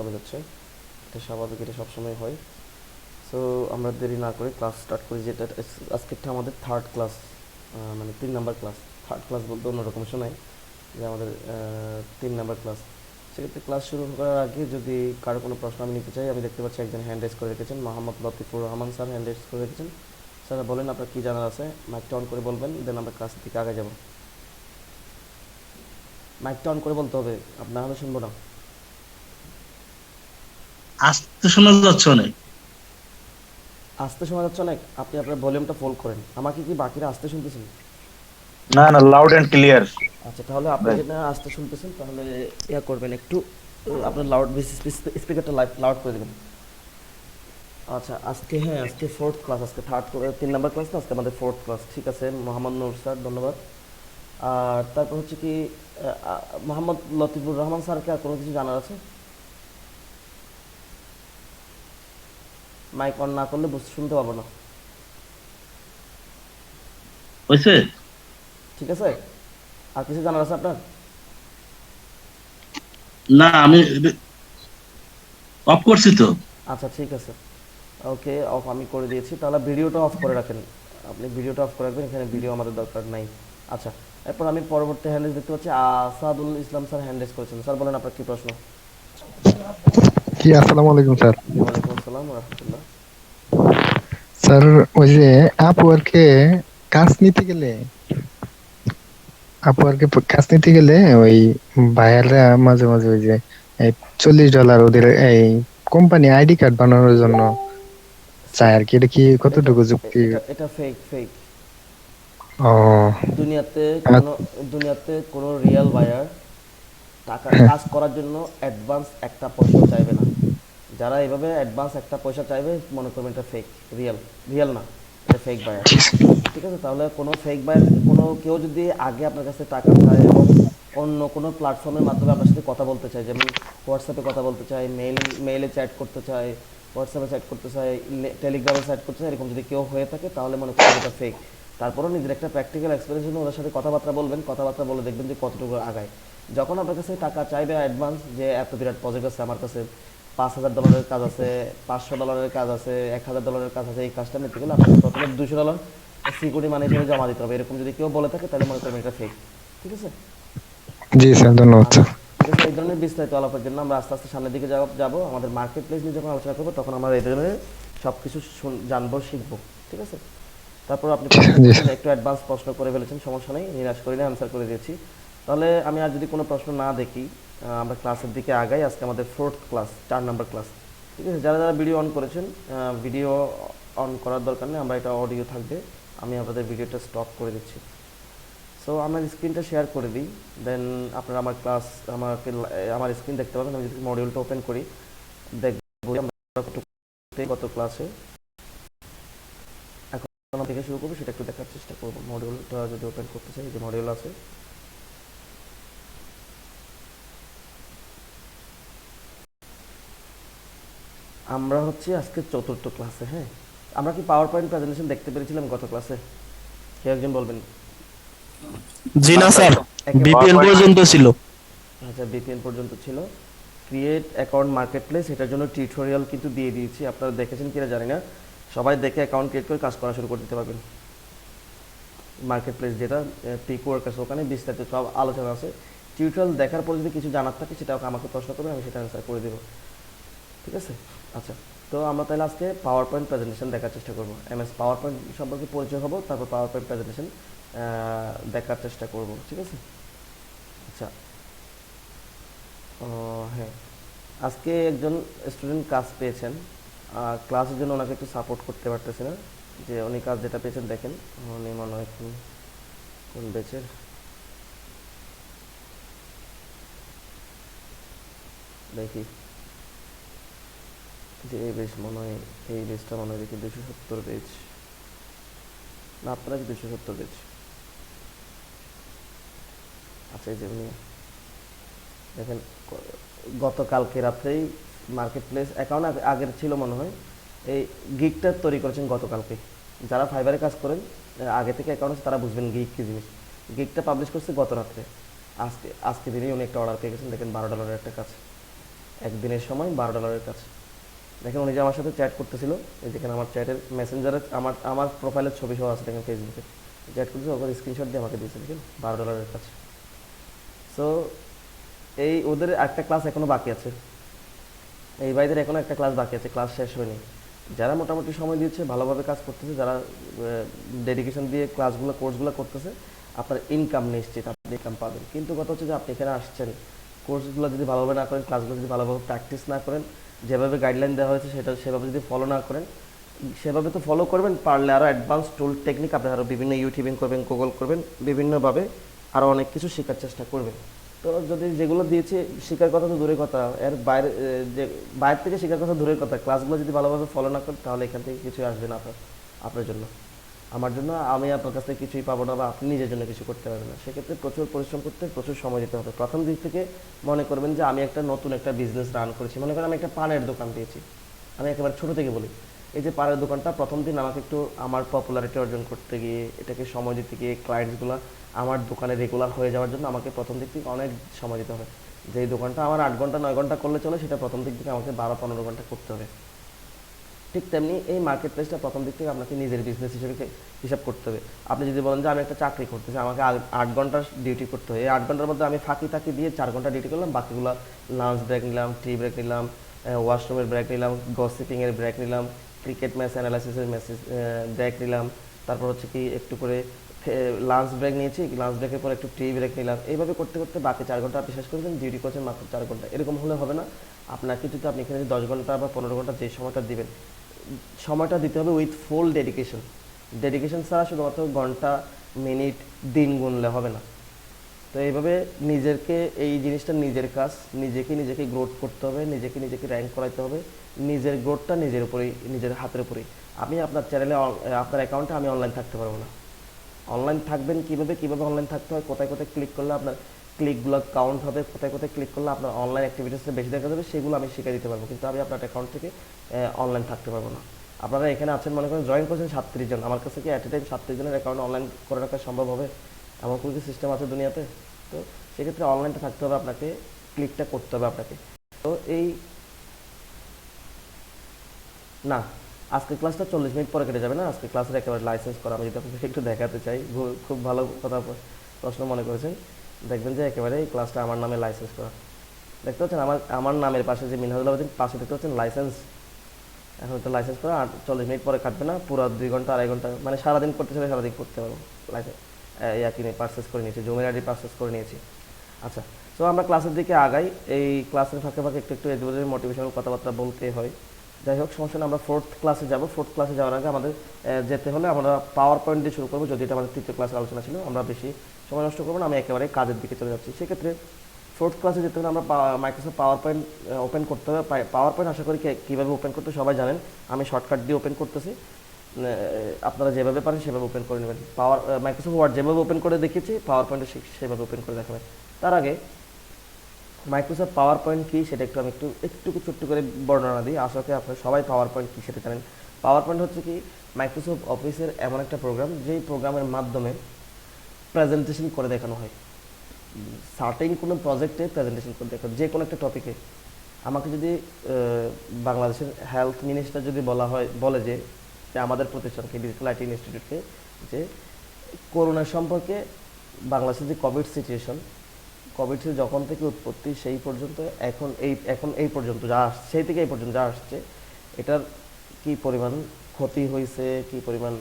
বলা যাচ্ছে, এটা স্বাভাবিক, এটা সবসময় হয়। সো আমরা দেরি না করে ক্লাস স্টার্ট করি, যেটা আজকেরটা আমাদের থার্ড ক্লাস, মানে 3 নাম্বার ক্লাস। থার্ড ক্লাস বলতে অন্যরকম শোনায়, যে আমাদের 3 নাম্বার ক্লাস। সেক্ষেত্রে ক্লাস শুরু করার আগে যদি কারো কোনো প্রশ্ন আমি নিতে চাই, আমি দেখতে পাচ্ছি একজন হ্যান্ড রেজ করে রেখেছেন, Mohammad Latifur Rahman sir hand raise করে রেখেছেন। স্যার বলেন আপনার কী জানার আছে, মাইকটা অন করে বলবেন, দেন আমরা ক্লাসের দিকে আগে যাব। মাইকটা অন করে বলতে হবে, আপনার হলে শুনবো না। আসতে শোনা যাচ্ছে অনেক। আসতে শোনা যাচ্ছে অনেক, আপনি আপনার ভলিউমটা ফুল করেন। আমাকে কি বাকিরা আসতে শুনতেছেন? না না, লাউড এন্ড ক্লিয়ার আচ্ছা, তাহলে আপনি ভাই। যেটা আসতে শুনতেছেন, তাহলে ইয়া করবেন একটু, আপনার লাউড স্পিকারটা লাউড করে দেবেন। আচ্ছা, আজকে হ্যাঁ, আজকে ফোর্থ ক্লাস, আজকে 3 নাম্বার ক্লাস না, আজকে আমাদের ফোর্থ ক্লাস। ঠিক আছে, মোহাম্মদ নূর স্যার ধন্যবাদ। আর তারপর হচ্ছে কি, মোহাম্মদ লতিফুর রহমান স্যারকে আর কোনো কিছু জানার আছে? মাইক অন না করলে শুনতে পাবো না। হয়েছে? ঠিক আছে, আর কিছু জানার আছে আপনার? না, আমি অফ করছি তো। আচ্ছা ঠিক আছে, ওকে, অফ আমি করে দিয়েছি। তাহলে ভিডিওটা অফ করে রাখেন, আপনি ভিডিওটা অফ করে রাখবেন, এখানে ভিডিও আমাদের দরকার নাই। আচ্ছা, এরপর আমি পরবর্তী হ্যান্ডেজ দেখতে পাচ্ছি, আসাদুল ইসলাম স্যার হ্যান্ডেজ করেছেন। স্যার বলেন আপনার কী প্রশ্ন? জি, আসসালামু আলাইকুম স্যার। ওয়ালাইকুম আসসালাম রহমতুল্লাহ। স্যার, ওই যে আপওয়ার্কে কাজ নিতে গেলে আপওয়ার্কে কাজ নিতে গেলে ওই ভাইয়াররা মাঝে মাঝে ওই যে এই $40 ওদের এই কোম্পানি আইডি কার্ড বানানোর জন্য চায় আর কি। এটা কি এটা কতটুকু যুক্তি? এটা এটা ফেক, ফেক। ও দুনিয়াতে কোনো আচ্ছা, দুনিয়াতে কোনো রিয়েল বায়ার টাকা হ্যাঁ, কাজ করার জন্য অ্যাডভান্স একটা পয়সাও চাইবে না। যারা এভাবে অ্যাডভান্স একটা পয়সা চাইবে, মনে করবেন এটা ফেক। রিয়েল রিয়েল না, এটা ফেক বায়ার। ঠিক ঠিক আছে, তাহলে কোনো ফেক বায়ার, কোনো কেউ যদি আগে আপনার কাছে টাকা চায় এবং অন্য কোনো প্ল্যাটফর্মের মাধ্যমে আপনার সাথে কথা বলতে চায়, যেমন হোয়াটসঅ্যাপে কথা বলতে চায়, মেইলে চ্যাট করতে চায়, হোয়াটসঅ্যাপে চ্যাট করতে চায়, টেলিগ্রামে চ্যাট করতে চায়, এরকম যদি কেউ হয়ে থাকে, তাহলে মনে করবেন এটা ফেক। তারপরেও নিজের একটা প্র্যাকটিক্যাল এক্সপিরিয়েন্স জন্য ওদের সাথে কথাবার্তা বলবেন, কথাবার্তা বলে দেখবেন যে কতটুকু আগায়। যখন আপনার কাছে টাকা চাইবে অ্যাডভান্স, যে এত বিরাট প্রজেক্ট আছে আমার কাছে, $5,000 কাজ আছে, $500 কাজ আছে, $1,000 কাজ আছে, এই কাজটা নিতে গেলে আপনাকে প্রথমে $200 সিকিউরিটি মানি হিসেবে জমা দিতে হবে, এরকম যদি কেউ বলে থাকে, তাহলে মনে করবেন এটা ফেক। ঠিক আছে। জি স্যার, ধন্যবাদ আচ্ছা স্যার। ঠিক আছে, এই ধরনের বিস্তারিত আলাপের জন্য আমরা আস্তে আস্তে সামনের দিকে যাবো। আমাদের মার্কেট প্লেস নিয়ে যখন আলোচনা করবো, তখন আমরা এই ধরনের সব কিছু জানবো, শিখবো। ঠিক আছে। তারপর আপনি প্রশ্ন জি করছেন, স্যার। একটু অ্যাডভান্স প্রশ্ন করে ফেলেছেন, সমস্যা নেই, নিরাশ করিনি, আনসার করে দিয়েছি। তাহলে আমি আর যদি কোনো প্রশ্ন না দেখি, আমরা ক্লাসের দিকে আগাই। আজকে আমাদের ফোর্থ ক্লাস, 4 নাম্বার ক্লাস। ঠিক আছে, যারা যারা ভিডিও অন করেছেন, ভিডিও অন করার দরকার নেই, আমরা এটা অডিও থাকবে, আমি আপনাদের ভিডিওটা স্টপ করে দিচ্ছি। সো আমার স্ক্রিনটা শেয়ার করে দিই, দেন আপনারা আমার ক্লাস, আমাকে আমার স্ক্রিন দেখতে পাবেন। আমি যদি মডিউলটা ওপেন করি, দেখবো আমরা কত ক্লাসে এখন থেকে শুরু করবো, সেটা একটু দেখার চেষ্টা করবো। মডিউলটা যদি ওপেন করতে চাই, যে মডিউল আছে, আমরা হচ্ছে আজকে চতুর্থ ক্লাসে। হ্যাঁ, আমরা কি পাওয়ার পয়েন্ট প্রেজেন্টেশন দেখতে পেরেছিলাম গত ক্লাসে? কেউ একজন বলবেন। জি না না স্যার, স্যার, একেবারে। বিপিএল পাওয়ারপয়েন্ট নাই। পর্যন্ত ছিল। আচ্ছা, বিপিএন পর্যন্ত ছিল। ক্রিয়েট অ্যাকাউন্ট মার্কেট প্লেস, এটার জন্য টিউটোরিয়াল কিন্তু দিয়ে দিয়েছি, আপনারা দেখেছেন কিনা জানি না। সবাই দেখে অ্যাকাউন্ট ক্রিয়েট করে কাজ করা শুরু করে দিতে পারবেন। মার্কেট প্লেস যেটা পিক ওয়ার্কার্স, ওখানে বিস্তারিত সব আলোচনা আছে। টিউটোরিয়াল দেখার পর যদি কিছু জানার থাকে, সেটা আমাকে প্রশ্ন করবেন, আমি সেটা অ্যান্সার করে দেবো। ঠিক আছে। আচ্ছা, তো আমরা তাহলে আজকে পাওয়ার পয়েন্ট প্রেজেন্টেশন দেখার চেষ্টা করবো। এমএস পাওয়ার পয়েন্ট সম্পর্কে পরিচয় হবো, তারপর পাওয়ার পয়েন্ট প্রেজেন্টেশন দেখার চেষ্টা করব। ঠিক আছে। আচ্ছা, হ্যাঁ, আজকে একজন স্টুডেন্ট কাজ পেয়েছেন, ক্লাসের জন্য ওনাকে একটু সাপোর্ট করতে পারতেছে না, যে উনি কাজ যেটা পেয়েছেন দেখেন। উনি মনে হয় কোন বেচের, দেখি, যে এই বেচ মনে হয়, এই বেচটা মনে হয় দেখি 270 পেজ, না আপনারা কি 270 পেজ? আচ্ছা, এই যে উনি দেখেন, গতকালকে রাত্রেই মার্কেট প্লেস অ্যাকাউন্ট আগের ছিল মনে হয়, এই গিগটা তৈরি করেছেন গতকালকে। যারা ফাইবারে কাজ করেন, আগে থেকে অ্যাকাউন্ট আছে, তারা বুঝবেন গিগ কী জিনিস। গিগটা পাবলিশ করছে গত রাত্রে। আজকে আজকে দিনেই উনি একটা অর্ডার পেয়ে গেছেন, দেখেন $12 একটা কাজ। একদিনের সময় $12 কাজ। দেখেন উনি যে আমার সাথে চ্যাট করতেছিল, এই দেখেন আমার চ্যাটের মেসেঞ্জারে আমার প্রোফাইলের ছবি সহ আছে দেখেন ফেসবুকে, চ্যাট করতেছে, ওখানে স্ক্রিনশট দিয়ে আমাকে দিয়েছে, দেখেন $12 কাজ। সো এই ওদের একটা ক্লাস এখনো বাকি আছে, এই ভাইদের এখনো একটা ক্লাস বাকি আছে, ক্লাস শেষ হয়নি। যারা মোটামুটি সময় দিচ্ছে, ভালোভাবে কাজ করতেছে, যারা ডেডিকেশন দিয়ে ক্লাসগুলো কোর্সগুলো করতেছে, আপনার ইনকাম নিশ্চিত, আপনি ইনকাম পাবেন। কিন্তু কথা হচ্ছে যে আপনি এখানে আসছেন, কোর্সগুলো যদি ভালোভাবে না করেন, ক্লাসগুলো যদি ভালোভাবে প্র্যাকটিস না করেন, যেভাবে গাইডলাইন দেওয়া হয়েছে সেটা সেভাবে যদি ফলো না করেন, সেভাবে তো ফলো করবেন, পারলে আরও অ্যাডভান্স টুল টেকনিক আপনি আরও বিভিন্ন ইউটিউবিং করবেন, গুগল করবেন, বিভিন্নভাবে আরও অনেক কিছু শেখার চেষ্টা করবেন। তো যদি যেগুলো দিয়েছে শেখার কথা তো দূরের কথা, এর বাইরে যে বাইরে থেকে শেখার কথা দূরের কথা, ক্লাসগুলো যদি ভালোভাবে ফলো না করেন, তাহলে এখান থেকে কিছুই আসবে না আপনার জন্য, আমার জন্য। আমি আপনার কাছ থেকে কিছুই পাবো না, বা আপনি নিজের জন্য কিছু করতে পারবেন না। সেক্ষেত্রে প্রচুর পরিশ্রম করতে, প্রচুর সময় দিতে হবে। প্রথম দিক থেকে মনে করবেন যে আমি একটা নতুন একটা বিজনেস রান করেছি, মনে করেন আমি একটা পানের দোকান দিয়েছি। আমি একেবারে ছোটো থেকে বলি, এই যে পানের দোকানটা প্রথম দিন আমাকে একটু আমার পপুলারিটি অর্জন করতে গিয়ে, এটাকে সময় দিতে গিয়ে, ক্লায়েন্টসগুলো আমার দোকানে রেগুলার হয়ে যাওয়ার জন্য আমাকে প্রথম দিক থেকে অনেক সময় দিতে হবে। যে এই দোকানটা আমার 8 ঘন্টা 9 ঘন্টা করলে চলে, সেটা প্রথম দিক থেকে আমাকে 12-15 ঘন্টা করতে হবে। ঠিক তেমনি এই মার্কেট প্লেসটা প্রথম দিক থেকে আপনাকে নিজের বিজনেস হিসেবে হিসাব করতে হবে। আপনি যদি বলেন যে আমি একটা চাকরি করতেছি, আমাকে 8 ঘন্টা ডিউটি করতে হবে, এই 8 ঘন্টার মধ্যে আমি ফাঁকি তাকি দিয়ে 4 ঘন্টা ডিউটি করলাম, বাকিগুলো লাঞ্চ ব্রেক নিলাম, টি ব্রেক নিলাম, ওয়াশরুমের ব্রেক নিলাম, গসিপিংয়ের ব্রেক নিলাম, ক্রিকেট ম্যাচ অ্যানালাইসিসের মেসেজ ব্রেক নিলাম, তারপর হচ্ছে কি একটু করে লাঞ্চ ব্রেক নিয়েছি, লাঞ্চ ব্রেকের পর একটু টি ব্রেক নিলাম, এইভাবে করতে করতে বাকি 4 ঘন্টা আপনি শেষ করবেন, ডিউটি করছেন মাত্র 4 ঘন্টা। এরকম হলে হবে না। আপনাকে যদি আপনি এখানে 10 ঘন্টা বা 15 ঘন্টা যে সময়টা দিবেন, সময়টা দিতে হবে উইথ ফুল ডেডিকেশন। ডেডিকেশন ছাড়া শুধুমাত্র ঘন্টা মিনিট দিন গুনলে হবে না। তো এইভাবে নিজেকে, এই জিনিসটা নিজের কাজ, নিজেকে গ্রোথ করতে হবে, নিজেকে র্যাঙ্ক করাইতে হবে। নিজের গ্রোথটা নিজের উপরেই, নিজের হাতের উপরেই। আমি আপনার চ্যানেলে, আপনার অ্যাকাউন্টে আমি অনলাইন থাকতে পারবো না। অনলাইন থাকবেন কীভাবে অনলাইন থাকতে হয়, কোথায় কোথায় ক্লিক করলে আপনার ক্লিকগুলো কাউন্ট হবে, কোথায় কোথায় ক্লিক করলে আপনার অনলাইন অ্যাক্টিভিটিসটা বেশি দেখা যাবে, সেগুলো আমি শিখিয়ে দিতে পারবো। কিন্তু আমি আপনার অ্যাকাউন্ট থেকে অনলাইন থাকতে পারবো না। আপনারা এখানে আছেন, মনে করেন জয়েন করছেন 37 জন, আমার কাছে কি অ্যাট এ টাইম 37 জনের অ্যাকাউন্ট অনলাইন করে রাখা সম্ভব হবে? এমন কোনো সিস্টেম আছে দুনিয়াতে? তো সেক্ষেত্রে অনলাইনটা থাকতে হবে, আপনাকে ক্লিকটা করতে হবে আপনাকে। তো এই না, আজকে ক্লাসটা 40 মিনিট পরে কেটে যাবে না, আজকে ক্লাসের একেবারে লাইসেন্স করা। আমি যদি আপনাকে একটু দেখাতে চাই, খুব ভালো কথা প্রশ্ন মনে করেছেন। দেখবেন যে একেবারে এই ক্লাসটা আমার নামে লাইসেন্স করা। দেখতে পাচ্ছেন আমার নামের পাশে যে মিনহাজুল আবেদিন, পাশে দেখতে পাচ্ছেন লাইসেন্স। এখন তো লাইসেন্স করা, আর 40 মিনিট পরে কাটবে না, পুরো 2 ঘন্টা 2.5 ঘন্টা, মানে সারাদিন করতে চাইলে সারাদিন করতে পারবো। লাইসেন্স কিনে পারচেস করে নিয়েছি, জুমের আইডি পারচেস করে নিয়েছি। আচ্ছা, তো আমরা ক্লাসের দিকে আগাই। এই ক্লাসের ফাঁকে ফাঁকে একটু এডুকেশনাল মোটিভেশনাল কথাবার্তা বলতে হয়। যাই হোক, সমস্যা না, আমরা 4th ক্লাসে যাব। 4th ক্লাসে যাওয়ার আগে আমাদের যেতে হলে আমরা পাওয়ার পয়েন্ট দিয়ে শুরু করবো, যদি এটা আমাদের 3য় ক্লাসের আলোচনা ছিল। আমরা বেশি সময় নষ্ট করবো না, আমি একেবারে কাজের দিকে চলে যাচ্ছি। সেক্ষেত্রে 4th ক্লাসে যেতে হলে আমরা মাইক্রোসফট পাওয়ার পয়েন্ট ওপেন করতে হবে। পাওয়ার পয়েন্ট আশা করি কীভাবে ওপেন করতে সবাই জানেন, আমি শর্টকাট দিয়ে ওপেন করতেছি। আপনারা যেভাবে পারেন সেভাবে ওপেন করে নেবেন। মাইক্রোসফট ওয়ার্ড যেভাবে ওপেন করে দেখিয়েছি, পাওয়ার পয়েন্টে সেভাবে ওপেন করে দেখাবেন। তার আগে মাইক্রোসফট পাওয়ার পয়েন্ট কী সেটা আমি একটু ছোট্ট করে বর্ণনা দিই। আশা করি আপনারা সবাই পাওয়ার পয়েন্ট কী সেটা জানেন। পাওয়ার পয়েন্ট হচ্ছে কি, মাইক্রোসফট অফিসের এমন একটা প্রোগ্রাম, যেই প্রোগ্রামের মাধ্যমে প্রেজেন্টেশন করে দেখানো হয়। সার্টেন কোনো প্রজেক্টে প্রেজেন্টেশন করে দেখানো, যে কোনো একটা টপিকে। আমাকে যদি বাংলাদেশের হেলথ মিনিস্টার যদি বলে যে আমাদের প্রতিষ্ঠানকে, ডিজিটাল আইটি ইনস্টিটিউটকে, যে করোনা সম্পর্কে বাংলাদেশের যে কোভিড সিচুয়েশন, কোভিড যখন থেকে উৎপত্তি সেই পর্যন্ত এখন এই পর্যন্ত যা আসছে, সেই থেকে এই পর্যন্ত যা আসছে, এটার কি পরিমাণ ক্ষতি হয়েছে, কি পরিমাণ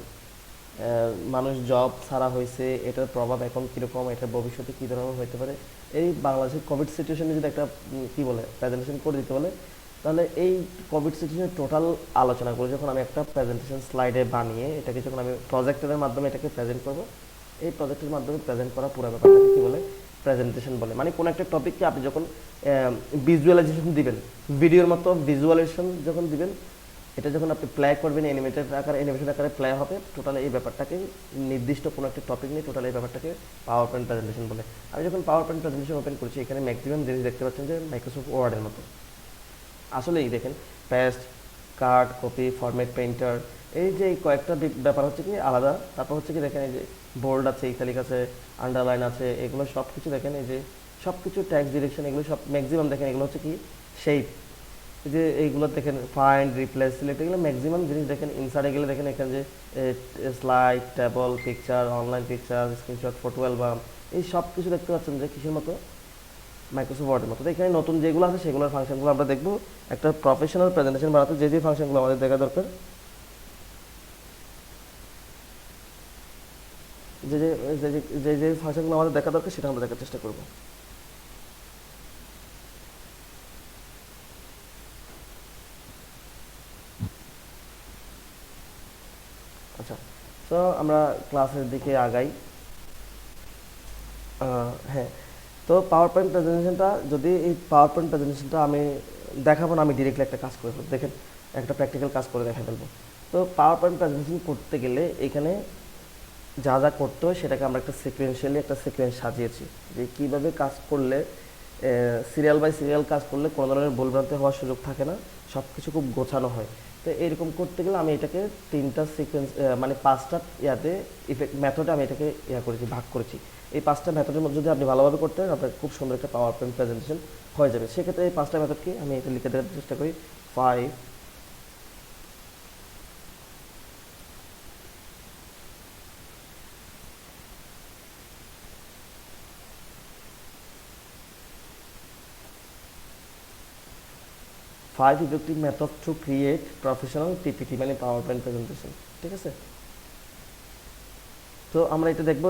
মানুষ জব ছাড়া হয়েছে, এটার প্রভাব এখন কীরকম, এটার ভবিষ্যতে কী ধরনের হতে পারে, এই বাংলাদেশের কোভিড সিচুয়েশনে যদি একটা প্রেজেন্টেশন করে দিতে বলে, তাহলে এই কোভিড সিচুয়েশনের টোটাল আলোচনা করে যখন আমি একটা প্রেজেন্টেশন স্লাইডে বানিয়ে এটাকে যখন আমি প্রজেক্টরের মাধ্যমে এটাকে প্রেজেন্ট করব, এই প্রজেক্টের মাধ্যমে প্রেজেন্ট করা পুরো ব্যাপারটাকে কী বলে, প্রেজেন্টেশন বলে। মানে কোনো একটা টপিককে আপনি যখন ভিজুয়ালাইজেশন দিবেন, ভিডিওর মতো ভিজুয়ালাইজেশন যখন দিবেন, এটা যখন আপনি প্লে করবেন, অ্যানিমেশন আকারে প্লে হবে, টোটাল এই ব্যাপারটাকে, নির্দিষ্ট কোনো একটা টপিক নিয়ে টোটাল এই ব্যাপারটাকে পাওয়ার পয়েন্ট প্রেজেন্টেশন বলে। আমি যখন পাওয়ার পয়েন্ট প্রেজেন্টেশন ওপেন করছি, এখানে ম্যাক্সিমাম জিনিস দেখতে পাচ্ছেন যে মাইক্রোসফট ওয়ার্ডের মতো। আসলেই দেখেন, পেস্ট, কাট, কপি, ফরম্যাট, পেইন্টার, এই যে এই কয়েকটা ব্যাপার হচ্ছে কি আলাদা। তারপর হচ্ছে কি দেখেন, এই যে বোল্ড আছে, ইটালিক আছে, আন্ডারলাইন আছে, এগুলো সব কিছু দেখেন, এই যে সব কিছু ট্যাক্স ডিরেকশন, এগুলো সব ম্যাক্সিমাম দেখেন, এগুলো হচ্ছে কি শেপ, এই যে এইগুলো দেখেন ফাইন্ড, রিপ্লেস, সিলেক্ট, এগুলো ম্যাক্সিমাম জিনিস দেখেন ইনসার্টে গেলে দেখেন এখানে যে slide, table, picture, online picture, screenshot, photo album, এই সব কিছু দেখতে পাচ্ছেন যে কিসের মতো, মাইক্রোসফট ওয়ার্ডের মতো। তো এখানে নতুন যেগুলো আছে সেগুলোর ফাংশনগুলো আমরা দেখবো। একটা প্রফেশনাল প্রেজেন্টেশন বানাতে যে যে ফাংশনগুলো আমাদের দেখা দরকার, যে যে যে যে যে ফাংশনগুলো আমাদের দেখা দরকার সেটা আমরা দেখার চেষ্টা করব। আচ্ছা, তো আমরা ক্লাসের দিকে আগাই। হ্যাঁ, তো পাওয়ার পয়েন্ট প্রেজেন্টেশনটা, যদি এই পাওয়ার পয়েন্ট প্রেজেন্টেশনটা আমি দেখাবো না, আমি ডিরেক্টলি একটা কাজ করে ফেলবো। দেখেন একটা প্র্যাকটিক্যাল কাজ করে দেখা ফেলবো। তো পাওয়ার পয়েন্ট প্রেজেন্টেশন করতে গেলে এখানে যা যা করতে হয় সেটাকে আমরা একটা সিকোয়েন্সিয়ালি একটা সিকোয়েন্স সাজিয়েছি, যে কীভাবে কাজ করলে সিরিয়াল বাই সিরিয়াল কাজ করলে কোনো ধরনের ভুলভ্রান্তি হওয়ার সুযোগ থাকে না, সব কিছু খুব গোছানো হয়। তো এরকম করতে গেলে আমি এটাকে তিনটা সিকোয়েন্স, মানে পাঁচটা ইয়াতে ইফেক্ট মেথডে আমি এটাকে করেছি, ভাগ করেছি। এই পাঁচটা মেথডের মধ্যে যদি আপনি ভালোভাবে করতে পারেন আপনার খুব সুন্দর একটা পাওয়ার পয়েন্ট প্রেজেন্টেশন হয়ে যাবে। সেক্ষেত্রে এই পাঁচটা মেথডকে আমি এটা লিখে দেওয়ার চেষ্টা করি। 5 effective method to create professional PPT মানে পাওয়ার পয়েন্ট প্রেজেন্টেশন। ঠিক আছে, তো আমরা এটা দেখবো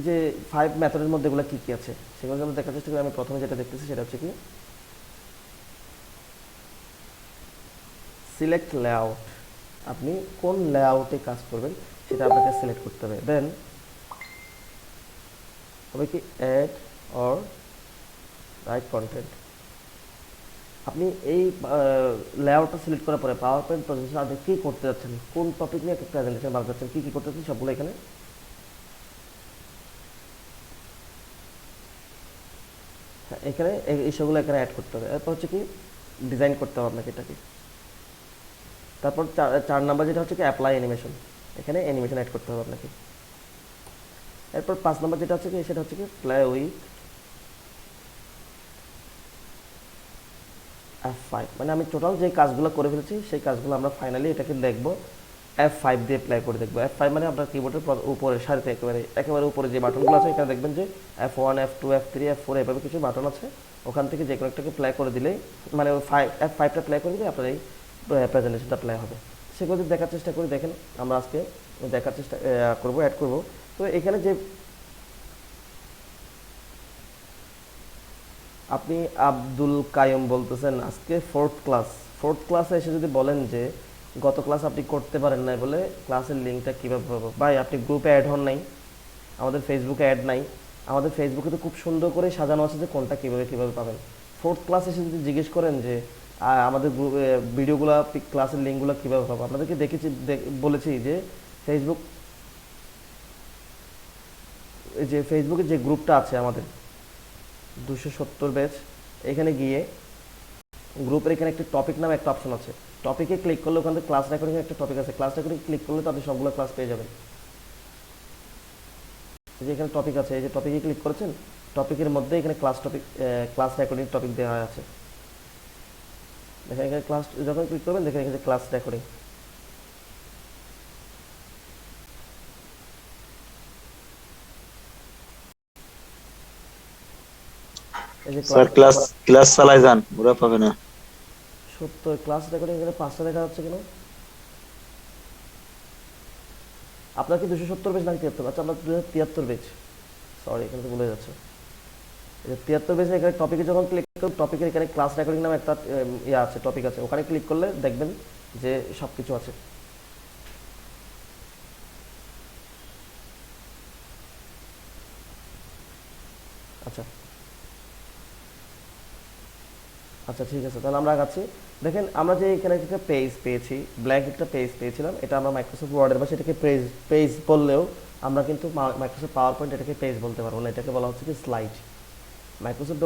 যে ফাইভ মেথডের মধ্যে এগুলো কী কী আছে সেগুলো আমরা দেখার চেষ্টা করি। আমি প্রথমে যেটা দেখতেছি সেটা হচ্ছে কি সিলেক্ট লেআউট। আপনি কোন লেআউটে কাজ করবেন সেটা আপনাকে সিলেক্ট করতে হবে। দেন হবে কি অ্যাড অর রাইট কন্টেন্ট। আপনি এই লেআউটটা সিলেক্ট করার পরে পাওয়ার পয়েন্ট প্রেজেন্টেশন আপনি কী করতে যাচ্ছেন, কোন টপিক নিয়ে একটা প্রেজেন্টেশন বানাতে যাচ্ছেন, কী কী করতে যাচ্ছেন সবগুলো এখানে। হ্যাঁ, এখানে এই সবগুলো এখানে অ্যাড করতে হবে। এরপর হচ্ছে কি ডিজাইন করতে হবে আপনাকে এটাকে। তারপর 4 নাম্বার যেটা হচ্ছে কি অ্যাপ্লাই অ্যানিমেশন, এখানে অ্যানিমেশন অ্যাড করতে হবে আপনাকে। এরপর 5 নাম্বার যেটা হচ্ছে কি সেটা হচ্ছে কি প্লে উইথ F5, মানে আমি টোটাল যে কাজগুলো করে ফেলেছি সেই কাজগুলো আমরা ফাইনালি এটাকে দেখবো F5 দিয়ে প্লে করে দেখবো। F5 মানে আপনার কিবোর্ডের উপরের সারিতে একেবারে উপরে যে বাটনগুলো আছে এখানে দেখবেন যে F1, F2, F3, F4 এভাবে কিছু বাটন আছে। ওখান থেকে যে কোনো একটাকে প্লে করে দিলেই, মানে ওই F5টা প্লে করে দিলে আপনার এই প্রেজেন্টেশনটা প্লে হবে। সেগুলো যদি দেখার চেষ্টা করি, দেখেন আমরা আজকে দেখার চেষ্টা করবো, অ্যাড করবো। তো এখানে যে আপনি আব্দুল কায়ুম বলতেছেন আজকে ফোর্থ ক্লাসে এসে যদি বলেন যে গত ক্লাস আপনি করতে পারেন নাই বলে ক্লাসের লিঙ্কটা কীভাবে পাবো, ভাই আপনি গ্রুপে অ্যাড হন নাই, আমাদের ফেসবুকে অ্যাড নাই। আমাদের ফেসবুকে তো খুব সুন্দর করে সাজানো আছে যে কোনটা কীভাবে পাবেন। ফোর্থ ক্লাসে এসে যদি জিজ্ঞেস করেন যে আমাদের গ্রুপে ভিডিওগুলো ক্লাসের লিঙ্কগুলো কীভাবে পাবো, আপনাদেরকে বলেছি যে ফেসবুক, যে ফেসবুকে যে গ্রুপটা আছে আমাদের 270 ব্যাচ, এখানে গিয়ে গ্রুপের এখানে একটা টপিক নামে একটা অপশন আছে। টপিকে ক্লিক করলে ওখান থেকে ক্লাস রেকর্ডিং একটা টপিক আছে, ক্লাস রেকর্ডিং ক্লিক করলে তো আপনি সবগুলো ক্লাস পেয়ে যাবেন। এই যে এখানে টপিক আছে, এই যে টপিকে ক্লিক করেছেন, টপিকের মধ্যে এখানে ক্লাস রেকর্ডিং টপিক দেওয়া আছে। দেখেন এখানে ক্লাস যখন ক্লিক করবেন দেখেন এখানে ক্লাস রেকর্ডিং। এই যে স্যার ক্লাস চালাই যান, ওরা পাবে না। সত্য ক্লাস রেকর্ডিং এখানে 5টা দেখা যাচ্ছে কেন? আপনার কি 270 পেজ নাকি 73? আচ্ছা আপনার 73 পেজ, সরি এখানে তো ভুলে যাচ্ছে। 73 পেজে এখানে টপিকে যখন ক্লিক করবেন, টপিকের এখানে ক্লাস রেকর্ডিং নামে একটা আছে, টপিক আছে, ওখানে ক্লিক করলে দেখবেন যে সব কিছু আছে। আচ্ছা আচ্ছা ঠিক আছে, তাহলে আমরা আগাচ্ছি। দেখেন আমরা যে এখানে একটা পেজ পেয়েছি, ব্ল্যাঙ্ক একটা পেজ পেয়েছিলাম, এটা আমরা মাইক্রোসফট ওয়ার্ডের ভাষায় এটাকে পেজ বললেও আমরা কিন্তু মাইক্রোসফট পাওয়ার পয়েন্ট এটাকে পেজ বলতে পারবো না, এটাকে বলা হচ্ছে কি স্লাইড। মাইক্রোসফট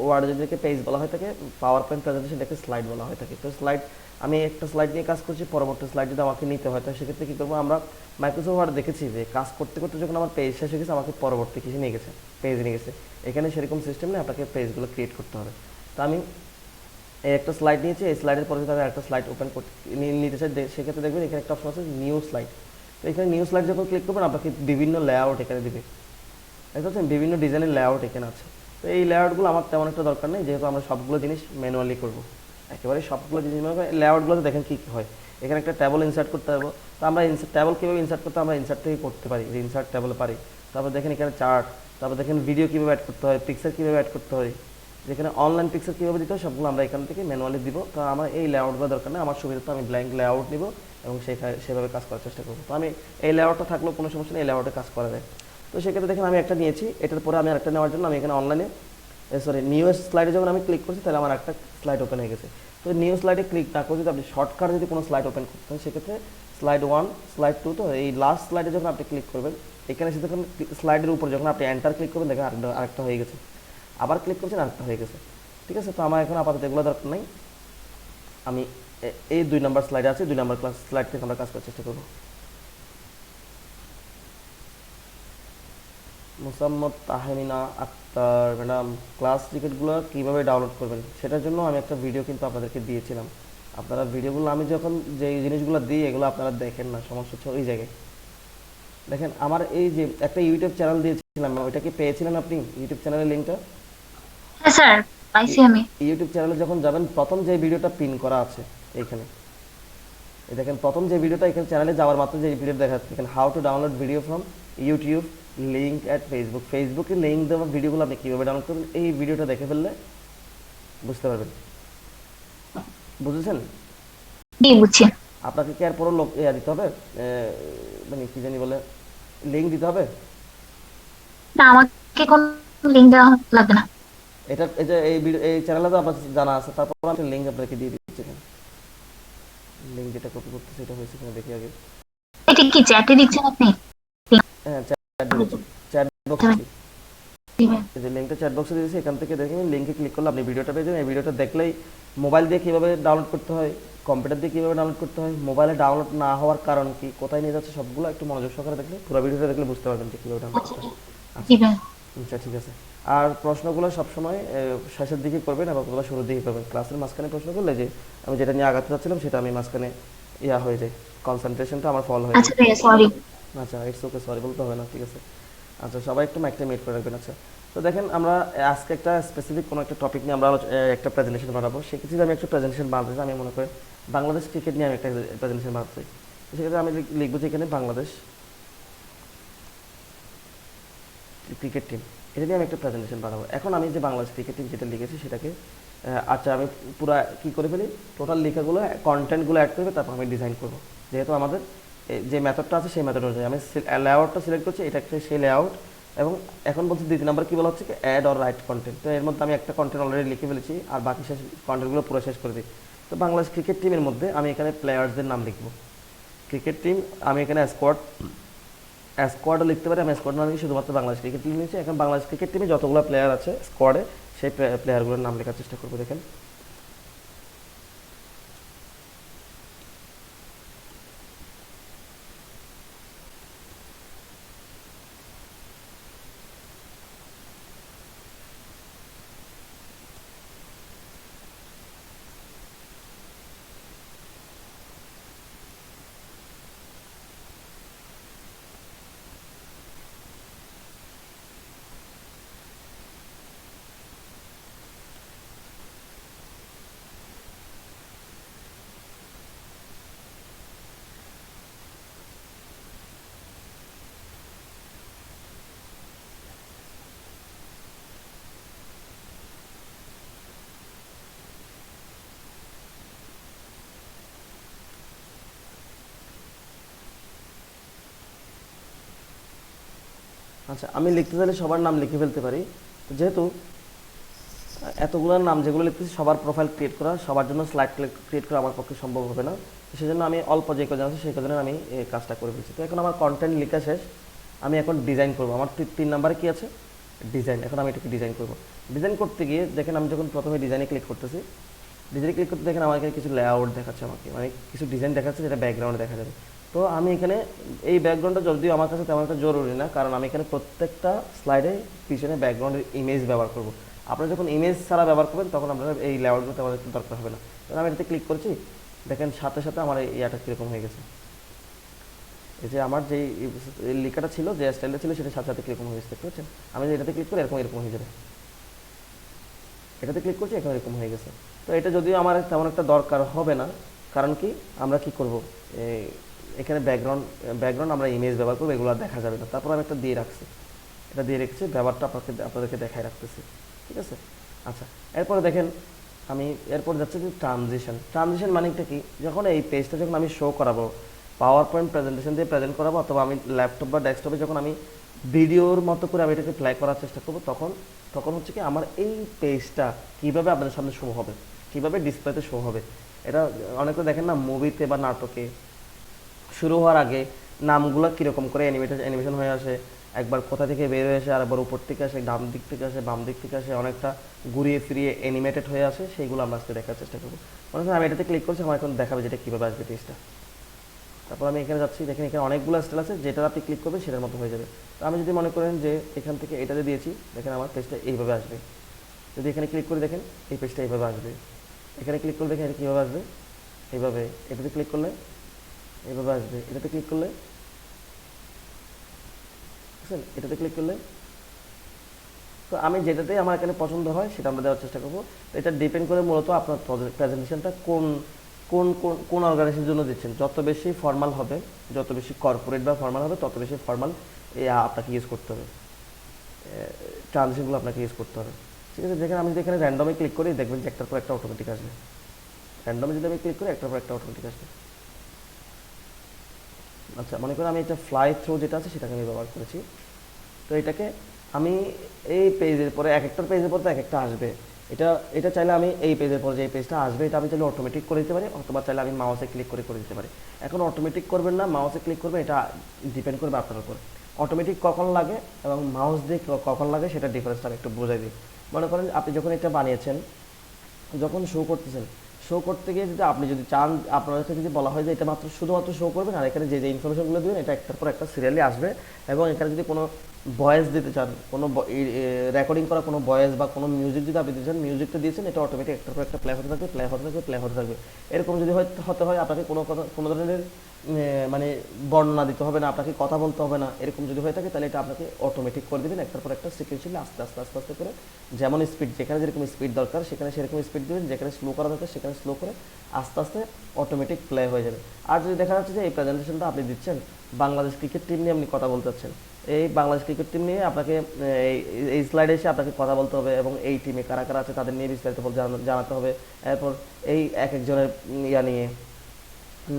ওয়ার্ডে যেটাকে পেজ বলা হয় থাকে, পাওয়ার পয়েন্ট প্রেজেন্টেশন এটাকে স্লাইড বলা হয় থাকে। তো স্লাইড, আমি একটা স্লাইড নিয়ে কাজ করছি, পরবর্তী স্লাইড যদি আমাকে নিতে হয় তাহলে সেক্ষেত্রে কী করবো, আমরা মাইক্রোসফট ওয়ার্ড দেখেছি যে কাজ করতে করতে যখন আমার পেজ শেষ হয়ে গেছে আমাকে পরবর্তী কিছু নিয়ে গেছে, পেজ নিয়ে গেছে। এখানে সেরকম সিস্টেম নেই, আপনাকে পেজগুলো ক্রিয়েট করতে হবে। তো আমি এই একটা স্লাইড নিয়েছি, এই স্লাইডের পরে যদি আমি একটা স্লাইড ওপেন করতে নিতে চাই, সেক্ষেত্রে দেখবেন এখানে একটা অপশন আছে নিউ স্লাইড। তো এখানে নিউ স্লাইড যখন ক্লিক করবেন আপনাকে বিভিন্ন লেআউট এখানে দিবে, দেখতে পাচ্ছেন বিভিন্ন ডিজাইনের লেআউট এখানে আছে। তো এই লেআউটগুলো আমার তেমন একটা দরকার নেই, যেহেতু আমরা সবগুলো জিনিস ম্যানুয়ালি করব, একেবারে সবগুলো জিনিস লেআউটগুলোতে দেখেন কী কী হয়। এখানে একটা ট্যাবল ইনসার্ট করতে পারবো, তো আমরা ট্যাবল কীভাবে ইনসার্ট করতে আমরা ইনসার্ট থেকে করতে পারি, যে ইনসার্ট ট্যাবলে পারি। তারপর দেখেন এখানে চার্ট, তারপর দেখেন ভিডিও কীভাবে অ্যাড করতে হয়, পিকচার কীভাবে অ্যাড করতে হয়, যেখানে অনলাইন পিকচার কীভাবে দিতে হয় সবগুলো আমরা এখান থেকে ম্যানুয়ালি দিব। তো আমার এই লেআউটগুলো দরকার নেই, আমার সুবিধা তো আমি ব্ল্যাঙ্ক লেআউট নিব এবং সেভাবে কাজ করার চেষ্টা করবো। তো আমি এই লেআউটটা থাকলেও কোনো সমস্যা নেই, এই লেআউটে কাজ করা যায়। তো সেক্ষেত্রে দেখেন আমি একটা নিয়েছি, এটার পরে আমি আরেকটা নেওয়ার জন্য আমি এখানে অনলাইনে নিউ স্লাইডে যখন আমি ক্লিক করছি তাহলে আমার একটা স্লাইড ওপেন হয়ে গেছে। তো নিউ স্লাইডে ক্লিক না করে যদি আপনি শর্টকাট যদি কোনো স্লাইড ওপেন করতে হয়, সেক্ষেত্রে স্লাইড 1 স্লাইড 2, তো এই লাস্ট স্লাইডে যখন আপনি ক্লিক করবেন এখানে এসে যখন স্লাইডের উপর যখন আপনি এন্টার ক্লিক করবেন দেখেন আরেকটা হয়ে গেছে, আবার ক্লিক করছেন আরেকটা হয়ে গেছে। ঠিক আছে, তো আমার এখন আপাতত এগুলো দরকার নাই, আমি এই 2 নম্বর স্লাইডে আছে, 2 নম্বর স্লাইড থেকে আমরা কাজ করার চেষ্টা করবো। মুসাম্মদ তাহমিনা আক্তার ম্যাডাম, ক্লাস টিকিটগুলো কীভাবে ডাউনলোড করবেন সেটার জন্য আমি একটা ভিডিও কিন্তু আপনাদেরকে দিয়েছিলাম। আপনারা ভিডিওগুলো আমি যখন যে জিনিসগুলো দিই এগুলো আপনারা দেখেন না, সমস্যা হচ্ছে ওই জায়গায়। দেখেন আমার এই যে একটা ইউটিউব চ্যানেল দিয়েছিলাম, ওইটা কি পেয়েছিলেন আপনি ইউটিউব চ্যানেলের লিঙ্কটা? হ্যাঁ স্যার, পাইছি আমি। ইউটিউব চ্যানেলে যখন যাবেন প্রথম যে ভিডিওটা পিন করা আছে এইখানে, এই দেখেন প্রথম যে ভিডিওটা এখানে চ্যানেলে যাওয়ার মাত্র যে ভিডিও দেখা যাচ্ছে এখানে how to download video from YouTube link at Facebook, ফেসবুকে লিঙ্ক দেওয়া ভিডিওগুলো আপনি কীভাবে ডাউনলোড করবেন এই ভিডিওটা দেখে ফেললে বুঝতে পারবেন। বুঝেছেন? জি বুঝছি। আপনাকে কি আর পুরো লোক দিতে হবে, মানে কি জানি বলে লিঙ্ক দিতে হবে? না, আমাকে কোন লিঙ্ক দেওয়া লাগবে না। এটা এই যে এই চ্যানেলে তো আপনার জানা আছে, তারপর আমি লিঙ্ক আপনাকে দিয়ে দিচ্ছি। লিঙ্ক যেটা কপি করতেছে এটা হয়েছে কিনা দেখি আগে। এটা কি চ্যাটে দিচ্ছেন আপনি? হ্যাঁ, চ্যাট বক্সে এই যে লিঙ্কটা চ্যাট বক্সে দিয়েছি, এখান থেকে দেখে লিঙ্কে ক্লিক করলে আপনি ভিডিওটা পেয়ে যাবেন। এই ভিডিওটা দেখলেই মোবাইল দিয়ে কীভাবে ডাউনলোড করতে হয়, কম্পিউটার দিয়ে কীভাবে ডাউনলোড করতে হয়, মোবাইলে ডাউনলোড না হওয়ার কারণ কি, কোথায় নিয়ে যাচ্ছে, সবগুলো একটু মনোযোগ সহকারে দেখলে পুরো ভিডিওটা দেখলে বুঝতে পারবেন যে কীভাবে ডাউনলোড করতে হয়। আচ্ছা ঠিক আছে। আর প্রশ্নগুলো সবসময় শেষের দিকে করবেন এবং অথবা শুরুর দিকে করবেন। ক্লাসের মাঝখানে প্রশ্ন করলে যে আমি যেটা নিয়ে আগাতে চাচ্ছিলাম সেটা আমি মাঝখানে হয়ে যায়, কনসেন্ট্রেশনটা আমার ফল হয়ে যায়। আচ্ছা ভাইয়া, সরি। আচ্ছা ইটস ওকে, সরি বলতে হবে না, ঠিক আছে। আচ্ছা সবাই একটু মাইকটা মিউট করে রাখবেন। আচ্ছা তো দেখেন আমরা আজকে একটা স্পেসিফিক কোনো একটা টপিক নিয়ে আমরা একটা প্রেজেন্টেশন বানাবো। সেক্ষেত্রে আমি একটা প্রেজেন্টেশন বানাতে আমি মনে করি বাংলাদেশ ক্রিকেট নিয়ে আমি একটা প্রেজেন্টেশন বানাতে চাই। সেক্ষেত্রে আমি লিখবো যে এখানে বাংলাদেশ ক্রিকেট টিম, এটা নিয়ে আমি একটা প্রেজেন্টেশন বানাবো। এখন আমি যে বাংলাদেশ ক্রিকেট টিম যেটা লিখেছি সেটাকে আচ্ছা আমি পুরা কী করে ফেলি, টোটাল লেখাগুলো কন্টেন্টগুলো অ্যাড করবে, তারপর আমি ডিজাইন করবো। যেহেতু আমাদের যে মেথডটা আছে সেই মেথড অনুযায়ী আমি লেআউটটা সিলেক্ট করছি, এটা একটা সেই লেআউট। এবং এখন বলছি দ্বিতীয় নাম্বার কী বলা হচ্ছে কি অ্যাড অর রাইট কন্টেন্ট। তো এর মধ্যে আমি একটা কন্টেন্ট অলরেডি লিখে ফেলেছি, আর বাকি শেষ কন্টেন্টগুলো পুরো শেষ করে দিই। তো বাংলাদেশ ক্রিকেট টিমের মধ্যে আমি এখানে প্লেয়ার্সদের নাম লিখবো। ক্রিকেট টিম আমি এখানে স্কোয়াডও লিখতে পারি, আমি স্কোয়াড না লিখে শুধুমাত্র বাংলাদেশ ক্রিকেট টিম নিয়েছি। এখন বাংলাদেশ ক্রিকেট টিমে যতগুলো প্লেয়ার আছে স্কোয়াডে সেই প্লেয়ারগুলোর নাম লেখার চেষ্টা করবো। দেখেন আচ্ছা আমি লিখতে চাইলে সবার নাম লিখে ফেলতে পারি। তো যেহেতু এতগুলোর নাম যেগুলো লিখতেছি সবার প্রোফাইল ক্রিয়েট করা, সবার জন্য স্লাইড ক্রিয়েট করা আমার পক্ষে সম্ভব হবে না। সেজন্য আমি অল্প যে কজন আছে সেই কজনের আমি এই কাজটা করে ফেলছি। তো এখন আমার কন্টেন্ট লেখা শেষ, আমি এখন ডিজাইন করবো। আমার 3 নাম্বারে কী আছে, ডিজাইন। এখন আমি এটাকে ডিজাইন করবো। ডিজাইন করতে গিয়ে দেখেন আমি যখন প্রথমে ডিজাইনে ক্লিক করতেছি, ডিজাইনে ক্লিক করতে দেখেন আমার এখানে কিছু লেআউট দেখাচ্ছে, আমাকে মানে কিছু ডিজাইন দেখাচ্ছে যেটা ব্যাকগ্রাউন্ডে দেখা যাবে। তো আমি এখানে এই ব্যাকগ্রাউন্ডটা যদিও আমার কাছে তেমন একটা জরুরি না, কারণ আমি এখানে প্রত্যেকটা স্লাইডে পিছনে ব্যাকগ্রাউন্ডের ইমেজ ব্যবহার করব। আপনারা যখন ইমেজ ছাড়া ব্যবহার করবেন তখন আপনারা এই লেআউটগুলো তেমন একটু দরকার হবে না। তখন আমি এটাতে ক্লিক করছি, দেখেন সাথে সাথে আমার এই ইয়াটা কীরকম হয়ে গেছে। এই যে আমার যেই লেখাটা ছিল, যে স্টাইলটা ছিল, সেটা সাথে সাথে কীরকম হয়ে গেছে দেখতে পাচ্ছেন। আমি যদি এটাতে ক্লিক করি এরকম হয়ে যাবে, এটাতে ক্লিক করছি এখন এরকম হয়ে গেছে। তো এটা যদিও আমার তেমন একটা দরকার হবে না, কারণ কি আমরা কি করব, এখানে ব্যাকগ্রাউন্ড আমরা ইমেজ ব্যবহার করবো, এগুলো আর দেখা যাবে না। তারপর আমি একটা দিয়ে রাখছি, এটা দিয়ে রেখেছি, ব্যবহারটা আপনাদেরকে দেখাই রাখতেছি, ঠিক আছে। আচ্ছা, এরপরে দেখেন আমি এরপর যাচ্ছি যে ট্রানজিশন মানেটা কি, যখন এই পেজটা যখন আমি শো করাবো, পাওয়ার পয়েন্ট প্রেজেন্টেশন দিয়ে প্রেজেন্ট করাবো, অথবা আমি ল্যাপটপ বা ডেস্কটপে যখন আমি ভিডিওর মতো করে আমি এটাকে প্লে করার চেষ্টা করবো, তখন হচ্ছে কি আমার এই পেজটা কীভাবে আপনাদের সামনে শো হবে, কীভাবে ডিসপ্লেতে শো হবে। এটা অনেকে দেখেন না, মুভিতে বা নাটকে শুরু হওয়ার আগে নামগুলো কীরকম করে অ্যানিমেশন হয়ে আসে, একবার কোথা থেকে বের হয়ে আসে, আর একবার উপর থেকে আসে, ডান দিক থেকে আসে, বাম দিক থেকে আসে, অনেকটা ঘুরিয়ে ফিরিয়ে অ্যানিমেটেড হয়ে আসে, সেইগুলো আমরা আজকে দেখার চেষ্টা করবো। মনে করেন আমি এটাতে ক্লিক করছি, আমার এখন দেখাবে যেটা কীভাবে আসবে পেজটা। তারপর আমি এখানে যাচ্ছি, দেখেন এখানে অনেকগুলো স্টাইল আছে, যেটা আপনি ক্লিক করবেন সেটার মতো হয়ে যাবে। তো আমি যদি মনে করেন যে এখান থেকে এটাতে দিয়েছি, দেখেন আমার পেজটা এইভাবে আসবে। যদি এখানে ক্লিক করে দেখেন এই পেজটা এইভাবে আসবে, এখানে ক্লিক করলে দেখেন এটা কীভাবে আসবে, এইভাবে। এটাতে ক্লিক করলে এইভাবে আসবে, এটাতে ক্লিক করলে, বুঝছেন, এটাতে ক্লিক করলে। তো আমি যেটাতে আমার এখানে পছন্দ হয় সেটা আমরা দেওয়ার চেষ্টা করবো। তো এটা ডিপেন্ড করে মূলত আপনার প্রেজেন্টেশনটা কোন কোন কোন কোন অর্গানাইজেশনের জন্য দিচ্ছেন। যত বেশি ফর্মাল হবে, যত বেশি কর্পোরেট বা ফর্মাল হবে, তত বেশি ফর্মাল আপনাকে ইউজ করতে হবে, ট্রানজিশনগুলো আপনাকে ইউজ করতে হবে, ঠিক আছে। দেখেন আমি যদি এখানে র্যান্ডমে ক্লিক করি, দেখবেন যে একটার পর একটা অটোমেটিক আসবে। র্যান্ডমে যদি আমি ক্লিক করি একটার পর একটা অটোমেটিক আসবে। আচ্ছা, মনে করি আমি এটা ফ্লাই থ্রু যেটা আছে সেটাকে আমি ব্যবহার করেছি। তো এটাকে আমি এই পেজের পরে এক একটার পেজের পর তো এক একটা আসবে, এটা চাইলে আমি এই পেজের পরে যে পেজটা আসবে এটা আমি চাইলে অটোমেটিক করে দিতে পারি, অথবা চাইলে আমি মাউসে ক্লিক করে দিতে পারি। এখন অটোমেটিক করবেন না মাউসে ক্লিক করবেন, এটা ডিপেন্ড করবে আপনার উপর। অটোমেটিক কখন লাগে এবং মাউস দিয়ে কখন লাগে সেটা ডিফারেন্সটা আমি একটু বোঝাই দিই। মনে করেন আপনি যখন এটা বানিয়েছেন, যখন শো করতেছেন, শো করতে গিয়ে যদি আপনি যদি চান, আপনাদেরকে যদি বলা হয় যে এটা মাত্র শুধুমাত্র শো করবেন, আর এখানে যে ইনফরমেশনগুলো দেবেন এটা একটার পর একটা সিরিয়ালি আসবে, এবং এখানে যদি কোনো ভয়েস দিতে চান, কোনো রেকর্ডিং করা কোনো ভয়েস বা কোনো মিউজিক যদি আপনি দিতে চান, মিউজিকটা দিয়েছেন, এটা অটোমেটিক একটার পর একটা প্লে হতে থাকবে, প্লে হতে থাকবে, প্লে হতে থাকবে। এরকম যদি হতে হয় আপনাকে কোনো ধরনের মানে বর্ণনা দিতে হবে না, আপনাকে কথা বলতে হবে না, এরকম যদি হয়ে থাকে তাহলে এটা আপনাকে অটোমেটিক করে দেবেন একটার পর একটা সিকুয়েন্সিয়ালি আস্তে আস্তে আস্তে আস্তে করে, যেমন স্পিড, যেখানে যেরকম স্পিড দরকার সেখানে সেরকম স্পিড দেবেন, যেখানে স্লো করা দরকার সেখানে স্লো করে আস্তে আস্তে অটোমেটিক প্লে হয়ে যাবে। আর যদি দেখা যাচ্ছে যে এই প্রেজেন্টেশনটা আপনি দিচ্ছেন বাংলাদেশ ক্রিকেট টিম নিয়ে আপনি কথা বলতে চাচ্ছেন, এই বাংলাদেশ ক্রিকেট টিম নিয়ে আপনাকে এই স্লাইডে এসে আপনাকে কথা বলতে হবে, এবং এই টিমে কারা কারা আছে তাদের নিয়ে বিস্তারিত জানাতে হবে। এরপর এই এক একজনের নিয়ে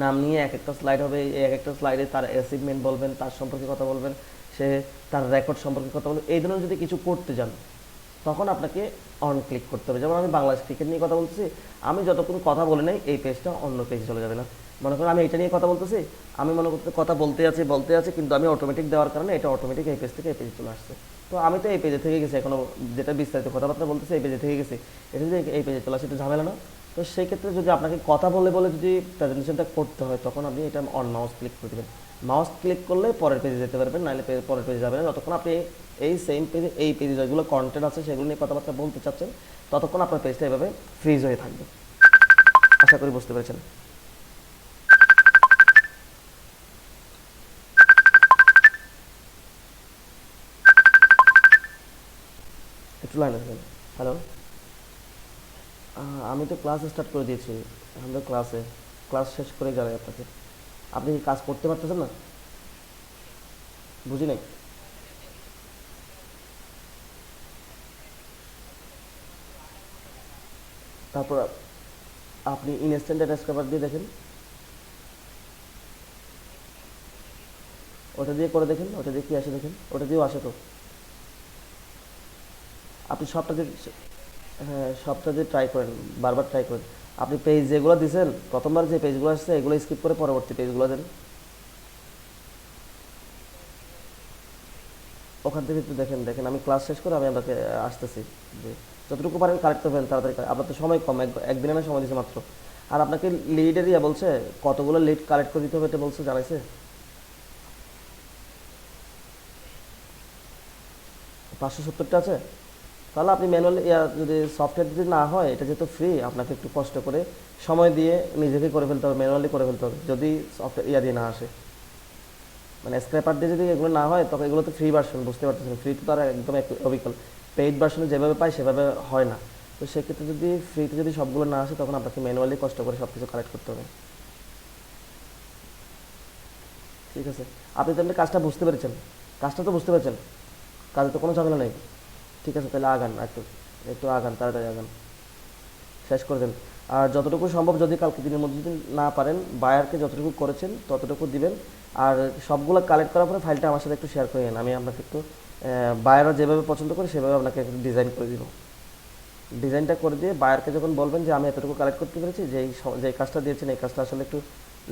নাম নিয়ে এক একটা স্লাইড হবে, এই এক একটা স্লাইডে তার অ্যাচিভমেন্ট বলবেন, তার সম্পর্কে কথা বলবেন, সে তার রেকর্ড সম্পর্কে কথা বলবেন। এই ধরনের যদি কিছু করতে যান তখন আপনাকে অন ক্লিক করতে হবে। যেমন আমি বাংলাদেশ ক্রিকেট নিয়ে কথা বলতেছি, আমি যতক্ষণ কথা বলে নাই এই পেজটা অন্য পেজে চলে যাবে না। মনে করেন আমি এটা নিয়ে কথা বলতেছি, আমি মনে করতে কথা বলতে আছি, কিন্তু আমি অটোমেটিক দেওয়ার কারণে এটা অটোমেটিক এই পেজ থেকে এই পেজে চলে আসছে। তো আমি তো এই পেজে থেকে গেছি, এখনো যেটা বিস্তারিত কথাবার্তা বলতেছি এই পেজে থেকে গেছি, এটা যদি এই পেজে চলে আসে এটা ঝামেলা না। তো সেই ক্ষেত্রে যদি আপনাকে কথা বলে যদি প্রেজেন্টেশনটা করতে হয়, তখন আপনি এটা অন মাউস ক্লিক করে দেবেন। মাউস ক্লিক করলে পরের পেজে যেতে পারবেন, নাহলে পরের পেজে যাবেন না। যতক্ষণ আপনি এই সেম পেজে এই পেজে যেগুলো কন্টেন্ট আছে সেগুলো নিয়ে কথাবার্তা বলতে চাচ্ছেন, ততক্ষণ আপনার পেজটা এভাবে ফ্রিজ হয়ে থাকবে। আশা করি বুঝতে পেরেছেন। একটু লাইনে থাকবেন। হ্যালো, আমি তো ক্লাস স্টার্ট করে দিয়েছি, আমরা ক্লাস শেষ করে জানাই আপনাকে। আপনি কি কাজ করতে পারতেছেন না? বুঝি নাই। তারপর আপনি ইনস্ট্যান্ট ডেটা স্ক্রাবার দিয়ে দেখেন, ওটা দিয়ে করে দেখেন, ওটা দিয়ে কি আসে দেখেন, ওটা দিয়েও আসে তো। আপনি সবটা দিয়ে ট্রাই করেন, বারবার ট্রাই করেন। আপনি পেজ যেগুলো দিয়েছেন প্রথমবার, যে পেজগুলো আসছে এগুলো স্কিপ করে পরবর্তী পেজগুলো দেন। ওখান থেকে একটু দেখেন আমি ক্লাস শেষ করে আমি আপনাকে আসতেছি, যে যতটুকু পারেন কালেক্ট করবেন তাড়াতাড়ি। আপনার তো সময় কম, একদিনে না সময় দিয়েছে মাত্র। আর আপনাকে লিডের বলছে কতগুলো লিড কালেক্ট করে দিতে হবে এটা বলছে, জানাইছে 570টা আছে, তাহলে আপনি ম্যানুয়ালি যদি সফটওয়্যার যদি না হয়, এটা যেহেতু ফ্রি, আপনাকে একটু কষ্ট করে সময় দিয়ে নিজেকে করে ফেলতে হবে, ম্যানুয়ালি করে ফেলতে হবে, যদি সফটওয়্যার দিয়ে না আসে, মানে স্ক্র্যাপার দিয়ে যদি এগুলো না হয়, তখন এগুলো তো ফ্রি ভার্সন, বুঝতে পারতেছেন, ফ্রি তো তার একদম অবিকল, পেইড ভার্সনে যেভাবে পায় সেভাবে হয় না। তো সেক্ষেত্রে যদি ফ্রিতে যদি সবগুলো না আসে, তখন আপনাকে ম্যানুয়ালি কষ্ট করে সব কিছু কালেক্ট করতে হবে। ঠিক আছে, আপনি তো এমনি কাজটা বুঝতে পেরেছেন, কাজটা তো বুঝতে পেরেছেন, কাজে তো কোনো ঝামেলা নেই। ঠিক আছে, তাহলে আগান, একটু একটু আগান, তাড়াতাড়ি আগান, শেষ করে দেন। আর যতটুকু সম্ভব, যদি কালকে দিনের মধ্যে যদি না পারেন, বায়ারকে যতটুকু করেছেন ততটুকু দিবেন। আর সবগুলো কালেক্ট করার পরে ফাইলটা আমার সাথে একটু শেয়ার করে নেন, আমি আপনাকে একটু বায়াররা যেভাবে পছন্দ করে সেভাবে আপনাকে একটু ডিজাইন করে দিব। ডিজাইনটা করে দিয়ে বায়ারকে যখন বলবেন যে আমি এতটুকু কালেক্ট করতে পেরেছি, যে কাজটা দিয়েছেন এই কাজটা আসলে একটু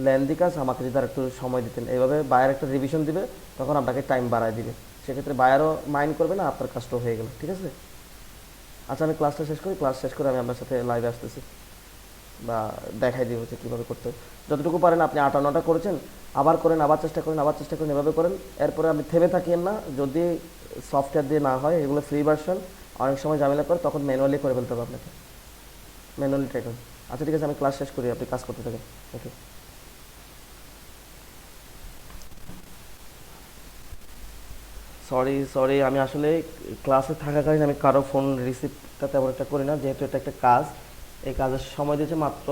লেন্দি কাজ, আমাকে যদি আর একটু সময় দিতেন, এইভাবে বায়ার একটা রিভিশন দিবে, তখন আপনাকে টাইম বাড়ায় দিবে, সেক্ষেত্রে বায়ারও মাইন্ড করবে না, আপনার কাজটাও হয়ে গেল। ঠিক আছে, আচ্ছা আমি ক্লাসটা শেষ করি, ক্লাস শেষ করে আমি আপনার সাথে লাইভে আসতেছি, বা দেখাই দিব যে কীভাবে করতে হবে। যতটুকু পারেন আপনি 8-9টা করেছেন, আবার করেন, আবার চেষ্টা করেন, আবার চেষ্টা করেন, এভাবে করেন। এরপরে আপনি থেমে থাকিয়েন না, যদি সফটওয়্যার দিয়ে না হয়, এগুলো ফ্রি ভার্সন, অনেক সময় ঝামেলা করে, তখন ম্যানুয়ালি করে ফেলতে হবে আপনাকে, ম্যানুয়ালি ট্রাই করুন। আচ্ছা ঠিক আছে, আমি ক্লাস শেষ করি, আপনি কাজ করতে থাকেন। ওকে, সরি, আমি আসলে ক্লাসে থাকাকালীন আমি কারো ফোন রিসিভটা তেমন একটা করি না, যেহেতু এটা একটা কাজ। এই কাজের সময় দিয়েছে মাত্র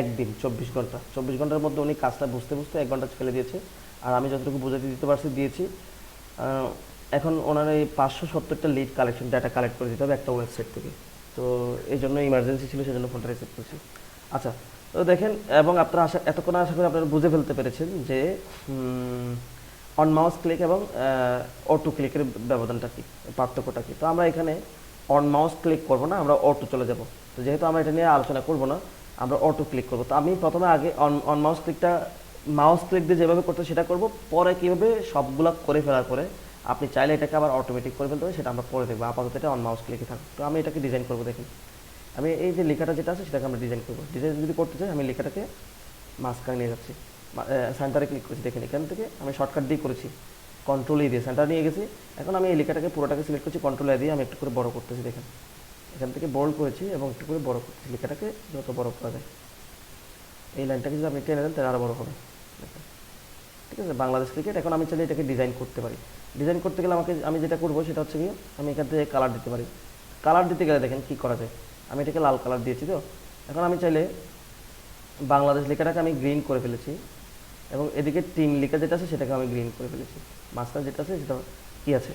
একদিন, 24 ঘন্টা। 24 ঘন্টার মধ্যে উনি কাজটা বুঝতে বুঝতে 1 ঘন্টা ফেলে দিয়েছে, আর আমি যতটুকু বুঝাতে দিতে পারছি দিয়েছি। এখন ওনার এই 570টা লিড কালেকশন ডাটা কালেক্ট করে দিতে হবে একটা ওয়েবসাইট থেকে, তো এই জন্য ইমার্জেন্সি ছিল, সেজন্য ফোনটা রিসিভ করছি। আচ্ছা, তো দেখেন, এবং আপনারা এতক্ষণ আশা করি আপনারা বুঝে ফেলতে পেরেছেন যে অন মাউস ক্লিক এবং অটো ক্লিকের ব্যবধানটা কী, পার্থক্যটা কী। তো আমরা এখানে অন মাউস ক্লিক করবো না, আমরা অটো চলে যাব। তো যেহেতু আমরা এটা নিয়ে আলোচনা করবো না, আমরা অটো ক্লিক করবো। তো আমি প্রথমে আগে অন মাউস ক্লিক দিয়ে যেভাবে করতে সেটা করব, পরে কীভাবে সবগুলো করে ফেলার পরে আপনি চাইলে এটাকে আবার অটোমেটিক করে ফেলতে হবে, সেটা আমরা পরে দেখবো। আপাতত এটা অন মাউস ক্লিকে থাকবে। তো আমি এটাকে ডিজাইন করবো, দেখেন আমি এই যে লেখাটা যেটা আছে সেটাকে আমরা ডিজাইন করবো। ডিজাইন যদি করতে চাই, আমি লেখাটাকে মাঝখানে নিয়ে যাচ্ছি, সেন্টারে ক্লিক করেছি, দেখেন এখান থেকে আমি শর্টকাট দিয়ে করেছি, কন্ট্রোল দিয়ে সেন্টার নিয়ে গেছি। এখন আমি এই লেখাটাকে পুরোটাকে সিলেক্ট করছি, কন্ট্রোল দিয়ে আমি একটু করে বড় করতেছি, দেখেন এখান থেকে বোল্ড করেছি এবং একটু করে বড় করতেছি, লেখাটাকে যত বড় করা যায়। এই লাইনটাকে যদি আপনি টেনে দেন তাহলে আরও বড় হবে, দেখেন। ঠিক আছে, বাংলাদেশ ক্রিকেট। এখন আমি চাইলে এটাকে ডিজাইন করতে পারি। ডিজাইন করতে গেলে আমি যেটা করবো সেটা হচ্ছে কি, আমি এখান থেকে কালার দিতে পারি। কালার দিতে গেলে দেখেন কী করা যায়, আমি এটাকে লাল কালার দিয়েছি। তো এখন আমি চাইলে বাংলাদেশ লেখাটাকে আমি গ্রিন করে ফেলেছি, এবং এদিকে টিম লেখা যেটা আছে সেটাকে আমি গ্রিন করে ফেলেছি। মাঝখানে যেটা আছে সেটা কী আছে,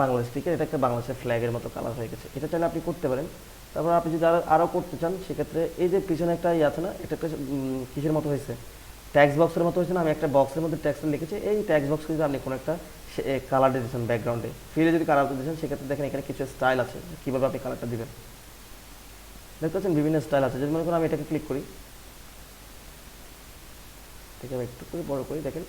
বাংলাদেশ ক্রিকেট, এটা একটা বাংলাদেশের ফ্ল্যাগের মতো কালার হয়ে গেছে। এটা চাইলে আপনি করতে পারেন। তারপর আপনি যদি আরও করতে চান, সেক্ষেত্রে এই যে পিছনে একটা আছে না, এটা একটা কিসের মতো হয়েছে, ট্যাক্স বক্সের মতো হয়েছে না, আমি একটা বক্সের মধ্যে ট্যাক্সটা লিখেছি। এই ট্যাক্স বক্সে যদি আপনি কোনো একটা কালার দিয়েছেন ব্যাকগ্রাউন্ডে, ফিরে যদি কালার দিয়েছেন, সেক্ষেত্রে দেখেন এখানে কিছু স্টাইল আছে, কীভাবে আপনি কালারটা দিবেন। দেখতে পাচ্ছেন বিভিন্ন স্টাইল আছে। যদি মনে করেন আমি এটাকে ক্লিক করি, ঠিক আছে, একটু করে বড় করি, দেখেন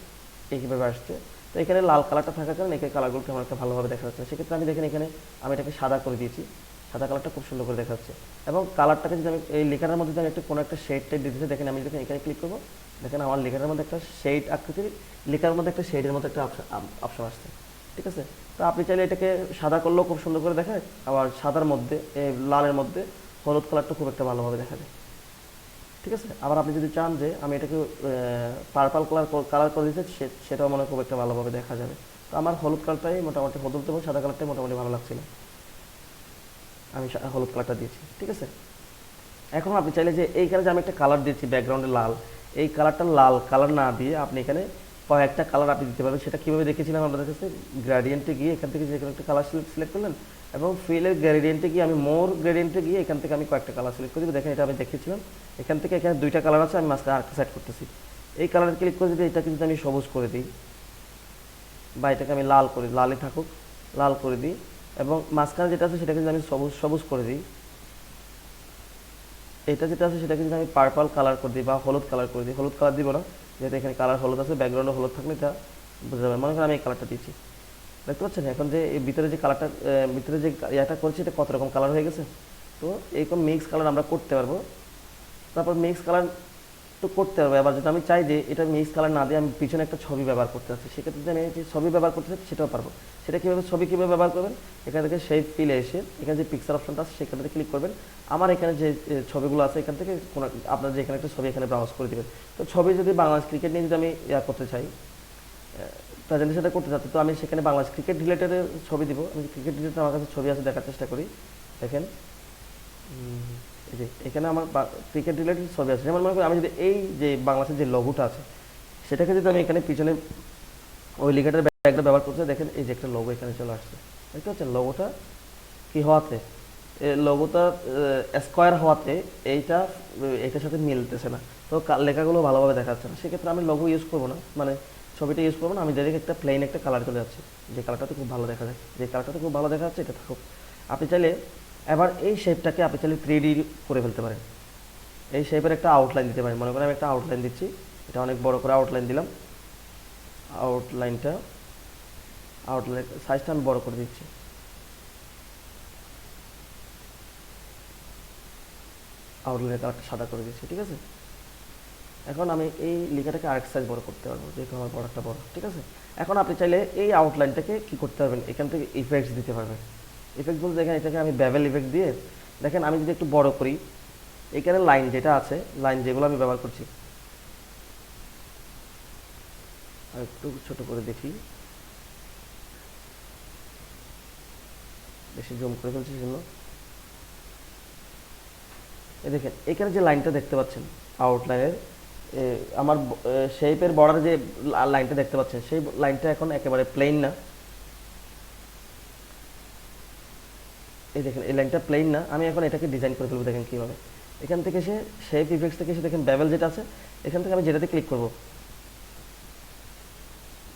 এই কীভাবে আসছে। তো এখানে লাল কালারটা থাকার কারণে এখানে কালারগুলো তেমন একটা ভালোভাবে দেখা যাচ্ছে না। সেক্ষেত্রে আমি দেখেন এখানে আমি এটাকে সাদা করে দিয়েছি, সাদা কালারটা খুব সুন্দর করে দেখা যাচ্ছে। এবং কালারটাকে যদি আমি এই লেখাটার মধ্যে আমি কোনো একটা শেড টাইপ দিতেছি, দেখেন আমি যখন এখানে ক্লিক করবো, দেখেন আমার লেখাটার মধ্যে একটা শেড আকৃতির, লেখার মধ্যে একটা শেডের মধ্যে একটা অপশন আসছে। ঠিক আছে, তো আপনি চাইলে এটাকে সাদা করলেও খুব সুন্দর করে দেখায়, আবার সাদার মধ্যে লালের মধ্যে হলুদ কালারটা খুব একটা ভালোভাবে দেখা যায়। ঠিক আছে, আবার আপনি যদি চান যে আমি এটাকে পার্পল কালার করে দিতে, সেটাও মনে খুব একটা ভালোভাবে দেখা যাবে। তো আমার হলুদ কালারটাই মোটামুটি, হলুদ এবং সাদা কালারটাই মোটামুটি ভালো লাগছিল, আমি হলুদ কালারটা দিয়েছি। ঠিক আছে, এখন আপনি চাইলে যে এইখানে যে আমি একটা কালার দিয়েছি ব্যাকগ্রাউন্ডে লাল, এই কালারটা লাল কালার না দিয়ে আপনি এখানে কয়েকটা কালার আপনি দিতে পারবেন। সেটা কীভাবে দেখেছিলাম আপনাদের কাছে, গ্রেডিয়েন্টে গিয়ে এখান থেকে যে কোনো একটা কালার সিলেক্ট করলেন, এবং ফিলের গ্রেডিয়েন্টে গিয়ে আমি মোর গ্রেডিয়েন্টে গিয়ে এখান থেকে আমি কয়েকটা কালার সিলেক্ট করে দেবো। দেখেন এটা আমি দেখিয়েছিলাম, এখান থেকে এখানে 2টা কালার আছে, আমি মাঝখানে আরেকটা সেট করতেছি। এই কালারে ক্লিক করে যদি এটাকে যদি আমি সবুজ করে দিই, বা এটাকে আমি লাল করি, লালই থাকুক, লাল করে দিই, এবং মাঝখানে যেটা আছে সেটাকে যদি আমি সবুজ করে দিই, এটা যেটা আছে সেটাকে যদি আমি পার্পল কালার করে দিই বা হলুদ কালার করে দিই, হলুদ কালার দিব না, যেহেতু এখানে কালার হলুদ আছে, ব্যাকগ্রাউন্ডে হলুদ থাকলে এটা বুঝতে পারবেন। মনে করেন আমি এই কালারটা দিচ্ছি, দেখতে পাচ্ছেন এখন যে এই ভিতরে যে কালারটা, ভিতরে যে ইয়েটা করছি, এটা কত রকম কালার হয়ে গেছে। তো এইরকম মিক্স কালার আমরা করতে পারবো। তারপর মিক্স কালার তো করতে হবে। আবার যদি আমি চাই যে এটা মিক্স কালার না দিয়ে আমি পিছনে একটা ছবি ব্যবহার করতে চাচ্ছি, সেক্ষেত্রে যদি আমি যে ছবি ব্যবহার করতে চাচ্ছি সেটাও পারবো। সেটা কীভাবে, ছবি কীভাবে ব্যবহার করবেন, এখান থেকে সেই ফিলে এসে এখানে যে পিকচার অপশনটা আছে সেখান থেকে ক্লিক করবেন। আমার এখানে যে ছবিগুলো আছে এখান থেকে কোনো আপনার যে এখানে একটা ছবি এখানে ব্রাউজ করে দেবেন। তো ছবি যদি বাংলাদেশ ক্রিকেট নিয়ে যদি আমি করতে চাই, প্রেজেন্টেশনটা করতে চাচ্ছি, তো আমি সেখানে বাংলাদেশ ক্রিকেট রিলেটেড ছবি দিব। আমি ক্রিকেট রিলেটেড আমার কাছে ছবি আছে, দেখার চেষ্টা করি। দেখেন এই যে এখানে আমার ক্রিকেট রিলেটেড ছবি আছে। যেমন মনে করি আমি যদি এই যে বাংলাদেশের যে লোগোটা আছে সেটাকে যদি আমি এখানে পিছনে ওই লেখাটার ব্যাগটা ব্যবহার করতে, দেখেন এই যে একটা লোগো এখানে চলে আসছে, দেখতে পাচ্ছেন? লোগোটা কি হওয়াতে, লোগোটা স্কোয়ার হওয়াতে এইটার সাথে মিলতেছে না, তো লেখাগুলো ভালোভাবে দেখাচ্ছে না। সেক্ষেত্রে আমি লোগো ইউজ করবো না, মানে ছবিটা ইউজ করবো না, আমি ডাইরেক্ট একটা প্লেন একটা কালার চলে যাচ্ছে, যে কালারটাতে খুব ভালো দেখা যায়, যে কালারটাতে খুব ভালো দেখা যাচ্ছে এটা থাকুক। আপনি চাইলে এবার এই শেপটাকে আপনি চাইলে 3D করে ফেলতে পারেন। এই শেপের একটা আউটলাইন দিতে পারেন। মনে করেন আমি একটা আউটলাইন দিচ্ছি, এটা অনেক বড় করে আউটলাইন দিলাম। আউটলাইন সাইজটা আমি বড় করে দিচ্ছি। আউটলাইনের কালারটা সাদা করে দিচ্ছি, ঠিক আছে? এখন আমি এই লেখাটাকে আরেক সাইজ বড় করতে পারবো, যেহেতু আমার বড়টা বড়, ঠিক আছে? এখন আপনি চাইলে এই আউটলাইনটাকে কি করতে পারবেন, এখান থেকে ইফেক্টস দিতে পারবেন। ইফেক্ট বলতে দেখেন এটাকে আমি ব্যাবেল ইফেক্ট দিয়ে, দেখেন আমি যদি একটু বড় করি, এখানে লাইন যেটা আছে, লাইন যেগুলো আমি ব্যবহার করছি, আর একটু ছোট করে দেখি, বেশি জুম করে ফেলছি সেজন্য। এই দেখেন এখানে যে লাইনটা দেখতে পাচ্ছেন আউটলাইনের, আমার শেপের বর্ডার যে লাইনটা দেখতে পাচ্ছেন, সেই লাইনটা এখন একেবারে প্লেন না। এই দেখেন এই লাইনটা প্লেন না, আমি এখন এটাকে ডিজাইন করে ফেলবো। দেখেন কীভাবে, এখান থেকে এসে শেপ ইফেক্টস থেকে এসে দেখেন ব্যাবেল যেটা আছে, এখান থেকে আমি যেটাতে ক্লিক করব,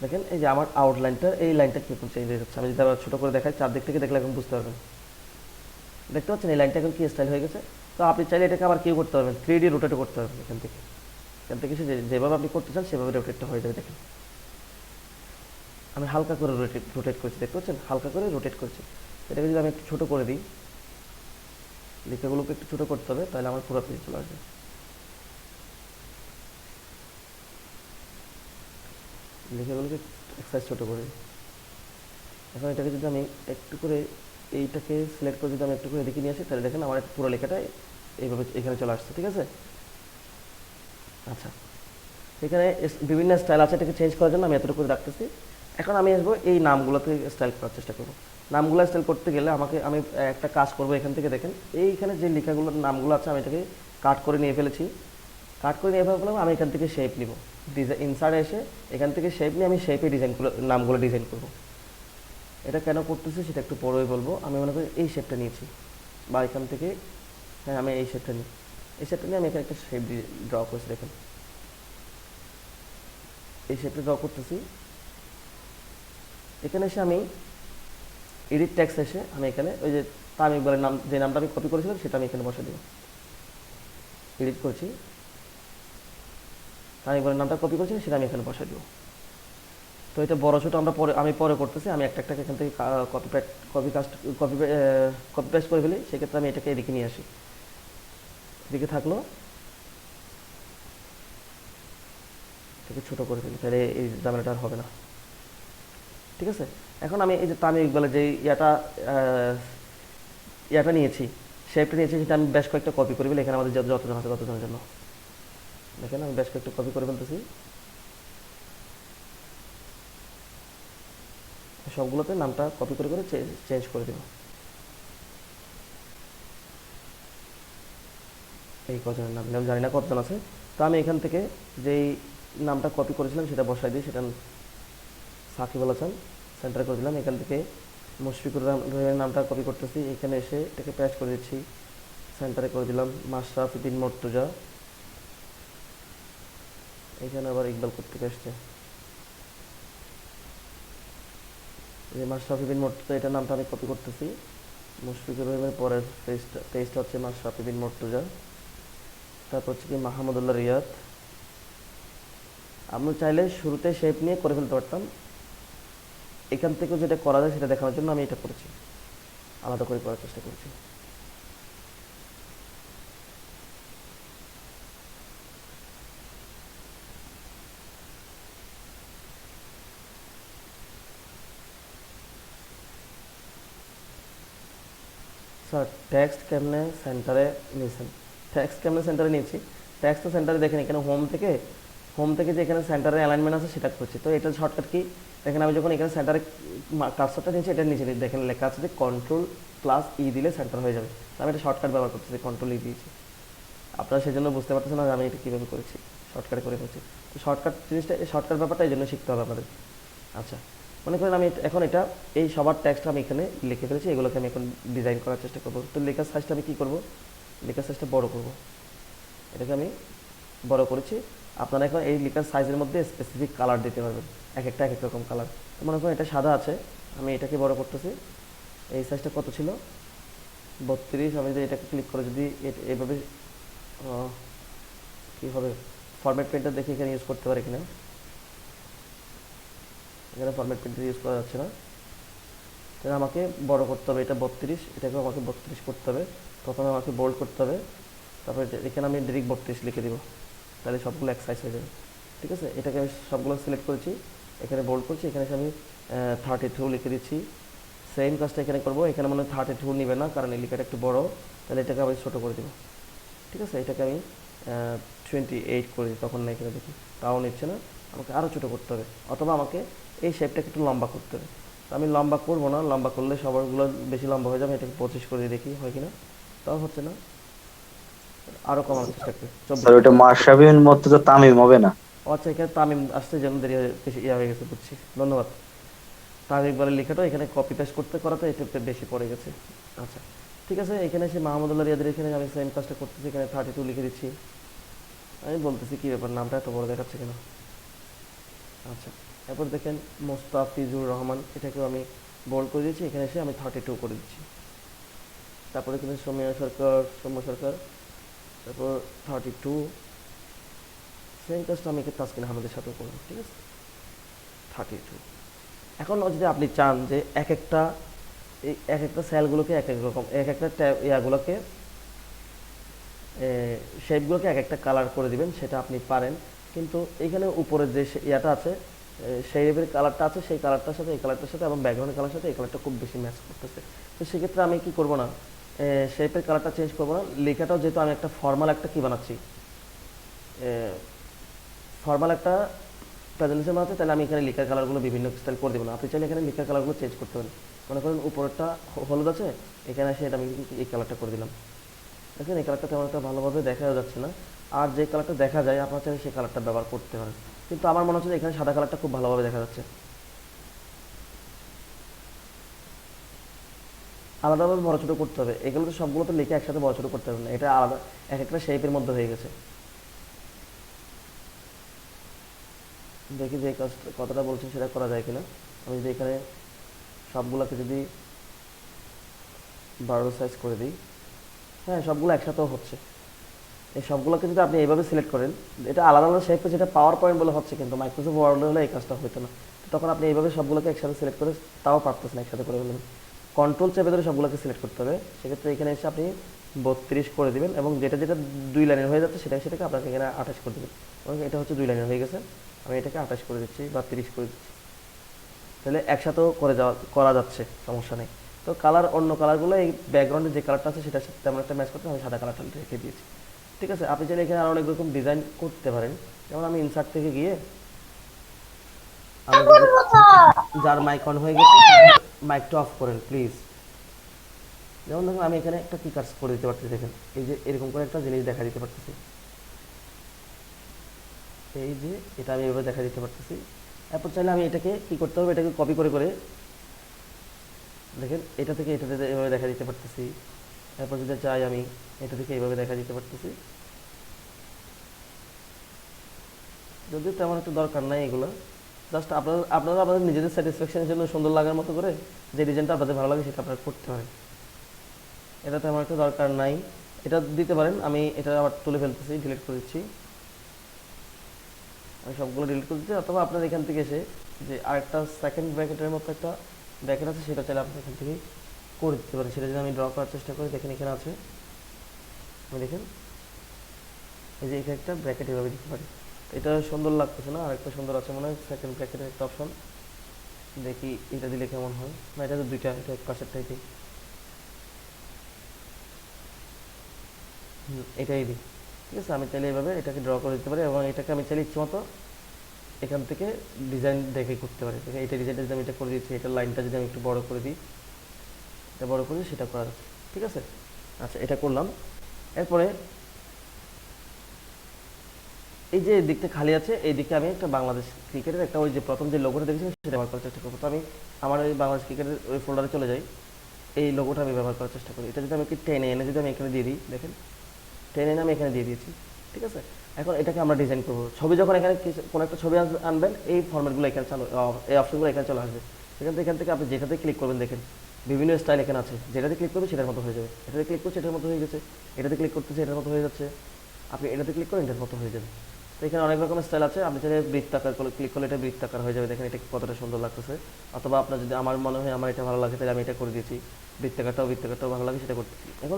দেখেন এই যে আমার আউটলাইনটা, এই লাইনটা কীরকম চেঞ্জ হয়ে যাচ্ছে। আমি যদি আবার ছোটো করে দেখাই, চারদিক থেকে দেখলে এখন বুঝতে পারবেন। দেখতে পাচ্ছেন এই লাইনটা এখন কী স্টাইল হয়ে গেছে। তো আপনি চাইলে এটাকে আবার কেউ করতে পারবেন, 3D রোটেটও করতে পারবেন। এখান থেকে এসে যেভাবে আপনি করতে চান সেভাবে রোটেটটা হয়ে যাবে। দেখেন আমি হালকা করে রোটেট করছি, দেখতে পাচ্ছেন? হালকা করে রোটেট করছি। এটাকে যদি আমি একটু ছোটো করে দিই, লেখাগুলোকে একটু ছোটো করতে হবে, তাহলে আমার পুরো পেজ চলে আসবে। লেখাগুলোকে এক সাইজ ছোটো করে দিই। এখন এটাকে যদি আমি একটু করে এইটাকে সিলেক্ট করে যদি আমি একটু করে এদিকে নিয়ে আসি, তাহলে দেখেন আমার পুরো লেখাটা এইভাবে এখানে চলে আসছে, ঠিক আছে? আচ্ছা, এখানে বিভিন্ন স্টাইল আছে, এটাকে চেঞ্জ করার জন্য আমি এতটুকু করে রাখতেছি। এখন আমি আসবো এই নামগুলোতে স্টাইল করার চেষ্টা করবো। নামগুলো স্টাইল করতে গেলে আমি একটা কাজ করবো। এখান থেকে দেখেন এইখানে যে লেখাগুলোর নামগুলো আছে, আমি এটাকে কাট করে নিয়ে ফেলেছি। কাট করে নিয়ে ফেলার আমি এখান থেকে শেপ নিব, ইনসার্টে এসে এখান থেকে শেপ নিয়ে আমি শেপে নামগুলো ডিজাইন করব। এটা কেন করতেছি সেটা একটু পরেই বলবো। আমি মনে করি এই শেপটা নিয়েছি, বা এখান থেকে, হ্যাঁ আমি এই শেপটা নিই। এই শেপটা নিয়ে আমি এখানে একটা শেপ ড্র করেছি। দেখেন এই শেপটা ড্র করতেছি। এখানে এসে আমি এডিট টেক্সট এসে আমি এখানে ওই যে তামিম ইকবালের নাম, যে নামটা আমি কপি করেছিলাম সেটা আমি এখানে বসে দেব। এডিট করছি, তামিম ইকবালের নামটা কপি করেছি সেটা আমি এখানে বসে দেব। তো এটা বড় ছোটো আমি পরে করতেছি। আমি একটা এখান থেকে কপি পেস্ট করে ফেলি। সেক্ষেত্রে আমি এটাকে এদিকে নিয়ে আসি, এদিকে থাকলো, এটাকে ছোটো করে ফেলি, তাহলে এই ঝামেলাটা আর হবে না, ঠিক আছে? এখন আমি এই যে তামিম ইকবালের যে ইয়াটা নিয়েছি, শেপটা নিয়েছি, সেটা আমি বেশ কয়েকটা কপি করে ফেলি। এখানে আমাদের যতজন আছে ততজনের জন্য দেখেন আমি বেশ কয়েকটা কপি করে ফেলতেছি। সবগুলোতে নামটা কপি করে চেঞ্জ করে দেব। এই কজনের নাম আমি জানি না কতজন আছে। তো আমি এখান থেকে যেই নামটা কপি করেছিলাম সেটা বসাই দিই। সেটা সাকিব আল হাসান, সেন্টার করে দিলাম। এখান থেকে মুশফিকুর রহিমের নামটা কপি করতেছি, এখানে এসে এটাকে পেস্ট করে দিচ্ছি, সেন্টারে করে দিলাম। মাশরাফি বিন মর্তুজা, এখানে আবার ইকবাল করতে এসছে, যে মাশরাফি বিন মর্তুজা, এটার নামটা আমি কপি করতেছি। মুশফিকুর রহিমের পরের পেজটা হচ্ছে মাশরাফি বিন মর্তুজা, তারপর হচ্ছে কি মাহমুদুল্লাহ রিয়াদ। আমি চাইলে শুরুতে শেপ নিয়ে করে ফেলতে পারতাম, এখান থেকেও যেটা করা যায় সেটা দেখানোর জন্য আমি এটা করেছি, আলাদা করে করার চেষ্টা করছি। স্যার টেক্সট কেমনে সেন্টারে নিয়েছেন? টেক্সট কেমনে সেন্টারে নিয়েছি? টেক্সট তো সেন্টারে দেখেন এখানে হোম থেকে যে এখানে সেন্টারে অ্যালাইনমেন্ট আছে সেটা করছি। তো এটা শর্টকাট কি, দেখেন আমি যখন এখানে সেন্টারে কার্সরটা নিয়েছি এটার নিচে দেখেন লেখা আছে যে কন্ট্রোল+E দিলে সেন্টার হয়ে যাবে। তো আমি এটা শর্টকাট ব্যবহার করতেছি, কন্ট্রোল E দিয়েছি। আপনারা সেই জন্য বুঝতে পারতেছেন না যে আমি এটা কীভাবে করেছি, শর্টকাটে করে ফেলছি। তো শর্টকাট জিনিসটা, শর্টকাট ব্যাপারটা এই জন্য শিখতে হবে আপনাদের। আচ্ছা, মনে করেন আমি এখন এটা এই সবার টেক্সট আমি এখানে লিখে ফেলেছি, এগুলোকে আমি এখন ডিজাইন করার চেষ্টা করবো। তো লেখার সাইজটা আমি কী করবো, লেখার সাইজটা বড় করব। এটাকে আমি বড় করেছি। আপনারা এখন এই লেখার সাইজের মধ্যে স্পেসিফিক কালার দিতে পারবেন, এক একটা এক এক রকম কালার। তো মনে করেন এটা সাদা আছে, আমি এটাকে বড় করতেছি। এই সাইজটা কত ছিল, 32। আমি যদি এটাকে ক্লিক করে যদি এইভাবে কী হবে, ফরম্যাট প্রিন্টার দেখে এখানে ইউজ করতে পারি কিনা, এখানে ফরম্যাট প্রিন্টার ইউজ করা যাচ্ছে না। তাহলে আমাকে বড় করতে হবে, এটা 32, এটাকেও আমাকে 32 করতে হবে। প্রথমে আমাকে বোল্ড করতে হবে, তারপরে এখানে আমি ডিরেক্ট 32 লিখে দিব, তাহলে সবগুলো এক সাইজ হয়ে যাবে। ঠিক আছে, এটাকে আমি সবগুলো সিলেক্ট করেছি, এখানে বোল্ড করছি, এখানে এসে আমি 32 লিখে দিচ্ছি। সেম কাজটা এখানে করবো, এখানে মনে হয় 32 নিবে না, কারণ এই লেখাটা একটু বড়, তাহলে এটাকে আমি ছোটো করে দিব। ঠিক আছে, এটাকে আমি 28 করে দিই, তখন না এখানে দেখি তাও নিচ্ছে না, আমাকে আরও ছোটো করতে হবে, অথবা আমাকে এই শেপটাকে একটু লম্বা করতে হবে। তো আমি লম্বা করবো না, লম্বা করলে সবারগুলো বেশি লম্বা হয়ে যাবে। এটাকে 25 করে দিয়ে দেখি হয় কিনা, তাও হচ্ছে না, আরও কমানোর চেষ্টা করি। স্যার ওটা মাশরাফির মতো তো তামিম হবে না? আচ্ছা, এখানে তামিম আসতে যেন দেরি হয়ে বেশি হয়ে গেছে, বুঝছি, ধন্যবাদ। তামিম ইকবালের লেখাটা এখানে কপি পেস্ট করাতে একটু বেশি পড়ে গেছে। আচ্ছা ঠিক আছে, এখানে এসে মাহমুদুল্লাহ রিয়াদের এখানে আমি সেম কাজটা করতেছি, এখানে 32 লিখে দিচ্ছি। আমি বলতেছি কী ব্যাপার, নামটা এত বড় দেখাচ্ছে কেন। আচ্ছা, এরপর দেখেন মোস্তাফিজুর রহমান, এটাকেও আমি বোল্ড করে দিয়েছি, এখানে এসে আমি 32 করে দিচ্ছি। তারপরে এখানে সৌম্য সরকার, তারপর 32। সেম কাজটা আমি তাসকিন আহমেদের সাথেও করলাম। ঠিক আছে, 32। এখন যদি আপনি চান যে এক একটা সেলগুলোকে এক এক রকম, এক একটা ইয়াগুলোকে শেপগুলোকে এক একটা কালার করে দিবেন, সেটা আপনি পারেন। কিন্তু এখানে উপরে যে ইয়াটা আছে, শেপের কালারটা আছে, সেই কালারটার সাথে এই কালারটার সাথে এবং ব্যাকগ্রাউন্ডের কালার সাথে এই কালারটা খুব বেশি ম্যাচ করতেছে। তো সেক্ষেত্রে আমি কি করব না, শেপের কালারটা চেঞ্জ করবো না। লেখাটাও যেহেতু আমি একটা ফর্মাল একটা কী বানাচ্ছি, ফর্মাল একটা প্রেজেন্টেশন বানাচ্ছি, তাহলে আমি এখানে লেখার কালারগুলো বিভিন্ন স্টাইল করে দেবো না। আপনি চাইলে এখানে লেখার কালারগুলো চেঞ্জ করতে পারেন। মনে করেন উপরেরটা হলুদ আছে, এখানে এসে এটা আমি এই কালারটা করে দিলাম। দেখেন এই কালারটা তেমন একটা ভালোভাবে দেখা যাচ্ছে না, আর যে কালারটা দেখা যায় আপনার চাইলে সেই কালারটা ব্যবহার করতে পারেন। কিন্তু আমার মনে হচ্ছে যে এখানে সাদা কালারটা খুব ভালোভাবে দেখা যাচ্ছে। আলাদাভাবে বড় ছোটো করতে হবে, এগুলো তো সবগুলো তো লিখে একসাথে বড় ছোটো করতে হবে না, এটা আলাদা এক একটা শেপের মধ্যে হয়ে গেছে। দেখি যে কতটা বলছেন সেটা করা যায় কিনা। আমি যদি এখানে সবগুলোকে যদি 12 সাইজ করে দিই, হ্যাঁ সবগুলো একসাথেও হচ্ছে। এই সবগুলোকে যদি আপনি এইভাবে সিলেক্ট করেন, এটা আলাদা আলাদা শেপে, যেটা পাওয়ার পয়েন্ট বলে হচ্ছে, কিন্তু মাইক্রোসফট ওয়ার্ডে হলে এই কাজটা হতো না। তখন আপনি এইভাবে সবগুলোকে একসাথে সিলেক্ট করে তাও পারতেছেন একসাথে করে ফেলবেন। কন্ট্রোল চেপে ধরে সবগুলোকে সিলেক্ট করতে হবে। সেক্ষেত্রে এখানে এসে আপনি 32 করে দেবেন, এবং যেটা 2 লাইনের হয়ে যাচ্ছে সেটাকে আপনাকে এখানে 28 করে দেবেন। এবং এটা হচ্ছে 2 লাইনের হয়ে গেছে, আমি এটাকে 28 করে দিচ্ছি বা 30 করে দিচ্ছি, তাহলে একসাথেও করা যাচ্ছে, সমস্যা নেই। তো কালার, অন্য কালারগুলো এই ব্যাকগ্রাউন্ডে যে কালারটা আছে সেটার সাথে তেমন একটা ম্যাচ করতে আমি সাদা কালারটা রেখে দিয়েছি। ঠিক আছে, আপনি চাইলে এখানে আরও অনেক রকম ডিজাইন করতে পারেন। যেমন আমি ইনসার্ট থেকে গিয়ে যার মাইক অন হয়ে গেছে মাইকটা অফ করেন প্লিজ। যেমন দেখুন আমি এখানে একটা কি কাজ করে দিতে পারতেছি, দেখেন এই যে এরকম করে একটা জিনিস দেখা দিতে পারতেছি, এই যে এটা আমি এভাবে দেখা দিতে পারতেছি। এরপর চাইলে আমি এটাকে কি করতে হবে, এটাকে কপি করে করে দেখেন এটা থেকে এটাতে এভাবে দেখা দিতে পারতেছি। এরপর যদি চাই আমি এটা থেকে এইভাবে দেখা দিতে পারতেছি। যদিও তেমন একটা দরকার নাই এগুলো, জাস্ট আপনারা আপনাদের নিজেদের স্যাটিসফ্যাকশনের জন্য সুন্দর লাগার মতো করে যে ডিজাইনটা আপনাদের ভালো লাগে সেটা আপনারা করতে পারেন। এটা তেমন একটা দরকার নাই, এটা দিতে পারেন। আমি এটা আবার তুলে ফেলতেছি, ডিলিট করে দিচ্ছি, আমি সবগুলো ডিলিট করে দিচ্ছি। অথবা আপনার এখান থেকে এসে যে আরেকটা সেকেন্ড ব্র্যাকেটের মতো একটা ব্র্যাকেট আছে, সেটা চাইলে আপনি এখান থেকে করে দিতে পারেন। সেটা যদি আমি ড্র করার চেষ্টা করি, দেখেন এখানে আছে, আমি দেখেন এই যে এখানে একটা ব্র্যাকেট এভাবে দিতে পারি। এটা সুন্দর লাগতেছে না, আরেকটা সুন্দর আছে মনে হয়, সেকেন্ড ব্র্যাকেটের একটা অপশন, দেখি এটা দিলে কেমন হয়। না, এটা তো দুইটা, এটা এক পাশের টাইপে। এটাই দিই। ঠিক আছে, আমি চাইলে এইভাবে এটাকে ড্র করে দিতে পারি এবং এটাকে আমি চাইলে ইচ্ছে মতো এখান থেকে ডিজাইন দেখে করতে পারি। দেখে এটা ডিজাইনটা যদি আমি এটা করে দিচ্ছি, এটার লাইনটা যদি আমি একটু বড় করে দিই, এটা বড় করে সেটা করা যাচ্ছে। ঠিক আছে, আচ্ছা এটা করলাম। এরপরে এই যে দিকটা খালি আছে, এই দিকে আমি একটা বাংলাদেশ ক্রিকেটের একটা ওই যে প্রথম যে লোগোটা দেখেছিলাম সেটা ব্যবহার করার চেষ্টা করবো। তো আমি আমার ওই বাংলাদেশ ক্রিকেটের ওই ফোল্ডারে চলে যাই, এই লোগোটা আমি ব্যবহার করার চেষ্টা করি। এটা যদি আমি একটু টেনে এনে যদি আমি এখানে দিয়ে দিই, দেখেন টেনে এনে আমি এখানে দিয়ে দিয়েছি। ঠিক আছে, এখন এটাকে আমরা ডিজাইন করবো। ছবি যখন এখানে কোনো একটা ছবি আনবেন, এই ফরম্যাটগুলো এখানে চালু, এই অপশনগুলো এখানে চলে আসবে। এখান থেকে আপনি যেটাতে ক্লিক করবেন, দেখেন বিভিন্ন স্টাইল এখানে আছে, যেটাতে ক্লিক করবে সেটার মতো হয়ে যাবে। এটাতে ক্লিক করছে এটার মতো হয়ে গেছে, এটাতে ক্লিক করতেছে এটার মতো হয়ে যাচ্ছে, আপনি এটাতে ক্লিক করেন এটার মতো হয়ে যাবে। তো এখানে অনেক রকমের স্টাইল আছে, আপনি চাইলে বৃত্তাকার করে ক্লিক করলে এটা বৃত্তাকার হয়ে যাবে। দেখেন এটা কতটা সুন্দর লাগতেছে। অথবা আপনার যদি আমার মনে হয় আমার এটা ভালো লাগে, তাহলে আমি এটা করে দিয়েছি। বৃত্তাকারটাও ভালো লাগে, সেটা করতেছি। এখন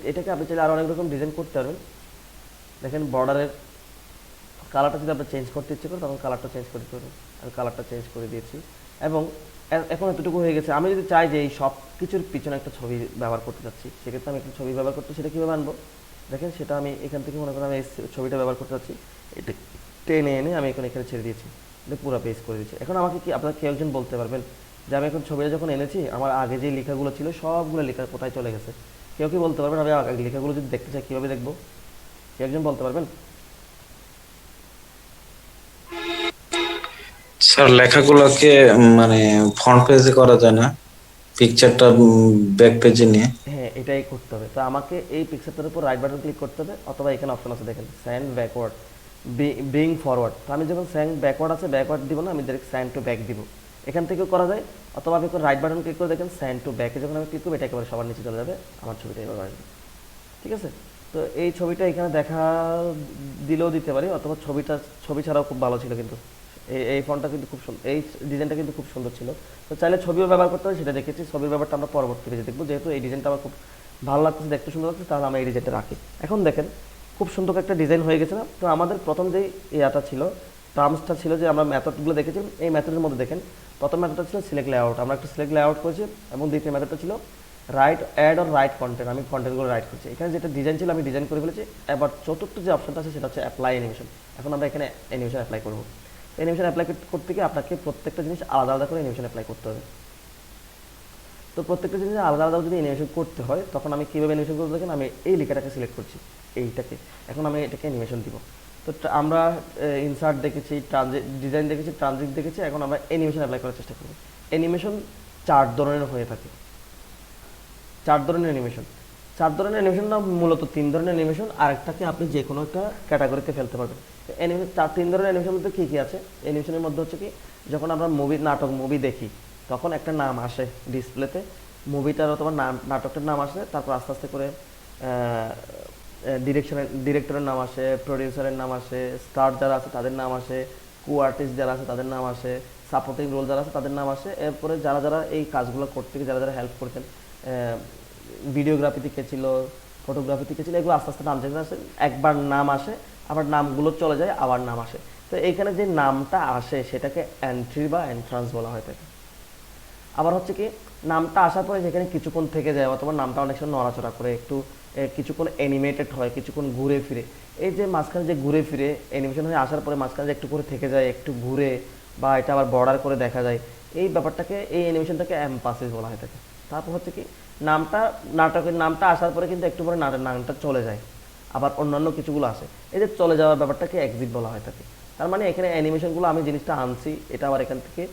এটাকে আপনি চাইলে আরও অনেক রকম ডিজাইন করতে পারবেন। দেখেন বর্ডারের কালারটা যদি আপনার চেঞ্জ করতে ইচ্ছে করে, তখন কালারটা চেঞ্জ করে দিতে পারবেন। আমি কালারটা চেঞ্জ করে দিয়েছি এবং এখন এতটুকু হয়ে গেছে। আমি যদি চাই যে এই সব কিছুর পিছনে একটা ছবি ব্যবহার করতে চাচ্ছি, সেক্ষেত্রে আমি একটা ছবি ব্যবহার করতে, সেটা কীভাবে আনবো দেখেন। সেটা আমি এখান থেকে মনে করেন আমি এই ছবিটা ব্যবহার করতে চাচ্ছি, এটা টেনে এনে আমি এখানে ছেড়ে দিয়েছি, এটা পুরো পেজ করে দিয়েছি। এখন আমাকে কি আপনারা কেউ একজন বলতে পারবেন যে আমি এখন ছবিটা যখন এনেছি, আমার আগে যে লেখাগুলো ছিল সবগুলো লেখা কোথায় চলে গেছে? কেউ কি বলতে পারবেন? আমি আগে লেখাগুলো যদি দেখতে চাই কীভাবে দেখবো? কেউ একজন বলতে পারবেন? স্যার লেখাগুলোকে মানে ফ্রন্ট পেজে করা যায় না, পিকচারটা ব্যাক পেজে নিয়ে? হ্যাঁ, এটাই করতে হবে। তো আমাকে এই পিকচারটার উপর রাইট বাটন ক্লিক করতে হবে, অথবা এখানে অপশন আছে দেখেন স্যান্ড ব্যাকওয়ার্ড, ব্রিং ফরওয়ার্ড। তো আমি যখন স্যান্ড ব্যাকওয়ার্ড আছে, ব্যাকওয়ার্ড দিব না, আমি ডাইরেক্ট স্যান্ড টু ব্যাক দিব। এখান থেকেও করা যায়, অথবা আমি রাইট বাটন ক্লিক করে দেখেন স্যান্ড টু ব্যাকে যখন আমি ক্লিক করবো, এটা একেবারে সবার নিচে চলে যাবে, আমার ছবিটা এভাবে আসবে। ঠিক আছে, তো এই ছবিটা এখানে দেখা দিলেও দিতে পারি, অথবা ছবি ছাড়াও খুব ভালো ছিল। কিন্তু এই ফন্টটা কিন্তু খুব সুন্দর, এই ডিজাইনটা কিন্তু খুব সুন্দর ছিল। তো চাইলে ছবিও ব্যবহার করতে হয়, সেটা দেখেছি। ছবির ব্যাপারটা আমরা পরবর্তী পেজে দেখবো। যেহেতু এই ডিজাইনটা আমার খুব ভালো লাগতেছে, দেখতে সুন্দর লাগছে, তাহলে আমরা এই ডিজাইনটা রাখি। এখন দেখেন খুব সুন্দর একটা ডিজাইন হয়ে গেছে না? তো আমাদের প্রথম যে ইয়াটা ছিল, টার্মসটা ছিল, যে আমরা মেথডগুলো দেখেছি, এই মেথডের মধ্যে দেখেন প্রথম মেথডটা ছিল সিলেক্ট লেআউট, আমরা একটা সিলেক্ট লেআউট করেছি, এবং দ্বিতীয় মেথডটা ছিল write ad or write content, আমি কন্টেন্টগুলো রাইট করছি। এখানে যেটা ডিজাইন ছিল আমি ডিজাইন করে ফেলেছি। এবার চতুর্থ যে অপশনটা আছে সেটা হচ্ছে অ্যাপ্লাই অ্যানিমেশন। এখন আমরা এখানে অ্যানিমেশন অ্যাপ্লাই করবো। অ্যানিমেশন অ্যাপ্লাই করতে গিয়ে আপনাকে প্রত্যেকটা জিনিস আলাদা আলাদা করে অ্যানিমেশন অ্যাপ্লাই করতে হবে। তো প্রত্যেকটা জিনিস আলাদা আলাদা যদি অ্যানিমেশন করতে হয়, তখন আমি কীভাবে অ্যানিমেশন করতে দেখেন, আমি এই লেখাটাকে সিলেক্ট করছি, এইটাকে। এখন আমি এটাকে অ্যানিমেশন দিব। তো আমরা ইনসার্ট দেখেছি, ডিজাইন দেখেছি, ট্রানজিট দেখেছি। এখন আমরা অ্যানিমেশন অ্যাপ্লাই করার চেষ্টা করব। অ্যানিমেশন 4 ধরনের হয়ে থাকে, 4 ধরনের অ্যানিমেশন। 4 ধরনের অ্যানিমেশন না, মূলত 3 ধরনের অ্যানিমেশন। আরেকটাকে আপনি যে কোনো একটা ক্যাটাগরিতে ফেলতে পারবেন। অ্যানিমেশন 3 ধরনের অ্যানিমেশন মধ্যে কী কী আছে? অ্যানিমেশনের মধ্যে হচ্ছে কি, যখন আমরা মুভি দেখি, তখন একটা নাম আসে ডিসপ্লেতে, মুভিটার অথবা নাটকটার নাম আসে, তারপর আস্তে আস্তে করে ডিরেক্টরের নাম আসে, প্রডিউসারের নাম আসে, স্টার যারা আছে তাদের নাম আসে, কো আর্টিস্ট যারা আছে তাদের নাম আসে, সাপোর্টিং রোল যারা আছে তাদের নাম আসে। এরপরে যারা যারা এই কাজগুলো করতে গিয়ে যারা যারা হেল্প করছেন, ভিডিওগ্রাফি থেকে ছিল, ফটোগ্রাফি থেকে ছিল, এগুলো আস্তে আস্তে নাম যেখানে আসে, একবার নাম আসে, আবার নামগুলো চলে যায়, আবার নাম আসে। তো এইখানে যে নামটা আসে সেটাকে এন্ট্রি বা এন্ট্রান্স বলা হয় থাকে। আবার হচ্ছে কি, নামটা আসার পরে যেখানে কিছুক্ষণ থেকে যায়, অথবা নামটা অনেক সময় নড়াচড়া করে, একটু কিছুক্ষণ অ্যানিমেটেড হয়, কিছুক্ষণ ঘুরে ফিরে, এই যে মাঝখানে যে ঘুরে ফিরে অ্যানিমেশন হয়ে আসার পরে মাঝখানে যে একটু করে থেকে যায়, একটু ঘুরে, বা এটা আবার বর্ডার করে দেখা যায়, এই ব্যাপারটাকে, এই অ্যানিমেশনটাকে এমপাসিস বলা হয় থাকে। তারপর হচ্ছে কি, নাটকের নামটা আসার পরে কিন্তু একটু পরে নামটা চলে যায়, আবার অন্যান্য কিছুগুলো আসে, এই যে চলে যাওয়ার ব্যাপারটাকে এক্সিট বলা হয় থাকে। তার মানে এখানে অ্যানিমেশনগুলো আমি জিনিসটা আনছি, এটা আবার এখান থেকে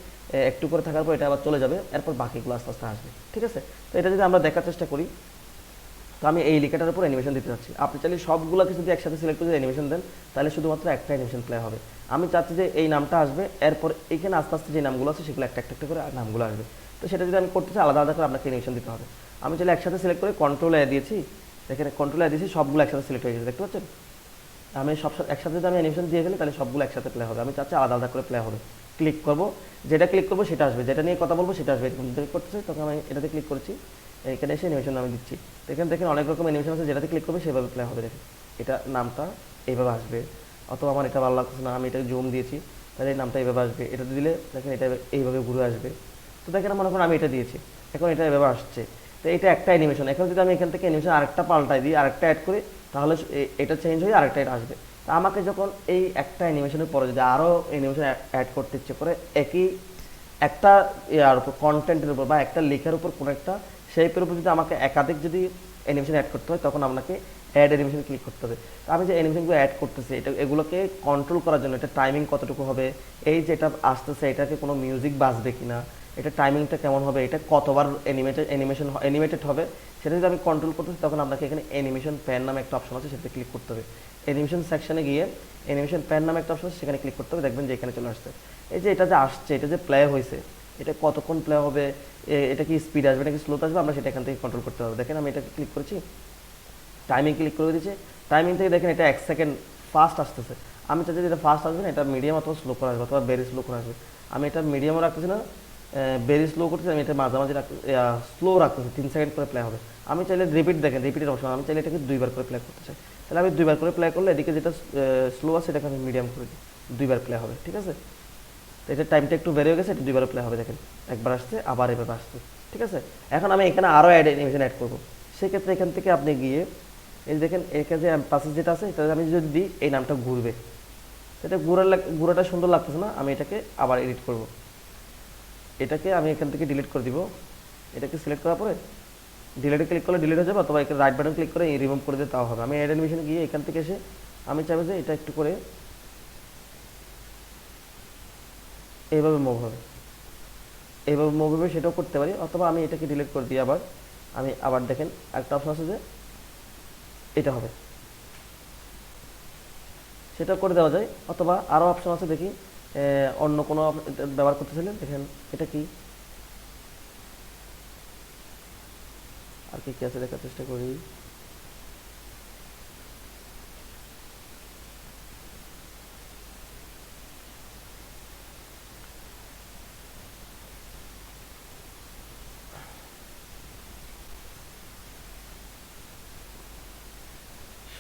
একটু করে থাকার পর এটা আবার চলে যাবে, এরপর বাকিগুলো আস্তে আস্তে আসবে। ঠিক আছে, তো এটা যদি আমরা দেখার চেষ্টা করি, তো আমি এই লেখাটার উপর অ্যানিমেশন দিতে চাচ্ছি। আপনি চাইলে সবগুলোকে যদি একসাথে সিলেক্ট করে অ্যানিমেশন দেন, তাহলে শুধুমাত্র একটা অ্যানিমেশন প্লে হবে। আমি চাচ্ছি যে এই নামটা আসবে, এরপর এখানে আস্তে আস্তে যে নামগুলো আছে সেগুলো একটা একটা করে নামগুলো আসবে। তো সেটা যদি আমি করতে চাই, আলাদা আলাদা করে আপনাকে অ্যানিমেশন দিতে হবে। আমি চাইলে একসাথে সিলেক্ট করে কন্ট্রোল এ দিয়েছি, এখানে কন্ট্রোল এ দিয়েছি, সবগুলো একসাথে সিলেক্ট হয়ে গেছে, দেখতে পাচ্ছেন? আমি সব একসাথে যদি আমি অ্যানিমেশন দিয়ে ফেলি, তাহলে সবগুলো একসাথে প্লে হবে। আমি চাচ্ছি আলাদা আলাদা করে প্লে হবে। ক্লিক করবো, যেটা ক্লিক করবো সেটা আসবে, যেটা নিয়ে কথা বলবো সেটা আসবে। এরকম যদি করতে চাই, তখন আমি এটাতে ক্লিক করছি, এখানে এসে অ্যানিমেশন আমি দিচ্ছি। তো এখানে দেখেন অনেক রকম অ্যানিমেশন আছে, যেটাতে ক্লিক করবে সেভাবে প্লে হবে। দেখেন এটা নামটা এইভাবে আসবে, অথবা আমার এটা ভালো লাগছে না, আমি এটা জুম দিয়েছি, তাহলে এই নামটা এইভাবে আসবে। এটা দিলে দেখেন এটা এইভাবে ঘুরে আসবে। তো দেখেন মনে করুন আমি এটা দিয়েছি, এখন এটা এভাবে আসছে। তো এটা একটা অ্যানিমেশন। এখন যদি আমি এখান থেকে অ্যানিমেশন আরেকটা পাল্টাই দিই, আরেকটা অ্যাড করি, তাহলে এটা চেঞ্জ হয়ে আরেকটা এটা আসবে। তা আমাকে যখন এই একটা অ্যানিমেশনের পরে যদি আরও অ্যানিমেশন অ্যাড করতে ইচ্ছে করে একই একটা ইয়ার উপর কন্টেন্টের উপর বা একটা লেখার উপর কোনো একটা শেপের উপর যদি আমাকে একাধিক যদি অ্যানিমেশন অ্যাড করতে হয় তখন আপনাকে অ্যাড অ্যানিমেশন ক্লিক করতে হবে। তো আমি যে অ্যানিমেশনগুলো অ্যাড করতেছি এগুলোকে কন্ট্রোল করার জন্য এটা টাইমিং কতটুকু হবে, এই যেটা আসতেছে এটাকে কোনো মিউজিক বাজবে কিনা, এটা টাইমিংটা কেমন হবে, এটা কতবার অ্যানিমেটেড হবে, সেটা যদি আমি কন্ট্রোল করতেছি তখন আপনাকে এখানে অ্যানিমেশন প্যান নামে একটা অপশন আছে সেটাতে ক্লিক করতে হবে। অ্যানিমেশন সেকশনে গিয়ে অ্যানিমেশন প্যান নামে একটা অপশন আছে সেখানে ক্লিক করতে হবে, দেখবেন যে এখানে চলে আসছে। এই যে এটা যে আসছে এটা যে প্লে হয়েছে এটা কতক্ষণ প্লে হবে, এটা কি স্পিড আসবে নাকি স্লোতে আসবে, আমরা সেটা এখান থেকে কন্ট্রোল করতে পারবো। দেখেন আমি এটাকে ক্লিক করেছি, টাইমিং ক্লিক করে দিয়েছি, টাইমিং থেকে দেখেন এটা 1 সেকেন্ড ফাস্ট আসতেছে। আমি চাইছি যে এটা ফাস্ট আসবে না, এটা মিডিয়াম অথবা স্লো করে আসবে অথবা ভেরি স্লো করে আসবে। আমি এটা মিডিয়ামও রাখতেছি না, ভেরি স্লো করতেছি, আমি এটা মাঝামাঝি স্লো রাখতেছি, 3 সেকেন্ড করে প্লে হবে। আমি চাইলে রিপিট দেখেন রিপিটের অপশন, আমি চাইলে এটাকে 2বার করে প্লে করতে চাই, তাহলে আমি 2বার করে প্লে করলে এদিকে যেটা স্লো আছে এটাকে আমি মিডিয়াম করে দিই, 2বার প্লে হবে, ঠিক আছে। তো এটার টাইমটা একটু বেড়ে গেছে, এটা 2বার প্লে হবে, দেখেন একবার আসছে আবার এভাবে আসছে, ঠিক আছে। এখন আমি এখানে আরও অ্যানিমেশন অ্যাড করবো, সেক্ষেত্রে এখান থেকে আপনি গিয়ে এই দেখেন এখানে যে পাশে যেটা আছে এটা আমি যদি দিই এই নামটা ঘুরবে, এটা ঘোরাটা সুন্দর লাগতেছে না, আমি এটাকে আবার এডিট করব। এটাকে আমি এখান থেকে ডিলিট করে দিব, এটাকে সিলেক্ট করার পরে ডিলিটে ক্লিক করলে ডিলিট হয়ে যাবে, অথবা এখানে রাইট বাটন ক্লিক করে রিমুভ করে দিতে তাও হবে। আমি অ্যাড অ্যানিমেশনে গিয়ে এখান থেকে এসে আমি চাইবো যে এটা একটু করে এইভাবে মুভ হবে, এইভাবে মুভ হবে সেটাও করতে পারি, অথবা আমি এটাকে ডিলিট করে দিই আবার আমি আবার দেখেন একটা অপশন আছে যে এটা হবে, সেটা করে দেওয়া যায়, অথবা আরও অপশন আছে দেখি অন্য কোনো ব্যবহার করতে চাইলে দেখেন এটা কি আর কি আছে দেখার চেষ্টা করি।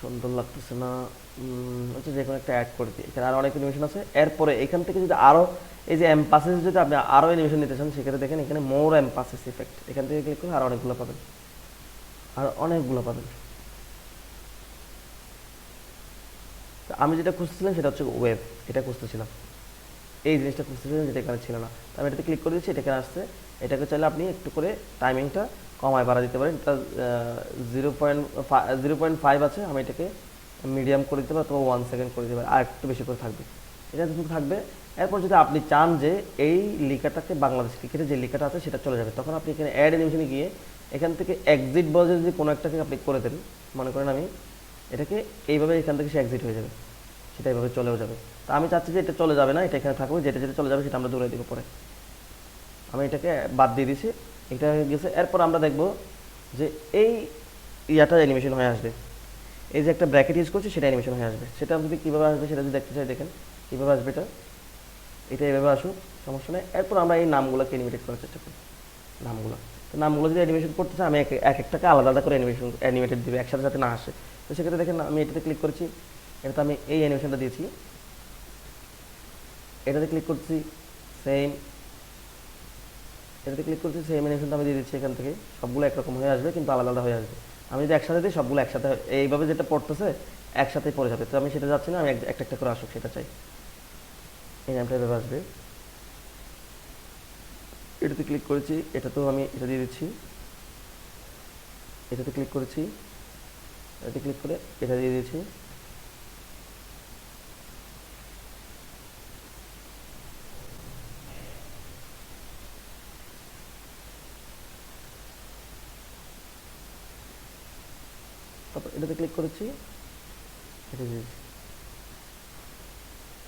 সুন্দর লাগতেছে না, হচ্ছে যে কোনো একটা অ্যাড করে দিই, এখানে আরও অনেক অ্যানিমেশন আছে। এরপরে এখান থেকে যদি আরও এই যে এমপাসেস যদি আপনি আরও অ্যানিমেশন নিতে চান সেক্ষেত্রে দেখেন এখানে মোর এমপাসেস ইফেক্ট, এখান থেকে ক্লিক করলে আর অনেকগুলো পাবেন, আর অনেকগুলো পাবেন। আমি যেটা খুঁজতেছিলাম সেটা হচ্ছে ওয়েব, এটা খুঁজতেছিলাম, এই জিনিসটা খুঁজতেছিলাম যেটা এখানে ছিল না, তো আমি এটাতে ক্লিক করে দিচ্ছি, এটা এখানে আসছে। এটাকে চাইলে আপনি একটু করে টাইমিংটা কমায় বাড়া দিতে পারেন, এটা 0.5 আছে, আমি এটাকে মিডিয়াম করে দিতে পারি অথবা 1 সেকেন্ড করে দিতে পারি, আর একটু বেশি করে থাকবে, এটা যতটুকু থাকবে। এরপর যদি আপনি চান যে এই লেখাটাকে বাংলাদেশ ক্রিকেটে যে লেখাটা আছে সেটা চলে যাবে, তখন আপনি এখানে অ্যাড অ্যানিমেশনে গিয়ে এখান থেকে এক্সিট বলে যদি কোনো একটাকে আপনি করে দেন, মনে করেন আমি এটাকে এইভাবে এখান থেকে সে এক্সিট হয়ে যাবে, সেটা এইভাবে চলেও যাবে। তা আমি চাচ্ছি যে এটা চলে যাবে না, এটা এখানে থাকবে, যেটা যেটা চলে যাবে সেটা আমরা দূরে দিব পরে। আমি এটাকে বাদ দিয়ে দিছি, এটা হয়ে গেছে। এরপর আমরা দেখব যে এই ইয়াটা অ্যানিমেশন হয়ে আসবে, এই যে একটা ব্র্যাকেট ইউজ করছি সেটা অ্যানিমেশন হয়ে আসবে, সেটা যদি কীভাবে আসবে সেটা যদি দেখতে চাই দেখেন কীভাবে আসবে এটা এইভাবে আসুক, সমস্যা নেই। এরপর আমরা এই নামগুলোকে অ্যানিমেটেড করার চেষ্টা করি, নামগুলো যদি অ্যানিমেশন করতে চাই আমি এক একটাকে আলাদা আলাদা করে অ্যানিমেটেড দিবে, একসাথে সাথে না আসে। তো সেক্ষেত্রে দেখেন আমি এটাতে ক্লিক করেছি, এটাতে আমি এই অ্যানিমেশনটা দিয়েছি, এটাতে ক্লিক করছি সেম, এটাতে ক্লিক করছি সেম অ্যানিমেশনটা আমি দিয়ে দিচ্ছি, এখান থেকে সবগুলো একরকম হয়ে আসবে কিন্তু আলাদা আলাদা হয়ে আসবে। আমি যদি একসাথে দিই সবগুলো একসাথে এইভাবে যেটা পড়তেছে একসাথেই পড়ে যাবে, তো আমি সেটা যাচ্ছি না, আমি একটা একটা করে আসুক সেটা চাই। এই নামটা এভাবে আসবে, এটাতে ক্লিক করেছি, এটাতেও আমি এটা দিয়ে দিচ্ছি, এটাতে ক্লিক করেছি, এটাতে ক্লিক করে এটা দিয়ে দিয়েছি, তারপর এটাতে ক্লিক করেছি, এটা দিয়ে দিচ্ছি।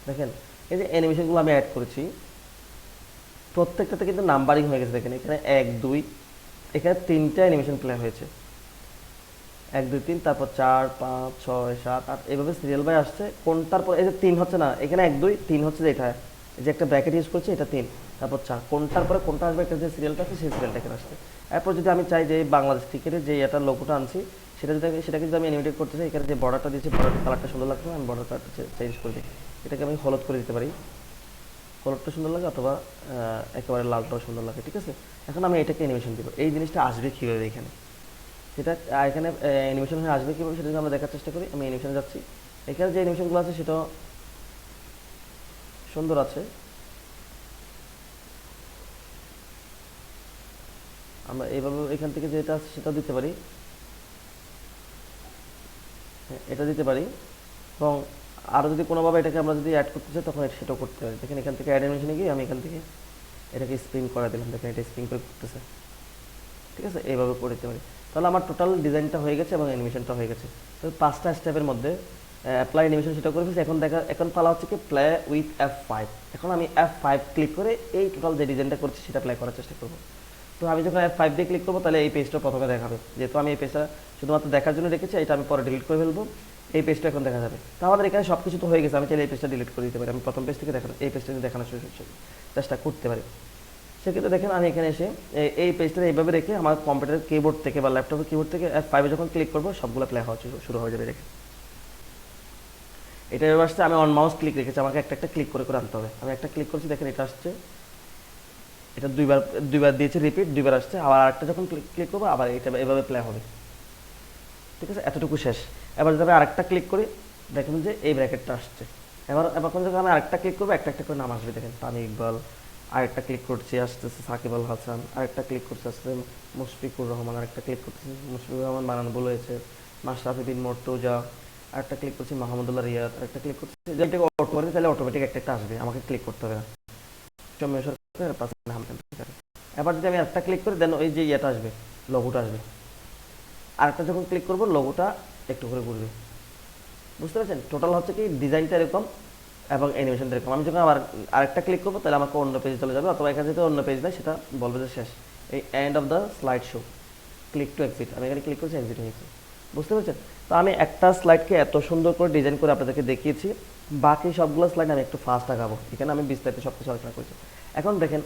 দেখেন এই যে অ্যানিমেশনগুলো আমি অ্যাড করেছি প্রত্যেকটাতে কিন্তু নাম্বারিং হয়ে গেছে, দেখেন এখানে 1 2 এখানে 3টা অ্যানিমেশন প্লে হয়েছে, 1 2 3, তারপর 4 5 6 7 8 এইভাবে সিরিয়াল বাই আসছে। কোনটার পর এই যে 3 হচ্ছে না, এখানে 1 2 3 হচ্ছে, যে এটা এই যে একটা ব্র্যাকেট ইউজ করছি এটা 3, তারপর 4, কোনটার পরে কোনটা আসবে একটা যে সিরিয়ালটা আছে সেই সিরিয়ালটা এখানে আসছে। এরপর যদি আমি চাই যে বাংলাদেশ ক্রিকেটের যে এটার লোগোটা আনছি সেটাকে যদি আমি অ্যানিমেটেড করতে চাই, এখানে যে বর্ডারটা দিয়েছি বর্ডার কালারটা সুন্দর লাগছে, আমি বর্ডার কালারটা চেঞ্জ করে দিই, এটাকে আমি হলুদ করে দিতে পারি, হলুদটা সুন্দর লাগে, অথবা একেবারে লালটাও সুন্দর লাগে, ঠিক আছে। এখন আমি এটাকে অ্যানিমেশন দিব, এই জিনিসটা আসবে কীভাবে এখানে সেটা এখানে অ্যানিমেশন হয়ে আসবে কীভাবে সেটা যদি আমরা দেখার চেষ্টা করি। আমি অ্যানিমেশনে যাচ্ছি, এখানে যে অ্যানিমেশনগুলো আছে সেটা সুন্দর আছে। আমরা এইভাবে এখান থেকে যেটা আছে সেটাও দিতে পারি, হ্যাঁ এটা দিতে পারি। এবং আরও যদি কোনোভাবে এটাকে আমরা যদি অ্যাড করতে চাই তখন সেটাও করতে পারি। দেখেন এখান থেকে অ্যাড অ্যানিমেশনে গিয়ে আমি এখান থেকে এটাকে স্প্রিং করে দিলাম, দেখেন এটা স্প্রিং করে করতেছে, ঠিক আছে, এইভাবে করে দিতে পারি। তাহলে আমার টোটাল ডিজাইনটা হয়ে গেছে এবং অ্যানিমেশনটা হয়ে গেছে। তো 5টা স্টেপের মধ্যে অ্যাপ্লাই অ্যানিমেশন সেটা করে ফেলছি। এখন পালা হচ্ছে কি প্লে উইথ F5। এখন আমি F5 ক্লিক করে এই টোটাল যে ডিজাইনটা করছি সেটা প্লে করার চেষ্টা করবো। তো আমি যখন F5 দিয়ে ক্লিক করবো তাহলে এই পেজটা প্রথমে দেখাবে, যেহেতু আমি এই পেজটা শুধুমাত্র দেখার জন্য রেখেছি, এটা আমি পরে ডিলিট করে ফেলবো, এই পেজটা এখন দেখা যাবে। তো আমাদের এখানে সব কিছু তো হয়ে গেছে, আমি চাইলে এই পেজটা ডিলিট করে দিতে পারি, আমি প্রথম পেজ থেকে দেখানো এই পেজটা দেখানোর চেষ্টা করতে পারি। সেক্ষেত্রে দেখেন আমি এখানে এসে এই পেজটা এইভাবে রেখে আমার কম্পিউটার কিবোর্ড থেকে বা ল্যাপটপের কিবোর্ড থেকে F5 যখন ক্লিক করবো সবগুলো প্লে হওয়া শুরু হয়ে যাবে। দেখেন এটা এবার আসছে, আমি অন মাউস ক্লিক রেখেছি, আমাকে একটা একটা ক্লিক করে করে আনতে হবে। আমি একটা ক্লিক করছি, দেখেন এটা আসছে, এটা দুইবার দিয়েছে রিপিট, দুইবার আসছে। আবার আরেকটা যখন ক্লিক করবো আবার এটা এভাবে প্লে হবে, ঠিক আছে, এতটুকু শেষ। এবার যদি আমি আরেকটা ক্লিক করি দেখুন যে এই ব্র্যাকেটটা আসছে। এখন যখন আমি আরেকটা ক্লিক করবো একটা একটা করে নাম আসবে, দেখেন তামিম ইকবাল, আরেকটা ক্লিক করছি আসতেছে সাকিব আল হাসান, আরেকটা ক্লিক করছে আসছে মুশফিকুর রহমান, আরেকটা ক্লিক করতেছি মুশফিকুর রহমান বানান ভুল হয়েছে, মাশরাফি বিন মর্তুজা, আরেকটা ক্লিক করছি মাহমুদুল্লাহ রিয়াদ, আরেকটা ক্লিক করছি, যেটাকে অটো করে তাহলে অটোমেটিক একটা একটা আসবে, আমাকে ক্লিক করতে হবে না। এবার যদি আমি একটা ক্লিক করি দেন ওই যে ইয়েটা আসবে, লোগোটা আসবে। আরেকটা যখন ক্লিক করবো লোগোটা একটু করে ঘুরবে, বুঝতে পারছেন? টোটাল হচ্ছে কি ডিজাইনটা এরকম এবং অ্যানিমেশনটা এরকম। আমি যখন আবার আরেকটা ক্লিক করবো তাহলে আমাকে অন্য পেজে চলে যাবে, অথবা এখানে যদি অন্য পেজ দেয় সেটা বলবে যে শেষ, এই end of the slide show, click to exit. আমি এখানে ক্লিক করছি, এক্সিট হয়েছে, বুঝতে পারছেন? তো আমি একটা স্লাইডকে এত সুন্দর করে ডিজাইন করে আপনাদেরকে দেখিয়েছি, বাকি সবগুলো স্লাইড আমি একটু ফাস্ট আগাবো, এখানে আমি বিস্তারিত সব কিছু আলোচনা করেছি। এখন দেখেন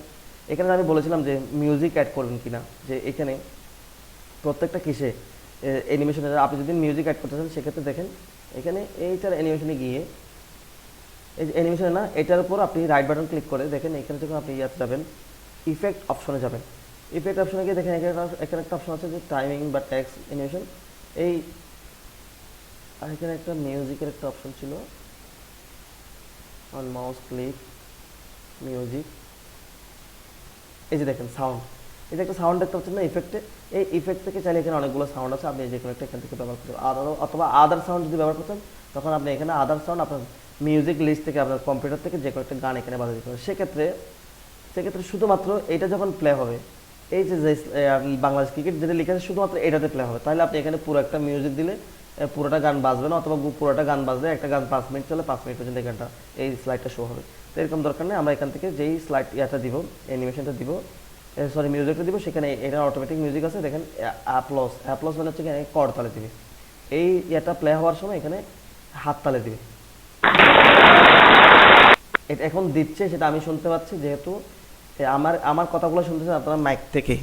এখানে আমি বলেছিলাম যে মিউজিক অ্যাড করবেন কিনা, যে এখানে প্রত্যেকটা কিসে অ্যানিমেশনের আপনি যদি মিউজিক অ্যাড করতে চান সেক্ষেত্রে দেখেন এখানে এইটার অ্যানিমেশনে গিয়ে এই যে অ্যানিমেশনে না এটার উপর আপনি রাইট বাটন ক্লিক করে দেখেন এখানে যখন আপনি ইয়াতে যাবেন ইফেক্ট অপশনে যাবেন, ইফেক্ট অপশনে গিয়ে দেখেন এখানে একটা অপশন আছে যে টাইমিং বা টেক্সট অ্যানিমেশন, এই আর এখানে একটা মিউজিকের একটা অপশন ছিল, অন মাউস ক্লিক মিউজিক, এই যে দেখেন সাউন্ড, এই যে একটা সাউন্ড দেখতে পাচ্ছেন না ইফেক্টে, এই ইফেক্ট থেকে চাইলে এখানে অনেকগুলো সাউন্ড আছে, আপনি যে কোনো একটা এখান থেকে ব্যবহার করতে পারেন। অথবা আদার সাউন্ড যদি ব্যবহার করতেন তখন আপনি এখানে আদার সাউন্ড আপনার মিউজিক লিস্ট থেকে আপনার কম্পিউটার থেকে যে কোনো একটা গান এখানে বাজিয়ে দিতে পারেন। সেক্ষেত্রে শুধুমাত্র এইটা যখন প্লে হবে, এই যে বাংলাদেশ ক্রিকেট যেটা লিখে আছে শুধুমাত্র এটাতে প্লে হবে, তাহলে আপনি এখানে পুরো একটা মিউজিক দিলে পুরোটা গান বাজবে না, অথবা পুরোটা গান বাজলে একটা গান 5 মিনিট চলে 5 মিনিট পর্যন্ত এই গানটা এই স্লাইডটা শো হবে। তো এরকম দরকার নেই, আমরা এখান থেকে যেই স্লাইড ইয়াটা দিব অ্যানিমেশনটা দিব, সরি মিউজিকটা দিব, সেখানে এটা অটোমেটিক মিউজিক আছে, দেখেন অ্যাপ্লস মানে হচ্ছে এখানে করতালে দিবে, এই ইয়েটা প্লে হওয়ার সময় এখানে হাততালে দিবে। এটা এখন দিচ্ছে সেটা আমি শুনতে পাচ্ছি, যেহেতু আমার কথাগুলো শুনতেছেন আপনারা মাইক থেকে,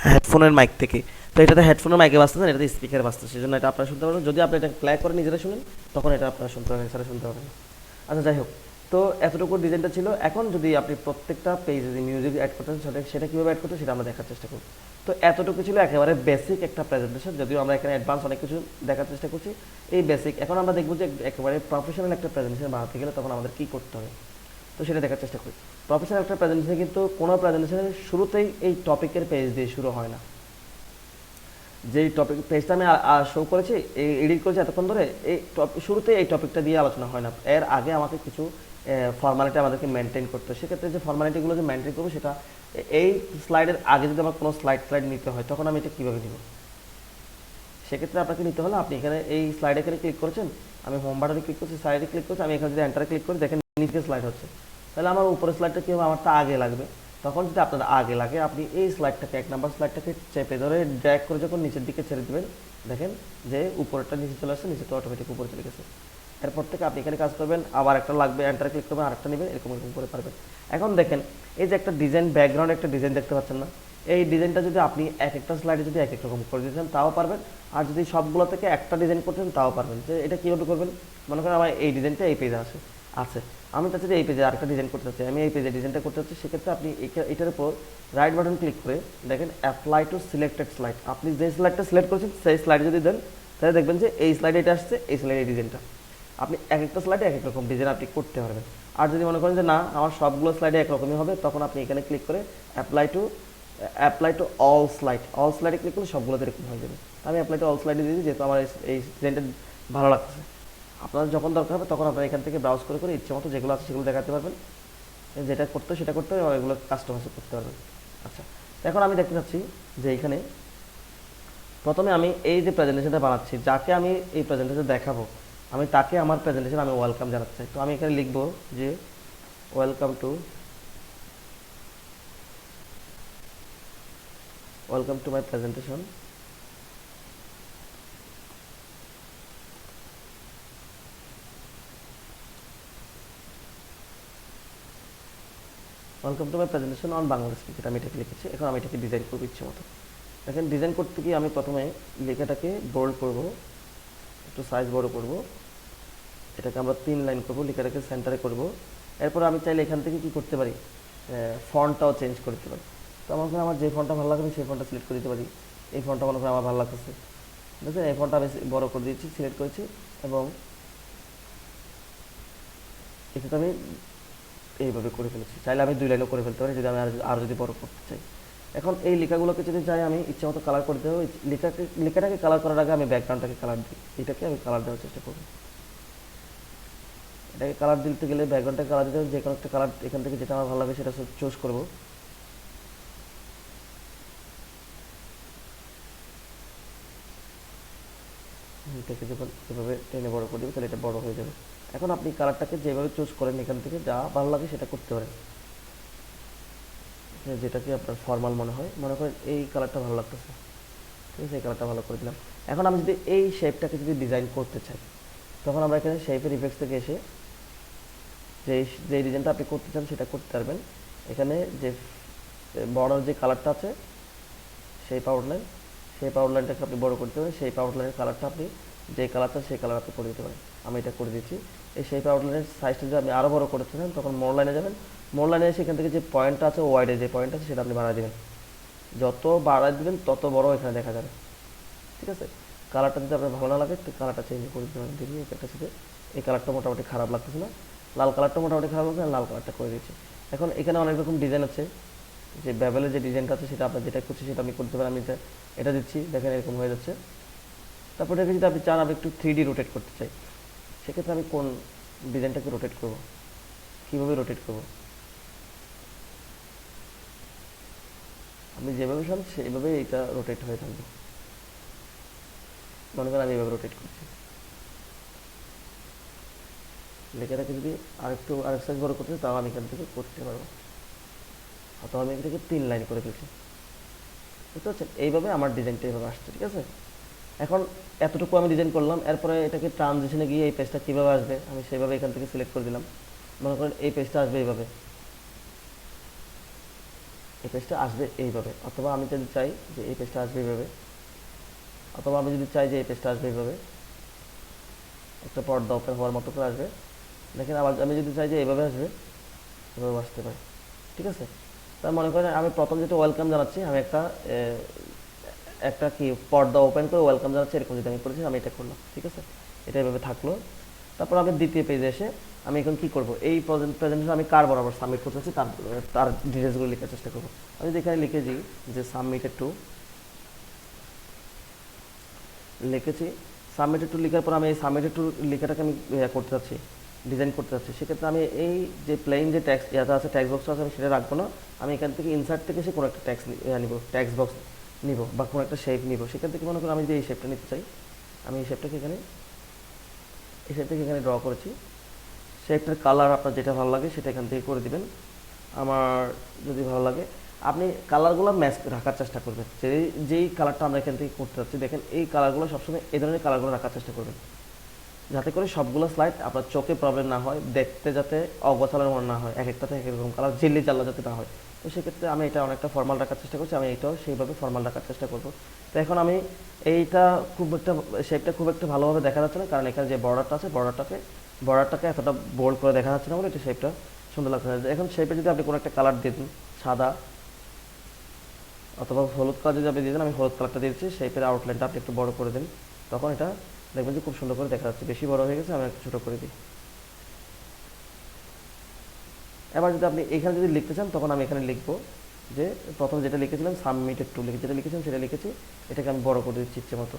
হেডফোনের মাইক থেকে, তো এটাতে হেডফোনের মাইকে বাজতেছেন, এটাতে স্পিকারে বাজতেছে, সেজন্য এটা আপনারা শুনতে পারবেন। যদি আপনি এটা প্লে করে নিজেরা শুনেন তখন এটা আপনারা শুনতে পারবেন, এছাড়া শুনতে পারবেন। আচ্ছা যাই হোক, তো এতটুকু ডিজাইনটা ছিল। এখন যদি আপনি প্রত্যেকটা পেজে যদি মিউজিক অ্যাড করতেন সেটা কীভাবে অ্যাড করতেন সেটা আমরা দেখার চেষ্টা করব। তো এতটুকু ছিল একেবারে বেসিক একটা প্রেজেন্টেশন, যদিও আমরা এখানে অ্যাডভান্স অনেক কিছু দেখার চেষ্টা করছি, এই বেসিক। এখন আমরা দেখব যে একেবারে প্রফেশনাল একটা প্রেজেন্টেশন বানাতে গেলে তখন আমাদের কী করতে হবে, তো সেটা দেখার চেষ্টা করি। প্রফেশনাল একটা প্রেজেন্টেশন কিন্তু কোনো প্রেজেন্টেশনের শুরুতেই এই টপিকের পেজ দিয়ে শুরু হয় না। যেই টপিক পেজটা আমি শো করেছি, এডিট করেছি এতক্ষণ ধরে, এই শুরুতে এই টপিকটা দিয়ে আলোচনা হয় না, এর আগে আমাকে কিছু ফর্মালিটি আমাদেরকে মেনটেন করতে হয়। সেক্ষেত্রে যে ফর্মালিটিগুলো যে মেনটেন করবো সেটা এই স্লাইডের আগে যদি আমার কোনো স্লাইড নিতে হয় তখন আমি এটা কীভাবে নিব, সেক্ষেত্রে আপনাকে নিতে হলে আপনি এখানে এই স্লাইডে এখানে ক্লিক করেছেন, আমি হোম বাটনে ক্লিক করছি, স্লাইডে ক্লিক করছি, আমি এখানে যদি এন্টারে ক্লিক করি দেখেন নিচে স্লাইড হচ্ছে, তাহলে আমার উপরের স্লাইডটা কী হবে, আমারটা আগে লাগবে। তখন যদি আপনার আগে লাগে আপনি এই স্লাইডটাকে 1 নম্বর স্লাইডটাকে চেপে ধরে ড্র্যাগ করে যখন নিচের দিকে ছেড়ে দেবেন দেখেন যে উপরেরটা নিচে চলে আসছে, নিচে তো অটোমেটিক উপরে চলে গেছে। এরপর থেকে আপনি এখানে কাজ করবেন, আবার একটা লাগবে এন্টারে ক্লিক করবেন, আরেকটা নেবেন, এরকম করে পারবেন। এখন দেখেন এই যে একটা ডিজাইন, ব্যাকগ্রাউন্ড একটা ডিজাইন দেখতে পাচ্ছেন না, এই ডিজাইনটা যদি আপনি এক একটা স্লাইডে যদি এক এক রকম করে দিতেন তাও পারবেন, আর যদি সবগুলো থেকে একটা ডিজাইন করতেন তাও পারবেন। যে এটা কীভাবে করবেন, মনে করেন আমার এই ডিজাইনটা এই পেজে আছে, আমি চাচ্ছি যে এই পেজে আরেকটা ডিজাইন করতে চাচ্ছি, আমি এই পেজে ডিজাইনটা করতে চাচ্ছি, সেক্ষেত্রে আপনি এটার উপর রাইট বাটন ক্লিক করে দেখেন অ্যাপ্লাই টু সিলেক্টেড স্লাইড। আপনি যে স্লাইডটা সিলেক্ট করেছেন সেই স্লাইড যদি দেন তাহলে দেখবেন যে এই স্লাইডে এটা আসছে, এই স্লাইডে এই ডিজাইনটা। আপনি এক একটা স্লাইডে এক এক রকম ডিজাইন আপনি করতে পারবেন। আর যদি মনে করেন যে না আমার সবগুলো স্লাইডে একরকমই হবে, তখন আপনি এখানে ক্লিক করে অ্যাপ্লাই টু অল স্লাইডে ক্লিক করলে সবগুলোতে এরকম হয়ে যাবে। আমি অ্যাপ্লাই টু অল স্লাইডে দিয়েছি, যেহেতু আমার এই ডিজাইনটা ভালো লাগতেছে। আপনার যখন দরকার হবে তখন আপনারা এখান থেকে ব্রাউজ করে করে ইচ্ছে মতো যেগুলো আছে সেগুলো দেখাতে পারবেন, যেটা করতে সেটা করতে হবে, এগুলো কাস্টমাইজ করতে পারবেন। আচ্ছা, এখন আমি দেখতে চাচ্ছি যে এখানে প্রথমে আমি এই যে প্রেজেন্টেশনটা বানাচ্ছি, যাকে আমি এই প্রেজেন্টেশন দেখাবো আমি তাকে আমার প্রেজেন্টেশন আমি ওয়েলকাম জানাতে চাই। তো আমি এখানে লিখবো যে welcome to my presentation. Welcome to my presentation on Bangladesh cricket, আমি এটাকে লিখেছি। এখন আমি এটাকে ডিজাইন করবো ইচ্ছে মতো। এখন ডিজাইন করতে গিয়ে আমি প্রথমে লেখাটাকে বোল্ড করব, একটু সাইজ বড় করব, এটাকে আমরা 3 লাইন করব, লেখাটাকে সেন্টারে করব। এরপর আমি চাইলে এখান থেকে কি করতে পারি, ফন্টটাও চেঞ্জ করতে পারি। তো আমার যে ফন্টটা ভালো লাগবে সেই ফন্টটা সিলেক্ট করে দিতে পারি। এই ফন্টটা মনে করে আমার ভালো লাগতেছে, দেখছেন এই ফন্টটা আমি বড় করে দিয়েছি, সিলেক্ট করেছি, এবং এটাতে আমি এইভাবে করে ফেলেছি। চাইলে আমি 2 লাইনও করে ফেলতে পারি যদি আমি আরও যদি বড় করতে চাই। এখন এই লেখাগুলোকে যদি চাই আমি ইচ্ছে মতো কালার করতে হবে, লেখাটাকে কালার করার আগে আমি ব্যাকগ্রাউন্ডটাকে কালার দিই, এটাকে আমি কালার দেওয়ার চেষ্টা করব। এটাকে কালার দিতে গেলে ব্যাকগ্রাউন্ডটাকে কালার দিতে হবে, যে কোনো একটা কালার এখান থেকে যেটা আমার ভালো লাগে সেটা চুজ করব। এটাকে যখন এভাবে টেনে বড় করে দেবে তাহলে এটা বড় হয়ে যাবে। এখন আপনি কালারটাকে যেভাবে চুজ করেন এখান থেকে যা ভালো লাগে সেটা করতে পারেন, যেটাকে আপনার ফর্মাল মনে করেন এই কালারটা ভালো লাগতেছে, ঠিক আছে, এই কালারটা ভালো করে দিলাম। এখন আমি যদি এই শেপটাকে যদি ডিজাইন করতে চাই, তখন আমরা এখানে শেপের ইফেক্টস থেকে এসে যে ডিজাইনটা আপনি করতে চান সেটা করতে পারবেন। এখানে যে বর্ডার যে কালারটা আছে সেই আউটলাইনটাকে আপনি বড় করতে পারেন, সেই আউটলাইনের কালারটা আপনি যে কালারটা সেই কালার আপনি করে দিতে পারেন। আমি এটা করে দিচ্ছি। এই শেপ আউটলাইনের সাইজটা যদি আপনি আরও বড় করতে চান তখন মোর লাইনে যাবেন, মোর লাইনে এসে এখান থেকে যে পয়েন্টটা আছে ওয়াইডে যে পয়েন্ট আছে সেটা আপনি বাড়ায় দেবেন, যত বাড়ায় দেবেন তত বড় এখানে দেখা যাবে, ঠিক আছে। কালারটা যদি আপনার ভালো না লাগে একটু কালারটা চেঞ্জ করে দিতে পারেন। দেখি একটা সাথে এই কালারটা মোটামুটি খারাপ লাগতেছে না, লাল কালারটা মোটামুটি খারাপ লাগছে না, লাল কালারটা করে দিচ্ছি। এখন এখানে অনেক রকম ডিজাইন আছে, যে ব্যাবেলের যে ডিজাইনটা আছে সেটা আপনার যেটা করছি সেটা আপনি করতে পারেন। আমি এটা দিচ্ছি, দেখেন এরকম হয়ে যাচ্ছে। তারপর এটাকে যদি আপনি চান আমি একটু 3D রোটেট করতে চাই, সেক্ষেত্রে আমি কোন ডিজাইনটাকে রোটেট করব, কীভাবে রোটেট করব, আপনি যেভাবে চান সেইভাবে এটা রোটেট হয়ে থাকবে। মনে করেন আমি এইভাবে রোটেট করছি, লেখাটাকে যদি আরেক সাইজ বড় করতে তাও আমি এখান থেকে করতে পারবো, অথবা আমি এটাকে 3 লাইন করে ফেলছি, বুঝতে পারছেন। এইভাবে আমার ডিজাইনটা এইভাবে আসছে, ঠিক আছে। এখন এতটুকু আমি ডিজাইন করলাম, এরপরে এটাকে ট্রানজিশনে গিয়ে এই পেজটা কীভাবে আসবে আমি সেইভাবে এখান থেকে সিলেক্ট করে দিলাম। মনে করেন এই পেজটা আসবে এইভাবে, অথবা আমি যদি চাই যে এই পেজটা আসবে এইভাবে, একটা পর্দা ওপেন হওয়ার মতো করে আসবে। দেখেন আবার আমি যদি চাই যে এইভাবে আসবে, এভাবে আসতে পারে, ঠিক আছে। তার মনে করেন আমি প্রথম যেটা ওয়েলকাম জানাচ্ছি, আমি একটা কি পর্দা ওপেন করে ওয়েলকাম জানাচ্ছি, এরকম যদি আমি করেছি আমি এটা করলাম, ঠিক আছে। এটা এভাবে থাকলো। তারপর আমি দ্বিতীয় পেজে এসে আমি এখন কি করব, এই প্রেজেন্টেশন আমি কার বরাবর সাবমিট করতে চাচ্ছি তার ডিটেলসগুলো লেখার চেষ্টা করবো। আমি যদি এখানে লিখে দিই যে সাবমিটেড টু লেখার পর আমি এই সাবমিটেড টু লেখাটাকে আমি করতে চাচ্ছি, ডিজাইন করতে চাচ্ছি। সেক্ষেত্রে আমি এই যে প্লেন যে ট্যাক্স আছে ট্যাক্স বক্সটা আছে আমি সেটা রাখবো না, আমি এখান থেকে ইনসার্ট থেকে এসে কোনো একটা ট্যাক্স বক্স নিব বা কোনো একটা শেপ নিব। সেখান থেকে মনে করি আমি যে এই শেপটা নিতে চাই, আমি এই শেপটাকে এখানে ড্র করেছি। শেপটার কালার আপনার যেটা ভালো লাগে সেটা এখান থেকে করে দিবেন। আমার যদি ভালো লাগে আপনি কালারগুলো ম্যাচ রাখার চেষ্টা করবেন, যেই কালারটা আমরা এখান থেকে করতে চাচ্ছি। দেখেন এই কালারগুলো সবসময় এই ধরনের কালারগুলো রাখার চেষ্টা করবেন, যাতে করে সবগুলো স্লাইড আপনার চোখে প্রবলেম না হয়, দেখতে যাতে অগোছালোর মনে না হয়, এক একটাতে এক এক রকম কালার ঝিল্লি জ্বালা যাতে না হয়। তো সেক্ষেত্রে আমি এটা অনেকটা ফর্মাল রাখার চেষ্টা করছি, আমি এটাও সেইভাবে ফর্মাল রাখার চেষ্টা করব। তো এখন আমি শেপটা খুব একটা ভালোভাবে দেখা যাচ্ছে না, কারণ এখানে যে বর্ডারটা আছে বর্ডারটাকে বর্ডারটাকে এতটা বোল্ড করে দেখা যাচ্ছে না বলে এটা শেপটা সুন্দর লাগছে না। এখন শেপে যদি আপনি কোনো একটা কালার দিয়ে দিন, সাদা অথবা হলুদ কালার যদি আপনি দিয়ে দেন, আমি হলুদ কালারটা দিয়েছি, শেপের আউটলাইনটা আপনি একটু বড় করে দিন, তখন এটা দেখবেন যে খুব সুন্দর করে দেখা যাচ্ছে। বেশি বড় হয়ে গেছে, আমি একটু ছোটো করে দিই। এবার যদি আপনি এখানে যদি লিখতে চান, তখন আমি এখানে লিখবো যে প্রথম যেটা লিখেছিলাম সাবমিটেড টু লিখে যেটা লিখেছিলাম সেটা লিখেছি, এটাকে আমি বড় করে দিচ্ছি ইচ্ছে মতো।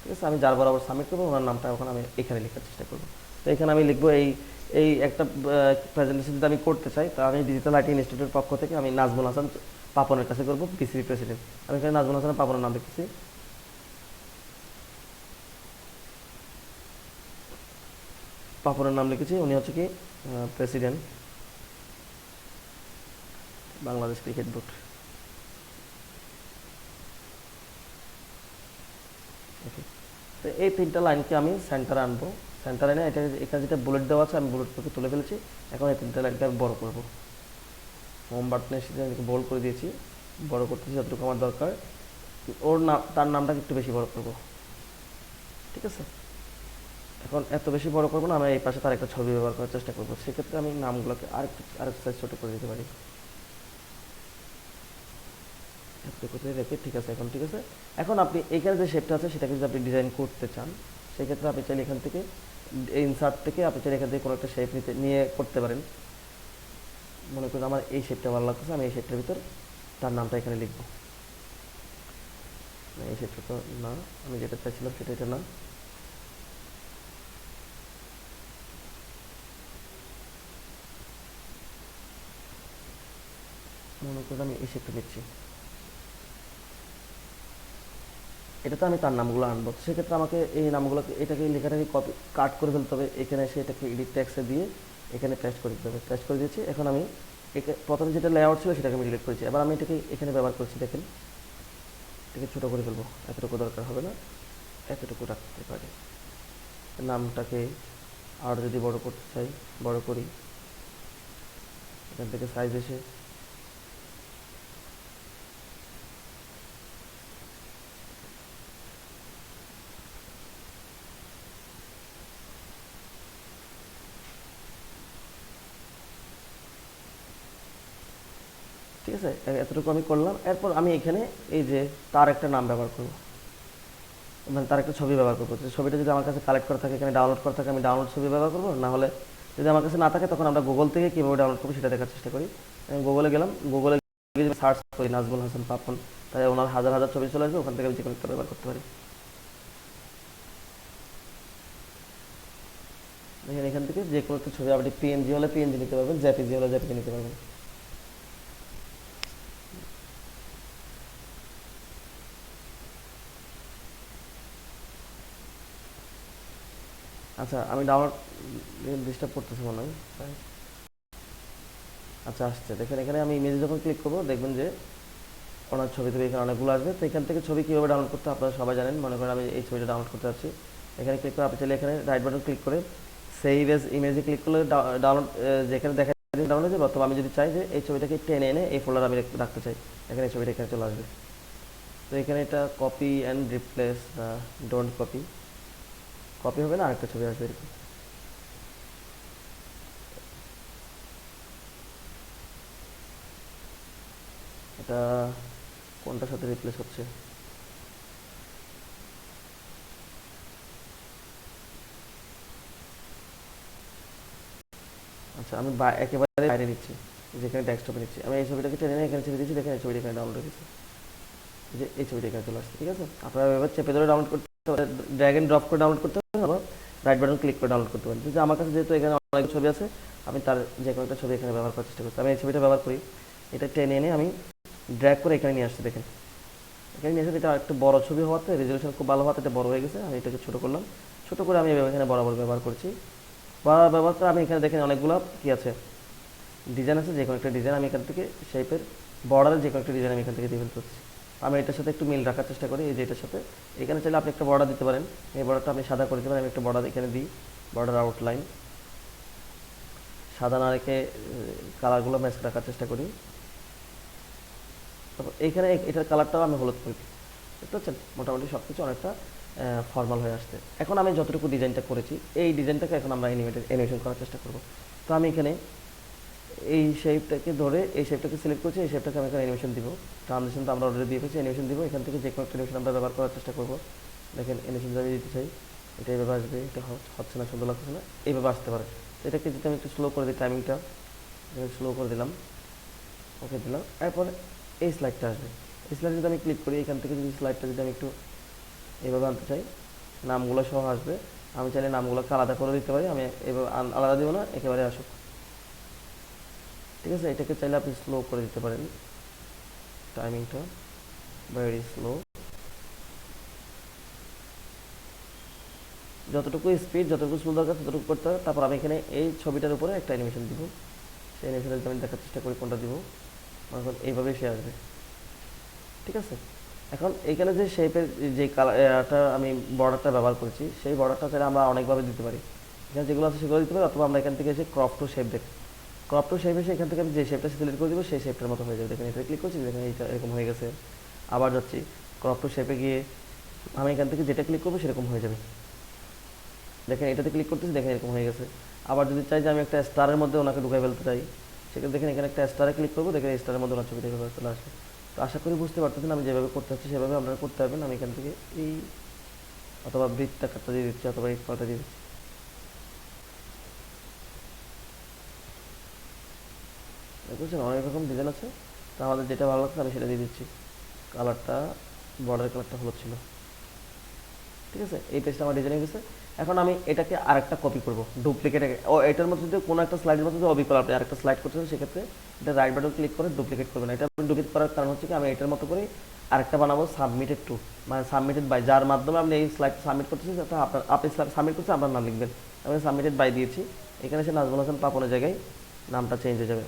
ঠিক আছে, আমি যার বরাবর সাবমিট করবো ওনার নামটা এখন আমি এখানে লেখার চেষ্টা করবো। তো এখানে আমি লিখবো এই এই একটা প্রেজেন্টেশন যদি আমি করতে চাই, তা আমি ডিজিটাল আইটি ইনস্টিটিউটের পক্ষ থেকে আমি নাজমুল হাসান পাপনের কাছে করবো, বিসিবি প্রেসিডেন্ট। আমি এখানে নাজমুল হাসান পাপনের নাম লিখেছি। পাপনের নাম লিখেছি, উনি হচ্ছে কি প্রেসিডেন্ট বাংলাদেশ ক্রিকেট বোর্ড। ওকে, তো এই তিনটা লাইনকে আমি সেন্টারে আনবো। সেন্টারে এনে এটা এখানে যেটা বুলেট দেওয়া আছে আমি বুলেটটাকে তুলে ফেলেছি। এখন এই তিনটা লাইনকে আমি বড় করবো। হোম বাটনের সাথে আমি বোল্ড করে দিয়েছি, বড় করতেছি যতটুকু আমার দরকার। ওর নাম, তার নামটাকে একটু বেশি বড় করবো। ঠিক আছে, এখন এত বেশি বড় করবো না, আমি এই পাশে তার একটা ছবি ব্যবহার করার চেষ্টা করবো। সেক্ষেত্রে আমি নামগুলোকে আরেকটু সাইজ ছোটো করে দিতে পারি, কোথায় রেখে। ঠিক আছে, এখন ঠিক আছে। এখন আপনি এখানে যে শেপটা আছে সেটাকে যদি আপনি ডিজাইন করতে চান, সেক্ষেত্রে আপনি চাইলে এখান থেকে ইনসার্ট থেকে আপনি চাইলে এখান থেকে কোনো একটা শেপ নিয়ে করতে পারেন। মনে করেন আমার এই শেপটা ভালো লাগতেছে, আমি এই শেপটার ভিতর তার নামটা এখানে লিখবো। এই শেপটা তো না, আমি যেটা চাইছিলাম সেটা এটা না। মনে করেন আমি এই শেপটা নিচ্ছি, এটাতে আমি তার নামগুলো আনবো। সেক্ষেত্রে আমাকে এই নামগুলোকে এটাকে লেখাটাকে কপি কাট করে ফেলতে হবে। এখানে এসে এটাকে এডিট ট্যাক্সে দিয়ে এখানে পেস্ট করে দিতে হবে। পেস্ট করে দিয়েছি। এখন আমি প্রথমে যেটা লেআউট ছিল সেটাকে আমি ডিলিট করেছি। এবার আমি এটাকে এখানে ব্যবহার করছি। দেখেন, এটাকে ছোটো করে ফেলবো, এতটুকু দরকার হবে না, এতটুকু রাখতে পারি। নামটাকে আর যদি বড় করতে চাই বড় করি, এখান থেকে সাইজ এসে ঠিক আছে, এতটুকু আমি করলাম। এরপর আমি এখানে এই যে তার একটা নাম ব্যবহার করবো, মানে তার একটা ছবি ব্যবহার করবো। ছবিটা যদি আমার কাছে কালেক্ট করা থাকে, এখানে ডাউনলোড করা থাকে, আমি ডাউনলোড ছবি ব্যবহার করবো। না হলে যদি আমার কাছে না থাকে, তখন আমরা গুগল থেকে কীভাবে ডাউনলোড করবো সেটা দেখার চেষ্টা করি। আমি গুগলে গেলাম, গুগলে গিয়ে সার্চ করি নাজমুল হাসান পাপন, তাই ওনার হাজার হাজার ছবি চলে আসবে। ওখান থেকে আমি যে কোনো একটা ব্যবহার করতে পারি। দেখেন, এখান থেকে যে কোনো একটা ছবি আপনি পিএনজি হলে পিএনজি নিতে পারবেন, জেপিজি হলে জেপিজি নিতে পারবেন। আচ্ছা, আমি ডাউনলোড ডিস্টার্ব করতেছি মনে হয়। আচ্ছা, আসছে। দেখেন, এখানে আমি ইমেজে যখন ক্লিক করবো দেখবেন যে ওনার ছবি থেকে এখানে অনেকগুলো আসবে। তো এখান থেকে ছবি কীভাবে ডাউনলোড করতে আপনারা সবাই জানেন। মনে করেন আমি এই ছবিটা ডাউনলোড করতে যাচ্ছি, এখানে ক্লিক করে আপনি চাইলে এখানে রাইট বাটন ক্লিক করে সেভ এজ ইমেজে ক্লিক করলে ডাউনলোড যেখানে দেখা ডাউনলোড হয়ে যাবে। অথবা আমি যদি চাই যে এই ছবিটাকে টেনে এনে এই ফোল্ডার আমি রাখতে চাই, এখানে এই ছবিটা এখানে চলে আসবে। তো এখানে এটা copy and replace, don't copy, copy হবে না, আরেকটা ছবি আসবে এরকম। এটা কোনটার সাথে রিপ্লেস হচ্ছে? আচ্ছা, আমি একেবারে বাইরে নিচ্ছি, যেখানে ডেস্কটপে নিচ্ছি। আমি এই ছবিটাকে টেনে নিয়ে এখানে ছেড়ে দিচ্ছি। দেখেন, এই ছবিটা এখানে ডাউনলোড হয়েছে, যে এই ছবিটা এখানে চলে আসছে। ঠিক আছে, আপনারা এবার চেপে ধরে ডাউনলোড করতে পারেন, ড্র্যাগ এন্ড ড্রপ করে ডাউনলোড করতে পারেন, আবার রাইট বাটন ক্লিক করে ডাউনলোড করতে পারেন। কিন্তু আমার কাছে যেহেতু এখানে অনেক ছবি আছে, আমি তার যে কোনো একটা ছবি এখানে ব্যবহার করার চেষ্টা করছি। আমি এই ছবিটা ব্যবহার করি, এটা টেনে এনে আমি ড্র্যাগ করে এখানে নিয়ে আসছি। দেখেন, এখানে নিয়ে আসলে এটা একটা বড় ছবি হওয়াতে, রেজলিউশন খুব ভালো হওয়াতে এটা বড় হয়ে গেছে। আমি এটাকে ছোটো করলাম, ছোটো করে আমি এখানে বরাবর ব্যবহার করছি। ব্যবহার করে আমি এখানে দেখেন অনেকগুলো কী আছে, ডিজাইন আছে। যে কোনো একটা ডিজাইন আমি এখান থেকে শেপের বর্ডারের যে কোনো একটা ডিজাইন আমি এখান থেকে দিয়ে ফেলতে হচ্ছে। আমি এটার সাথে একটু মিল রাখার চেষ্টা করি, এই যে এটার সাথে। এখানে চাইলে আপনি একটা বর্ডার দিতে পারেন, এই বর্ডারটা আপনি সাদা করে দিতে পারেন। আমি একটা বর্ডার এখানে দিই, বর্ডার আউটলাইন সাদা না রেখে কালারগুলো ম্যাচ রাখার চেষ্টা করি। তারপর এইখানে এটার কালারটাও আমি হলুদ করি। দেখতে পাচ্ছেন, মোটামুটি সব কিছু অনেকটা ফর্মাল হয়ে আসছে। এখন আমি যতটুকু ডিজাইনটা করেছি এই ডিজাইনটাকে এখন আমরা অ্যানিমেশন করার চেষ্টা করব। তো আমি এখানে এই শেপটাকে ধরে এই শেপটাকে সিলেক্ট করছি, এই শেপটাকে আমি এখানে অ্যানিমেশন দিব। ট্রানজিশন তো আমরা অলরেডি দিয়ে ফেলছি, অ্যানিমেশন দিব। এখান থেকে যে কোনো একটা অ্যানিমেশন আমরা ব্যবহার করার চেষ্টা করব। দেখেন অ্যানিমেশন আমি দিতে চাই, এটা এইভাবে আসবে, এটা হচ্ছে না, সুন্দর লাগছে না, এইভাবে আসতে পারে। তো এটাকে যদি আমি একটু স্লো করে দিই, টাইমিংটা স্লো করে দিলাম, ওকে দিলাম। এরপরে এই স্লাইডটা আসবে, এই স্লাইড যদি আমি ক্লিক করি, এখান থেকে যদি স্লাইডটা যদি আমি একটু এইভাবে আনতে চাই, নামগুলো সহ আসবে। আমি চাইলে নামগুলোকে আলাদা করে দিতে পারি, আমি এভাবে আলাদা দিব না, একেবারে আসুক। ঠিক আছে, এটাকে চাইলে আপনি স্লো করে দিতে পারেন, টাইমিংটা ভেরি স্লো, যতটুকু স্পিড যতটুকু স্লো দরকার ততটুকু করতে হবে। তারপর আমি এখানে এই ছবিটার উপরে একটা অ্যানিমেশন দিব, সেই অ্যানিমেশনটা যদি আমি দেখার চেষ্টা করি কোনটা দিব, এখন এইভাবেই সে আসবে। ঠিক আছে, এখন এইখানে যে শেপের যে কালারটা আমি বর্ডারটা ব্যবহার করেছি, সেই বর্ডারটা চাইলে আমরা অনেকভাবে দিতে পারি। এখানে যেগুলো আছে সেগুলো দিতে পারি, অথবা আমরা এখান থেকে এসে ক্রপ টু শেপ দেখি, ক্রপ টু শেপ এসে এখান থেকে আমি যে শেপটা সিলেক্ট করে দিব সেই শেপটার মতো হয়ে যাবে। দেখেন এটা ক্লিক করছি, দেখেন এইটা এরকম হয়ে গেছে। আবার যাচ্ছি ক্রপ টু শেপে গিয়ে আমি এখান থেকে যেটা ক্লিক করবো সেরকম হয়ে যাবে। দেখেন এটাতে ক্লিক করতেছি, দেখেন এরকম হয়ে গেছে। আবার যদি চাই যে আমি একটা স্টারের মধ্যে ওনাকে ঢুকাই ফেলতে চাই, সেক্ষেত্রে দেখেন এখানে একটা স্টারে ক্লিক করবো, দেখেন স্টারের মধ্যে ওনার ছবিটা এভাবে চলে আসবে। তো আশা করি বুঝতে পারতেছেন আমি যেভাবে করতে চাচ্ছি সেভাবে আপনারা করতে পারবেন। আমি এখান থেকে এই অথবা বৃত্তটা কাটটা দিয়ে দিচ্ছি, অথবা এই কটা দিয়ে দিচ্ছি। বুঝছেন, অনেক রকম ডিজাইন আছে, তো আমাদের যেটা ভালো লাগছে আমি সেটা দিয়ে দিচ্ছি। কালারটা বর্ডারের কালারটা হলো ছিল। ঠিক আছে, এই পেজটা আমার ডিজাইন হয়ে গেছে। এখন আমি এটাকে আরেকটা কপি করব, ডুপ্লিকেট। ও এটার মধ্যে যদি কোনো একটা স্লাইডের মধ্যে যদি অবিকল আপনি আরেকটা স্লাইড করছেন, সেক্ষেত্রে এটা রাইট বাটন ক্লিক করে ডুপ্লিকেট করবেন। এটা আপনি ডুপ্লিকেট করার কারণ হচ্ছে কি, আমি এটার মতো করে আরেকটা বানাবো সাবমিটেড টু, মানে সাবমিটেড বাই, যার মাধ্যমে আপনি এই স্লাইড সাবমিট করতেছেন সেটা আপনি সাবমিট করছেন আপনার নাম লিখবেন। আমি সাবমিটেড বাই দিয়েছি, এখানে সে নাজমুল হাসান পাপনের জায়গায় নামটা চেঞ্জ হয়ে যাবে।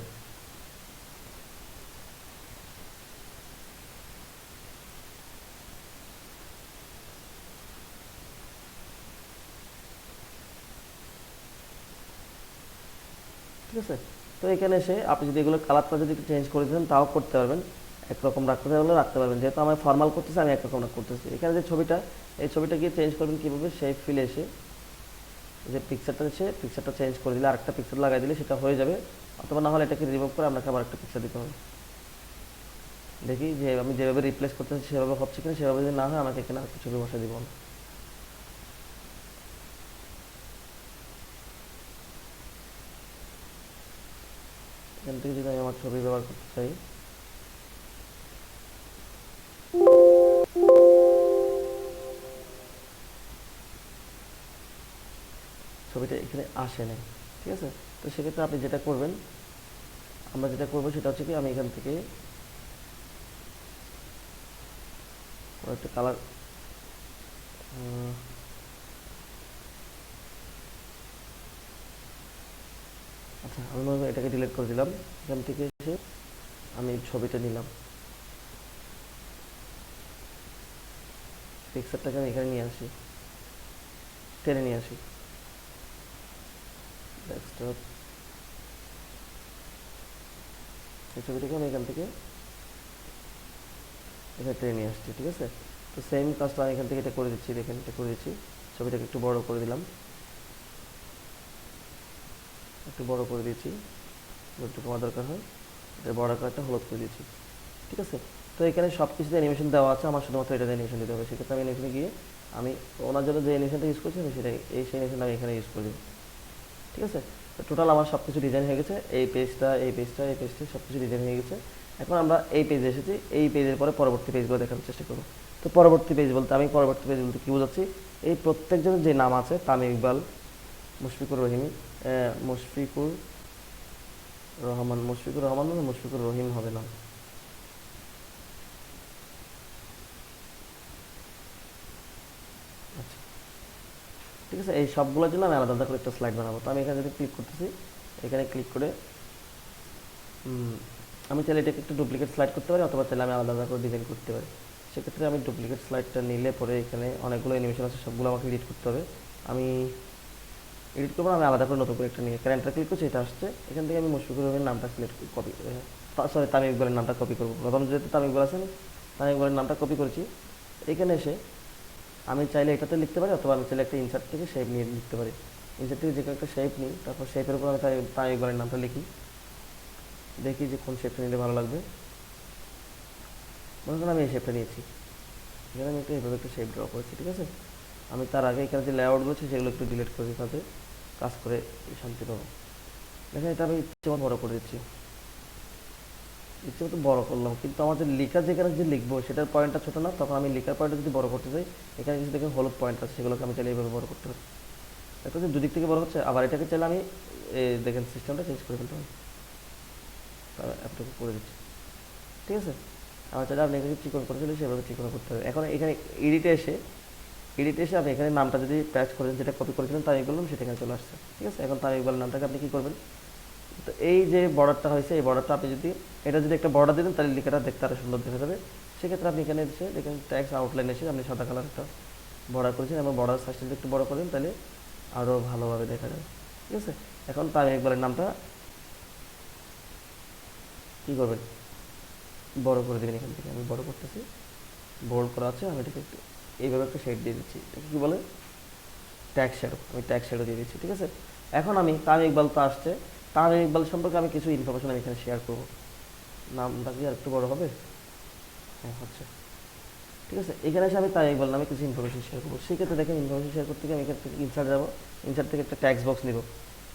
ঠিক আছে, তো এখানে এসে আপনি যদি এগুলো কালারটা যদি চেঞ্জ করে দেন তাও করতে পারবেন, একরকম রাখতে চাইলে রাখতে পারবেন। যেহেতু আমি ফর্মাল করতেছি, আমি একরকম করতেছি। এখানে যে ছবিটা, এই ছবিটা গিয়ে চেঞ্জ করবেন কীভাবে, সেই ফিলে এসে যে পিকচারটা এসে পিকচারটা চেঞ্জ করে দিলে আরেকটা পিকচার লাগাই দিলে সেটা হয়ে যাবে, অথবা না হলে এটাকে রিমুভ করে আপনাকে আবার একটা পিকচার দিতে হবে। দেখি যে আমি যেভাবে রিপ্লেস করতেছি সেভাবে হচ্ছে কিনা, সেভাবে যদি না হয় আমাকে এখানে আরেকটা ছবি বসে দিব। এখান থেকে যদি আমি আমার ছবি ব্যবহার করতে চাই, ছবিটা এখানে আসে নাই। ঠিক আছে, তো সেক্ষেত্রে আপনি যেটা করবেন, আমরা যেটা করবো সেটা হচ্ছে কি, আমি এখান থেকে একটা কালার, আচ্ছা আমি মনে হয় এটাকে ডিলিট করে দিলাম। এখান থেকে এসে আমি ছবিটা নিলাম, পিকচারটাকে আমি এখানে নিয়ে আসি, টেনে নিয়ে আসি ডেস্কটপ, এই ছবিটাকে আমি এখান থেকে এখানে টেনে নিয়ে আসছি। ঠিক আছে, তো সেম কাজটা আমি এখান থেকে এটা করে দিচ্ছি, দেখেন এটা করে দিচ্ছি। ছবিটাকে একটু বড় করে দিলাম, একটু বড় করে দিয়েছি, যতটুকু আমার দরকার হয়। এটা বড় কালারটা হলুদ করে দিয়েছি। ঠিক আছে, তো এখানে সব কিছুতে অ্যানিমেশন দেওয়া আছে, আমার শুধুমাত্র এটাতে অ্যানিমেশন দিতে হবে। সেক্ষেত্রে আমি অ্যানিমেশনে গিয়ে আমি ওনার জন্য যে অ্যানিমেশনটা ইউজ করছি আমি সেটাই সেই অ্যানিমেশনটা আমি এখানে ইউজ করে দেবো। ঠিক আছে, তো টোটাল আমার সব কিছু ডিজাইন হয়ে গেছে, এই পেজটা এই পেজটা এই পেজটা সব কিছু ডিজাইন হয়ে গেছে। এখন আমরা এই পেজে এসেছি, এই পেজের পরে পরবর্তী পেজগুলো দেখার চেষ্টা করবো। তো পরবর্তী পেজ বলতে আমি পরবর্তী পেজ বলতে কী বোঝাচ্ছি, এই প্রত্যেকজনের যে নাম আছে, তামিম ইকবাল, মুশফিকুর রহিম, মুশফিকুর রহমান, মুশফিকুর রহমান মানে মুশফিকুর রহিম হবে না। আচ্ছা ঠিক আছে, এই সবগুলোর জন্য আমি আলাদা আলাদা করে একটা স্লাইড বানাবো। তো আমি এখানে যদি ক্লিক করতেছি, এখানে ক্লিক করে আমি চাইলে এটাকে একটু ডুপ্লিকেট স্লাইড করতে পারি, অথবা চাইলে আমি আলাদা আলাদা করে ডিজাইন করতে পারি। সেক্ষেত্রে আমি ডুপ্লিকেট স্লাইডটা নিলে পরে এখানে অনেকগুলো অ্যানিমেশন আছে, সবগুলো আমাকে এডিট করতে হবে। আমি এডিট করবো, আমি আলাদা করে নতুন করে একটা নিয়ে ক্যারেন্টার ক্লিক করছি, এটা আসছে। এখান থেকে আমি মুশফিকুর রহমানের নামটা সিলেক্ট কপি, সরি তামিম ইকবালের নামটা কপি করবো। প্রথম যেহেতু তামিম ইকবাল আছেন, তামিম ইকবালের নামটা কপি করেছি। এখানে এসে আমি চাইলে এটাতে লিখতে পারি, অথবা আমি চাইলে একটা ইনসার্ট থেকে শেপ নিয়ে লিখতে পারি। ইনসার্ট থেকে যে কোনো একটা শেপ নিই, তারপর শেপের উপর আমি তামিম ইকবালের নামটা লিখি, দেখি যে কোন শেপটা নিলে ভালো লাগবে। মনে করেন আমি এই শেপটা নিয়েছি, এখানে আমি একটু এইভাবে একটা শেপ ড্র করেছি, ঠিক আছে। আমি তার আগে এখানে যে লেআউটগুলো আছে সেগুলো একটু ডিলিট করে তাতে কাজ করে শান্তি পাবো। দেখেন এটা আমি ইচ্ছে মতো বড় করে দিচ্ছি, ইচ্ছে মতো বড় করলাম, কিন্তু আমাদের লেখা যেখানে যে লিখবো সেটার পয়েন্টটা ছোটো না, তখন আমি লেখার পয়েন্টটা যদি বড় করতে চাই, এখানে কিছু দেখেন হলুদ পয়েন্ট আছে, সেগুলোকে আমি চাইলে এইভাবে বড় করতে পারি। একটা যে দুদিক থেকে বড় হচ্ছে, আবার এটাকে চাইলে আমি দেখেন সিস্টেমটা চেঞ্জ করে ফেলতে পারি, এতটুকু করে দিচ্ছি, ঠিক আছে। আমার চাইলে আপনি এখানে চিকন করে ফেলে সেভাবে চিকন করতে হবে। এখন এখানে এডিটে এসে আপনি এখানে নামটা যদি প্যাচ করেন, যেটা কপি করেছিলেন তাই বললাম, সেটা এখানে চলে আসছে, ঠিক আছে। এখন তাই ইকবাল নামটাকে আপনি কী করবেন, তো এই যে বর্ডারটা হয়েছে, এই বর্ডারটা আপনি যদি এটা যদি একটা বর্ডার দিতেন তাহলে লেখাটা দেখতে আরও সুন্দর দেখা যাবে। সেক্ষেত্রে আপনি এখানে এসে দেখেন ট্যাক্স আউটলাইন এসে আপনি সাদা কালার একটা বর্ডার করেছেন, এবং বর্ডার সাইজটা যদি একটু বড় করেন তাহলে আরও ভালোভাবে দেখা যাবে, ঠিক আছে। এখন তামিম ইকবালের নামটা কী করবেন, বড় করে দেবেন। এখান থেকে আমি বড় করতেছি, বোল্ড করা আছে, আমি এটাকে একটু এইভাবে একটা শেড দিয়ে দিচ্ছি, এটাকে কী বলে, ট্যাগ শ্যাডো, আমি ট্যাগ শ্যাডো দিয়ে দিচ্ছি, ঠিক আছে। এখন আমি তামিম ইকবাল তো আসছে, তামিম ইকবাল সম্পর্কে আমি কিছু ইনফরমেশন আমি এখানে শেয়ার করবো। নামটা কি আর একটু বড় হবে, হ্যাঁ হচ্ছে, ঠিক আছে। এখানে এসে আমি তামিম ইকবাল নামে কিছু ইনফরমেশন শেয়ার করবো। সেক্ষেত্রে দেখেন ইনফরমেশন শেয়ার করতে গিয়ে আমি এখান থেকে ইনসার্ট যাবো, ইনসার্ট থেকে একটা ট্যাক্স বক্স নিব,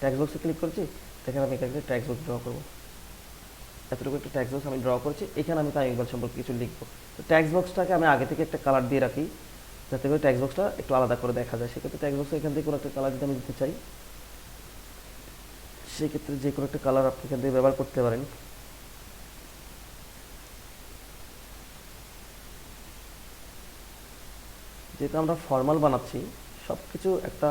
ট্যাক্স বক্সে ক্লিক করছি, দেখেন আমি এখানে একটা ট্যাক্স বক্স ড্র করবো, এতটুকু একটা ট্যাক্স বক্স আমি ড্র করছি। এখানে আমি তামিম ইকবাল সম্পর্কে কিছু লিখবো। তো ট্যাক্স বক্সটাকে আমি আগে থেকে একটা কালার দিয়ে রাখি, যাতে করে ট্যাক্স বক্সটা একটু আলাদা করে দেখা যায়। সেক্ষেত্রে ট্যাক্স বক্সে এখান থেকে কোনো একটা কালার যদি আমি দিতে চাই, সেক্ষেত্রে যে কোনো একটা কালার আপনি এখান থেকে ব্যবহার করতে পারেন। যেহেতু আমরা ফর্মাল বানাচ্ছি, সব কিছু একটা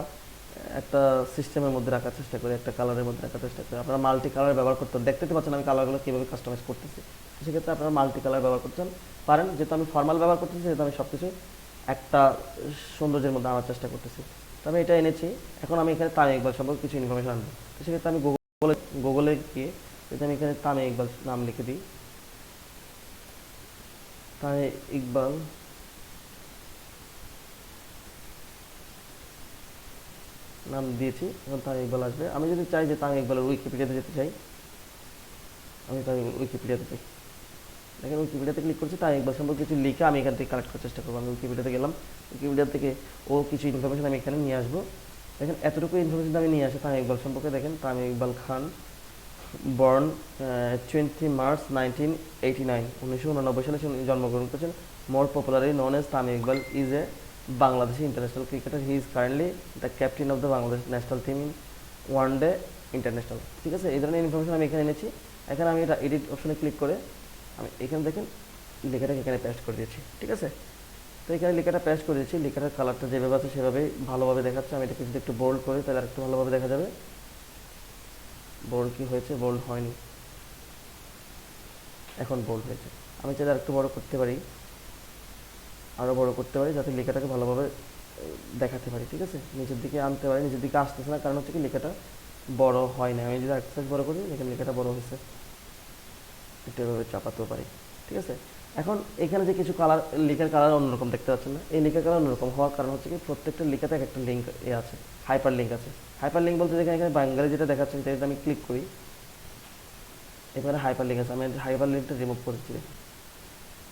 একটা সিস্টেমের মধ্যে রাখার চেষ্টা করি, একটা কালারের মধ্যে রাখার চেষ্টা করি। আপনারা মাল্টি কালার ব্যবহার করতে দেখতে পাচ্ছেন আমি কালারগুলো কীভাবে কাস্টমাইজ করতেছি। সেক্ষেত্রে আপনারা মাল্টি কালার ব্যবহার করতে পারেন। যেহেতু আমি ফর্মাল ব্যবহার করতেছি, যেহেতু আমি সব কিছু একটা সৌন্দর্যের মধ্যে আনার চেষ্টা করতেছি, তো আমি এটা এনেছি। এখন আমি এখানে তামিম ইকবাল সম্পর্কে কিছু ইনফরমেশন আনবো। তো সেক্ষেত্রে আমি গুগলে গিয়ে যদি আমি এখানে তামিম ইকবাল নাম লিখে দিই, তামিম ইকবাল নাম দিয়েছি, এখন তামিম ইকবাল আসবে। আমি যদি চাই যে তামিম ইকবালের উইকিপিডিয়াতে যেতে চাই, আমি তামিম উইকিপিডিয়াতে যাই, দেখেন উইকিপিডিয়াতে ক্লিক করছি, তামিম ইকবাল সম্পর্কে কিছু লিখে আমি এখান থেকে কালেক্ট করার চেষ্টা করবো। আমি উইকিপিডিয়াতে গেলাম, উইকিপিডিয়া থেকে ও কিছু ইনফরমেশন আমি এখানে নিয়ে আসবো। দেখেন এতটুকু ইনফরমেশন আমি নিয়ে আসি তামিম ইকবাল সম্পর্কে। দেখেন তামিম ইকবাল খান, বর্ন 20 মার্চ 1989, 1989 সালে জন্মগ্রহণ করেছেন। More popularly known as Tamim Iqbal is a Bangladeshi international cricketer. He is currently the captain of the Bangladesh national team in one day international, ঠিক আছে। এই ধরনের ইনফরমেশন আমি এখানে এনেছি। এখানে আমি এটা এডিট অপশনে ক্লিক করে আমি এখানে দেখেন লেখাটাকে এখানে পেস্ট করে দিয়েছি, ঠিক আছে। তো এখানে লেখাটা পেস্ট করে দিয়েছি, লেখাটার কালারটা যেভাবে আছে সেভাবেই ভালোভাবে দেখাচ্ছে। আমি এটাকে যদি একটু বোল্ড করি তাহলে আর একটু ভালোভাবে দেখা যাবে। বোল্ড কি হয়েছে, বোল্ড হয়নি, এখন বোল্ড হয়েছে। আমি চাইলে আর একটু বড় করতে পারি, আরও বড় করতে পারি, যাতে লেখাটাকে ভালোভাবে দেখাতে পারি, ঠিক আছে। নিচের দিকে আনতে পারি, নিচের দিকে আসতেছে না, কারণ হচ্ছে কি লেখাটা বড় হয় না। আমি যদি এক্সারসাইজ বড় করি, এখানে লেখাটা বড় হয়েছে, একটু এভাবে চাপাতেও পারি, ঠিক আছে। এখন এখানে যে কিছু কালার, লেখার কালার অন্যরকম দেখতে পাচ্ছেন না, এই লেখার কালার অন্যরকম হওয়ার কারণ হচ্ছে কি প্রত্যেকটা লেখাতে একটা লিঙ্ক আছে, হাইপার লিঙ্ক আছে। হাইপার লিঙ্ক বলতে দেখেন এখানে বাঙালি যেটা দেখাচ্ছে, সেটা যদি আমি ক্লিক করি, এখানে হাইপার লিঙ্ক আছে। আমি হাইপার লিঙ্কটা রিমুভ করেছি,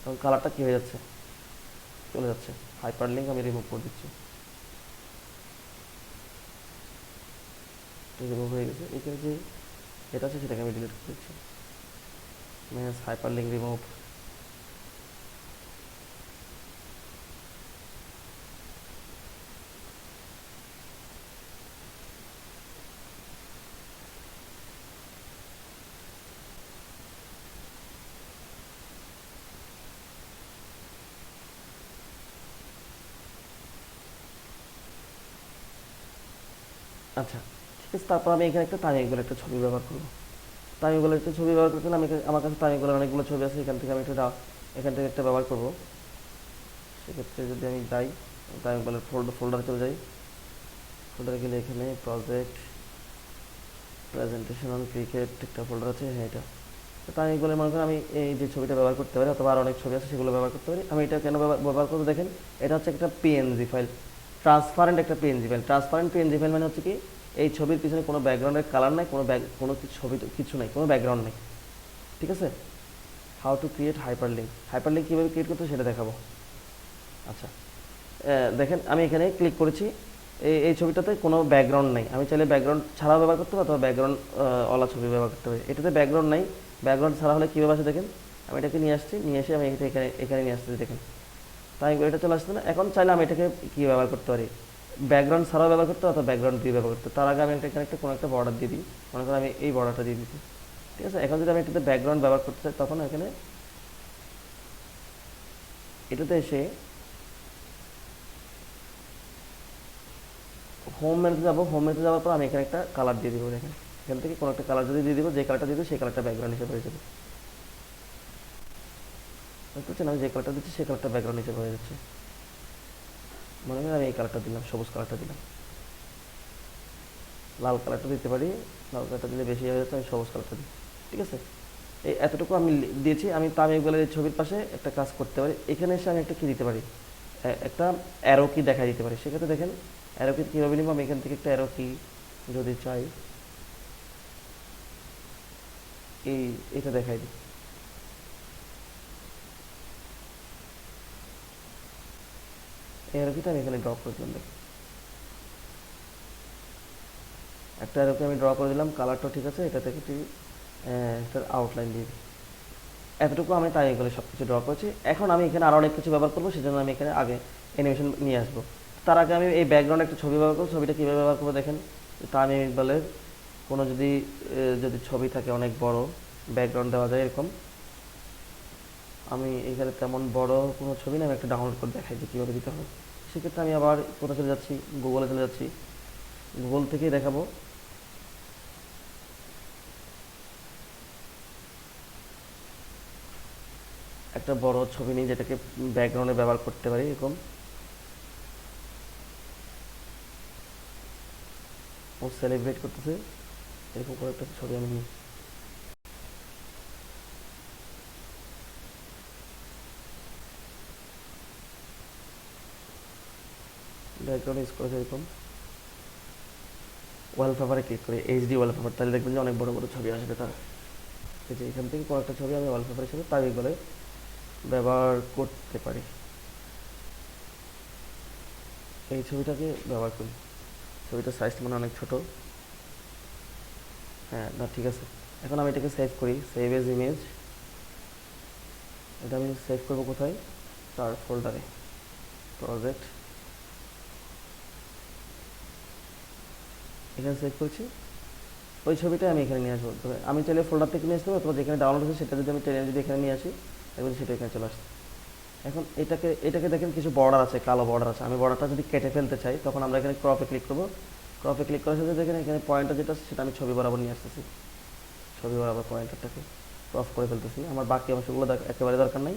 তখন কালারটা কী হয়ে যাচ্ছে, চলে যাচ্ছে। হাইপার লিঙ্ক আমি রিমুভ করে দিচ্ছি, রিমুভ হয়ে গেছে। এখানে যে এটা আছে সেটাকে আমি ডিলিট করে দিচ্ছি, হাইপার লিঙ্ক রিমুভ। আচ্ছা, ঠিক আছে। তারপর আমি এখানে একটা তামিম ইকবালের একটা ছবি ব্যবহার করবো। তামিম ইকবালের একটা ছবি ব্যবহার করতে হলে আমি আমার কাছে তামিম ইকবালের অনেকগুলো ছবি আছে, এখান থেকে আমি এখান থেকে একটা ব্যবহার করবো। সেক্ষেত্রে যদি আমি যাই, তামিম ইকবালের ফোল্ডারে চলে যাই, ফোল্ডারে গেলে এখানে প্রজেক্ট প্রেজেন্টেশন অন ক্রিকেট একটা ফোল্ডার আছে, হ্যাঁ এটা তো তাই আমি বলে মনে করেন আমি এই যে ছবিটা ব্যবহার করতে পারি, অথবা আর অনেক ছবি আছে সেগুলো ব্যবহার করতে পারি। আমি এটা কেন ব্যবহার করবো দেখেন, এটা হচ্ছে একটা পিএনজি ফাইল, ট্রান্সপারেন্ট একটা PNG file. Transparent PNG file মানে হচ্ছে কি, এই ছবির পিছনে কোনো ব্যাকগ্রাউন্ডের কালার নাই, কোনো ছবি কিছু নাই, কোনো ব্যাকগ্রাউন্ড নেই, ঠিক আছে। হাউ টু ক্রিয়েট হাইপারলিঙ্ক কীভাবে ক্রিয়েট করতে সেটা দেখাবো। আচ্ছা, দেখেন আমি এখানে ক্লিক করেছি, এই ছবিটাতে কোনো ব্যাকগ্রাউন্ড নেই, আমি চাইলে ব্যাকগ্রাউন্ড ছাড়াও ব্যবহার করতে পারি, অথবা ব্যাকগ্রাউন্ড ওলা ছবি ব্যবহার করতে পারি। এটাতে ব্যাকগ্রাউন্ড নাই, ব্যাকগ্রাউন্ড ছাড়া হলে কীভাবে আসে দেখেন, আমি এটাকে নিয়ে আসছি, নিয়ে এসে আমি এটা এখানে নিয়ে আসতেছি দেখেন, তাই এটা চলে আসছে না। এখন চাইলে আমি এটাকে কী ব্যবহার করতে পারি, ব্যাকগ্রাউন্ড ছাড়াও ব্যবহার করতে অথবা ব্যাকগ্রাউন্ড দিয়ে ব্যবহার করতে। তার আগে আমি এখানে কোনো একটা বর্ডার দিয়ে দিই, মনে করেন আমি এই বর্ডারটা দিয়ে দিচ্ছি, ঠিক আছে। এখন যদি আমি এটাতে ব্যাকগ্রাউন্ড ব্যবহার করতে চাই, তখন এখানে এটাতে এসে হোম মেনুতে যাবো, হোম মেনুতে যাওয়ার পর আমি এখানে একটা কালার দিয়ে দিব, দেখেন এখান থেকে কোনো একটা কালার যদি দিয়ে দিব, যে কালারটা দিয়ে দিব সেই কালারটা ব্যাকগ্রাউন্ড হিসেবে হয়ে যাবে, বুঝছেন। আমি যে কালারটা দিচ্ছি সেই কালারটা ব্যাকগ্রাউন্ড হিসেবে হয়ে যাচ্ছে। মনে করেন আমি এই কালারটা দিলাম, সবুজ কালারটা দিলাম, লাল কালারটা দিতে পারি, লাল কালারটা দিলে বেশি হয়ে যাচ্ছে, আমি সবুজ কালারটা দিই, ঠিক আছে। এই এতটুকু আমি দিয়েছি। আমি তামিম ইকবালের ছবির পাশে একটা কাজ করতে পারি, এখানে এসে আমি একটা কী দিতে পারি, একটা অ্যারো কি দেখা দিতে পারি। সেক্ষেত্রে দেখেন অ্যারো কি কীভাবে নিব, আমি এখান থেকে একটা অ্যারো কি যদি চাই, এটা দেখাই দিই। এই অ্যারো কিটা আমি এখানে ড্র করে দিলাম, দেখেন একটা অ্যারো কি আমি ড্র করে দিলাম, কালারটা ঠিক আছে, এটা থেকে একটা আউটলাইন দিয়ে দিই। এতটুকু আমি তাই এগুলো সব কিছু ড্র করেছি। এখন আমি এখানে আরও অনেক কিছু ব্যবহার করবো, সেজন্য আমি এখানে আগে অ্যানিমেশন নিয়ে আসবো। তার আগে আমি এই ব্যাকগ্রাউন্ডে একটা ছবি ব্যবহার করবো। ছবিটা কীভাবে ব্যবহার করবো দেখেন, তামিম ইকবালের কোনো যদি ছবি থাকে অনেক বড়, ব্যাকগ্রাউন্ড দেওয়া যায় এরকম। আমি এখানে তেমন বড় কোনো ছবি না, আমি একটা ডাউনলোড করে দেখাই যে কীভাবে দিতে হবে। সেক্ষেত্রে আমি আবার কোথায় চলে যাচ্ছি, গুগলে চলে যাচ্ছি, গুগল থেকেই দেখাবো। একটা বড় ছবি নিই যেটাকে ব্যাকগ্রাউন্ডে ব্যবহার করতে পারি, এরকম ও সেলিব্রেট করতেছে এরকম করে একটা ছবি আমি নিই। ব্যাকগ্রাউন্ড ইউজ করেছে এরকম, ওয়ালপেপারে ক্লিক করি, এইচডি ওয়ালপেপার, তাহলে দেখবেন যে অনেক বড় বড় ছবি আসবে তার। এই যে এখান থেকে কোনো একটা ছবি আমি ওয়ালপেপার হিসেবে তাই বলে ব্যবহার করতে পারি। এই ছবিটাকে ব্যবহার করি, ছবিটার সাইজটা মানে অনেক ছোট, হ্যাঁ না ঠিক আছে। এখন আমি এটাকে সেভ করি, সেভ এজ ইমেজ। এটা আমি সেভ করবো কোথায়, তার ফোল্ডারে, প্রজেক্ট, এখানে সেভ করছি। ওই ছবিটা আমি এখানে নিয়ে আসবো, তবে আমি চাইলে ফোল্ডার থেকে নিয়ে আসতে পারবো, অথবা যেখানে ডাউনলোড হচ্ছে সেটা যদি আমি টেনে যদি এখানে নিয়ে আসি, তাহলে সেটা এখানে চলে আসছে। এখন এটাকে দেখেন কিছু বর্ডার আছে, কালো বর্ডার আছে। আমি বর্ডারটা যদি কেটে ফেলতে চাই, তখন আমরা এখানে ক্রপে ক্লিক করবো। ক্রপে ক্লিক করার সাথে দেখেন এখানে পয়েন্টার যেটা আছে সেটা আমি ছবি বরাবর নিয়ে আসতেছি, ছবি বরাবর পয়েন্টারটাকে ক্রপ করে ফেলতেছি। আমার বাকি অংশগুলো একেবারে দরকার নাই,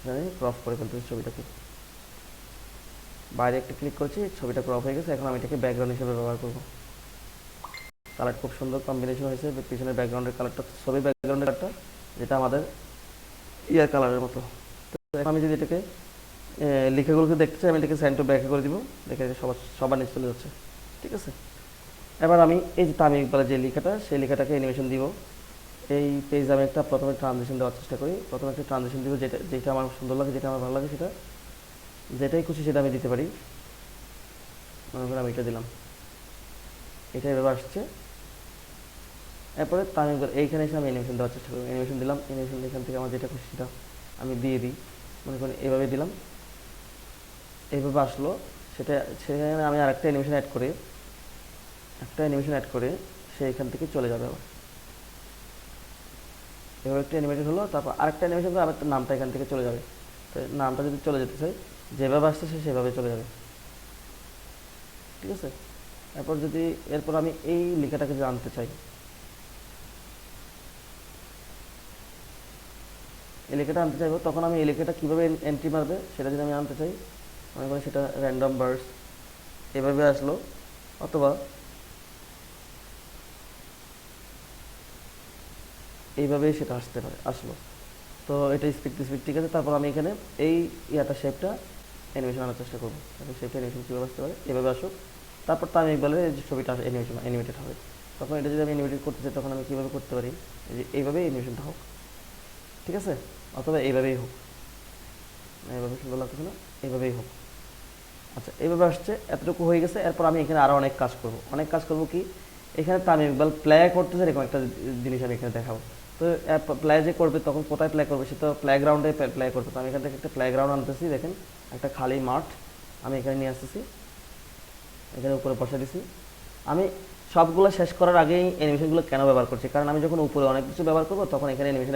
এখানে ক্রপ করে ফেলতেছি ছবিটাকে। বাইরে একটা ক্লিক করছি, ছবিটা ক্রপ হয়ে গেছে। এখন আমি এটাকে ব্যাকগ্রাউন্ড হিসেবে ব্যবহার করবো। কালার খুব সুন্দর কম্বিনেশন হয়েছে, পিছনের ব্যাকগ্রাউন্ডের কালারটা, ছবি ব্যাকগ্রাউন্ডের কালারটা যেটা আমাদের ইয়ার কালারের মতো। তো এখন আমি যদি এটাকে লেখাগুলোকে দেখতে চাই, আমি এটাকে সেন্ড টু ব্যাকে করে দিব, দেখে সবার নিচে চলে যাচ্ছে, ঠিক আছে। এবার আমি এই যে তামিম ইকবালের যে লেখাটা, সেই লেখাটাকে অ্যানিমেশন দিব। এই পেজ আমি একটা প্রথমে ট্রানজিশন দেওয়ার চেষ্টা করি, প্রথমে একটা ট্রানজিশন দিব, যেটা আমার সুন্দর লাগে, যেটা আমার ভালো লাগে, সেটা যেটাই খুশি সেটা আমি দিতে পারি। মনে করেন আমি এটা দিলাম, এটা এভাবে আসছে। এরপরে তামিম ইকবাল এইখানে এসে আমি অ্যানিমেশন দেওয়ার চেষ্টা করি, অ্যানিমেশন দিলাম, অ্যানিমেশন এখান থেকে আমার যেটা খুশি সেটা আমি দিয়ে দিই। মনে করেন এভাবে দিলাম, এইভাবে আসলো। সেখানে আমি আরেকটা অ্যানিমেশন অ্যাড করে সে এখান থেকে চলে যাবে। আবার এভাবে একটা অ্যানিমেশন হলো, তারপর আরেকটা অ্যানিমেশন করে আবার নামটা এখান থেকে চলে যাবে। তো নামটা যদি চলে যেতে চাই, যেভাবে আসছে সে সেভাবে চলে যাবে, ঠিক আছে। এরপর আমি এই লেখাটাকে যদি আনতে চাই, এই লেখাটা আনতে চাইবো, তখন আমি এই লেখাটা কীভাবে এন্ট্রি মারবে সেটা যদি আমি আনতে চাই, মনে করি সেটা র্যান্ডম বার্ডস এভাবে আসলো, অথবা এইভাবেই সেটা আসতে পারে, আসলো। তো এটা স্পিড ঠিক আছে। তারপর আমি এখানে এই শেপটা অ্যানিমেশন আনার চেষ্টা করবো, এবং শেপটা অ্যানিমেশন কীভাবে আসতে পারে, এভাবে আসুক। তারপর তো আমি বলে যে ছবিটা অ্যানিমেটেড হবে। তখন এটা যদি আমি অ্যানিমেটেড করতে চাই, তখন আমি কীভাবে করতে পারি, যে এইভাবেই অ্যানিমেশনটা হোক, ঠিক আছে, অথবা এইভাবেই হোক, এইভাবে সুন্দর লাগতেছে না, এইভাবেই হোক। আচ্ছা, এইভাবে আসছে, এতটুকু হয়ে গেছে। এরপর আমি এখানে আরও অনেক কাজ করব কি, এখানে তামিম ইকবাল প্লে করতেছে এরকম একটা জিনিস আমি এখানে দেখাবো। তো প্লে যে করবে তখন কোথায় প্লে করবে, সে তো প্লে গ্রাউন্ডে প্লে করবে। তো আমি এখান থেকে একটা প্লে গ্রাউন্ড আনতেছি, দেখেন একটা খালি মাঠ আমি এখানে নিয়ে আসতেছি, এখানে উপরে বসে দিছি। আমি সবগুলো শেষ করার আগেই অ্যানিমেশনগুলো কেন ব্যবহার করছি, কারণ আমি যখন উপরে অনেক কিছু ব্যবহার করবো তখন এখানে অ্যানিমেশন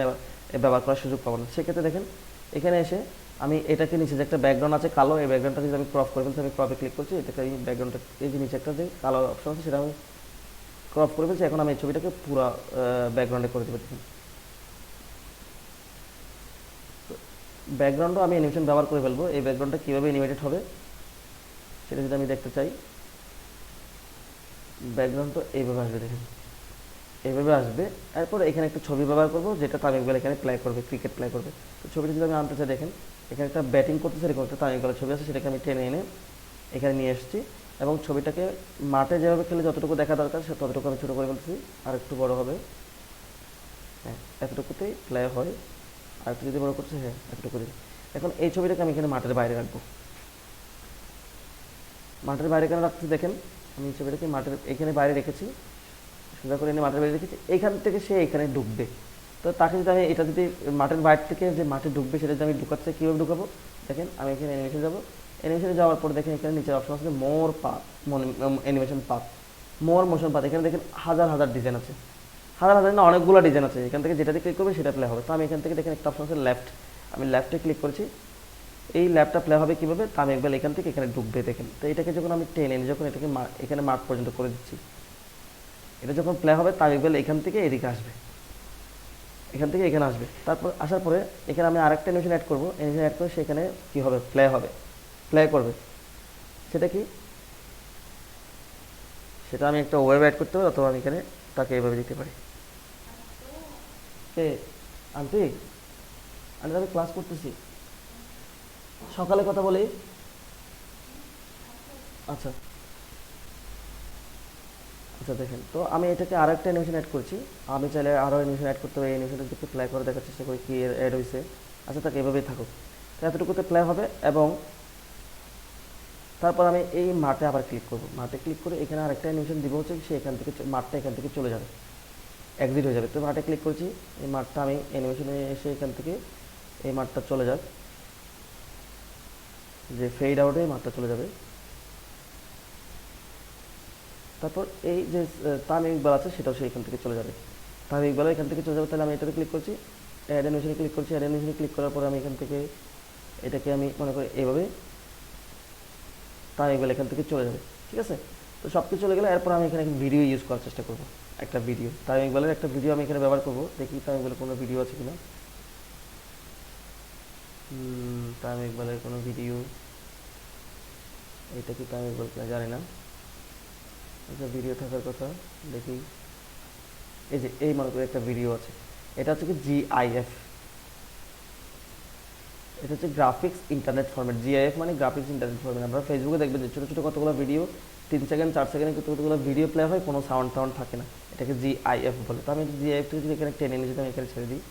ব্যবহার করার সুযোগ পাবো না। সেক্ষেত্রে দেখেন এখানে এসে আমি এটাকে নিচে যে একটা ব্যাকগ্রাউন্ড আছে কালো, এই ব্যাকগ্রাউন্ডটা যদি আমি ক্রপ করে ফেলছি, আমি ক্রপে ক্লিক করছি, এটাকে এই ব্যাকগ্রাউন্ডটা, এই যে নিচে একটা যে কালো অপশন আছে সেটা আমি ক্রপ করে ফেলছি। এখন আমি এই ছবিটাকে পুরো ব্যাকগ্রাউন্ডে করে দেবো। দেখুন ব্যাকগ্রাউন্ডও আমি অ্যানিমেশন ব্যবহার করে ফেলবো। এই ব্যাকগ্রাউন্ডটা কীভাবে অ্যানিমেটেড হবে সেটা যদি আমি দেখতে চাই, ব্যাকগ্রাউন্ডটা এইভাবে আসবে, দেখেন এইভাবে আসবে। এরপর এখানে একটা ছবি ব্যবহার করবো, যেটা তামিম ইকবাল এখানে প্লে করবে, ক্রিকেট প্লে করবে। তো ছবিটা যদি আমি আনতে চাই, দেখেন এখানে একটা ব্যাটিং করতেছে এরকম একটা তামিম ইকবালের ছবি আছে, সেটাকে আমি টেনে এনে এখানে নিয়ে এসেছি, এবং ছবিটাকে মাঠে যেভাবে খেলে যতটুকু দেখা দরকার সে ততটুকু আমি ছোটো করে ফেলতেছি, আর একটু বড় হবে, হ্যাঁ এতটুকুতেই প্লে হয়। আর একটু যদি বড় করছে, হ্যাঁ এতটুকু দিই। এখন এই ছবিটাকে আমি এখানে মাঠের বাইরে রাখবো। মাঠের বাইরে কেন রাখছি, দেখেন আমি ছবিটাকে মাঠের এখানে বাইরে রেখেছি, সোজা করে এনে মাঠের বাইরে রেখেছি। এইখান থেকে সে এখানে ঢুকবে। তো তাকে যদি আমি এটা যদি মাঠের বাইরে থেকে যে মাঠে ঢুকবে সেটা যদি আমি ঢুকাতে কীভাবে ঢুকাবো, দেখেন আমি এখানে অ্যানিমেশন যাবো। অ্যানিমেশনে যাওয়ার পর দেখেন এখানে নিচের অপশন আছে মোর পাথ, অ্যানিমেশন পাথ, মোর মোশন পাথ। এখানে দেখেন হাজার হাজার ডিজাইন আছে, হাজার হাজার না অনেকগুলো ডিজাইন আছে। এখান থেকে যেটাতে ক্লিক করবে সেটা প্লে হবে। তো আমি এখান থেকে দেখেন একটা অপশন আছে লেফট, আমি লেফটে ক্লিক করছি। এই ল্যাপটা প্লে হবে কীভাবে, তামিম ইকবাল এখান থেকে এখানে ঢুকবে, দেখেন। তো এটাকে যখন আমি টেনে এনে যখন এটাকে এখানে মার্ক পর্যন্ত করে দিচ্ছি, এটা যখন প্লে হবে তামিম ইকবাল এখান থেকে এদিকে আসবে, এখান থেকে এখানে আসবে। তারপর আসার পরে এখানে আমি আরেকটা অ্যানিমেশন অ্যাড করবো, অ্যানিমেশন অ্যাড করে সেখানে কী হবে, প্লে করবে। সেটা কি, সেটা আমি একটা ওয়েব অ্যাড করতে পারি, অথবা আমি এখানে তাকে এভাবে দিতে পারি। আন্টি আন্টি আমি ক্লাস করতেছি, সকালে কথা বলি। আচ্ছা আচ্ছা, দেখেন তো আমি এটাকে আরও একটা অ্যানিমেশন অ্যাড করছি। আমি চাইলে আরও অ্যানিমেশন অ্যাড করতে পারি, অ্যানিমেশনটা একটু প্লে করে দেখার চেষ্টা করি কি অ্যাড হয়েছে। আচ্ছা তাকে এভাবেই থাকুক, তো এতটুকুতে প্লে হবে। এবং তারপর আমি এই মাঠে আবার ক্লিক করব, মাঠে ক্লিক করে এখানে আরেকটা অ্যানিমেশন দিব, হচ্ছে সে এখান থেকে মাঠটা এখান থেকে চলে যাবে, এক্সিট হয়ে যাবে। তো মাঠে ক্লিক করছি, এই মাঠটা আমি অ্যানিমেশনে এসে এখান থেকে এই মাঠটা চলে যাক, যে ফেড আউটে মাঠটা চলে যাবে। তারপর এই যে তামিম ইকবাল আছে সেটাও সে এখান থেকে চলে যাবে, তামিম ইকবাল এখান থেকে চলে যাবে। তাহলে আমি এটাতে ক্লিক করছি, অ্যাড অ্যানিমেশনে ক্লিক করছি। অ্যাড অ্যানিমেশনে ক্লিক করার পরে আমি এখান থেকে এটাকে আমি মনে করি এইভাবে তামিম ইকবাল এখান থেকে চলে যাবে, ঠিক আছে। তো সব কিছু চলে গেলে এরপর আমি এখানে ভিডিও ইউজ করার চেষ্টা করবো, একটা ভিডিও তামিম ইকবালের একটা ভিডিও আমি এখানে ব্যবহার করবো। দেখি তামিম ইকবালের কোনো ভিডিও আছে কিনা, তামিম ইকবালের কোনো ভিডিও, এটা কি তামিম ইকবাল কিনা জানি না, একটা ভিডিও থাকার কথা। দেখি এই যে এই মনে করি একটা ভিডিও আছে, এটা হচ্ছে কি জিআইএফ, এটা হচ্ছে গ্রাফিক্স ইন্টারনেট ফরম্যাট। জিআইএফ মানে গ্রাফিক্স ইন্টারনেট ফরম্যাট। আপনারা ফেসবুকে দেখবেন যে ছোটো ছোটো কতগুলো ভিডিও 3 সেকেন্ড 4 সেকেন্ডে কতগুলো ভিডিও প্লে হয়, কোনো সাউন্ড থাকে না, এটাকে জিআইএফ বলে। তো আমি জিআইএফ থেকে যদি এখানে টেনে নিয়ে যদি আমি এখানে ছেড়ে দিই,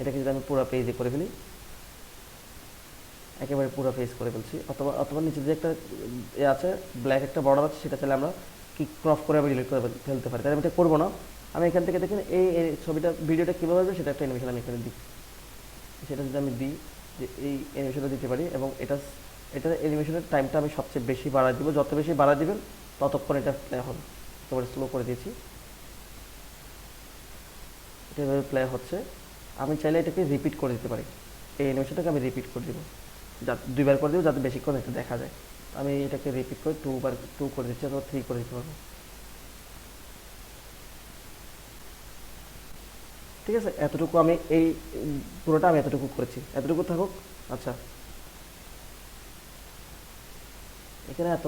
এটাকে যদি আমি পুরো পেজে করে ফেলি, একেবারে পুরো পেজ করে ফেলছি। অথবা নিচে যে একটা আছে ব্ল্যাক একটা বর্ডার আছে, সেটা চাইলে আমরা কি ক্রপ করে আমি ডিলিট করে ফেলতে পারি। তাই আমি এটা করবো না। আমি এখান থেকে দেখেন এই ছবিটা ভিডিওটা কীভাবে হবে সেটা একটা অ্যানিমেশন আমি এখানে দিই। সেটা যদি আমি দিই, যে এই অ্যানিমেশনটা দিতে পারি, এবং এটার অ্যানিমেশনের টাইমটা আমি সবচেয়ে বেশি বাড়াই দিব। যত বেশি বাড়াই দিবেন ততক্ষণ এটা প্লে হবে। একেবারে স্লো করে দিয়েছি, এটা এভাবে প্লে হচ্ছে। আমি চাইলে এটাকে রিপিট করে দিতে পারি, এই অ্যানিমেশনটাকে আমি রিপিট করে দিব, যাতে 2বার করে দিব, যাতে বেশিক্ষণ এটা দেখা যায়। আমি এটাকে রিপিট করে 2 করে দিচ্ছি, অথবা 3 করে দিতে পারবো, ঠিক আছে। এতটুকু আমি এই পুরোটা আমি এতটুকু করেছি, এতটুকু থাকুক। আচ্ছা এখানে এত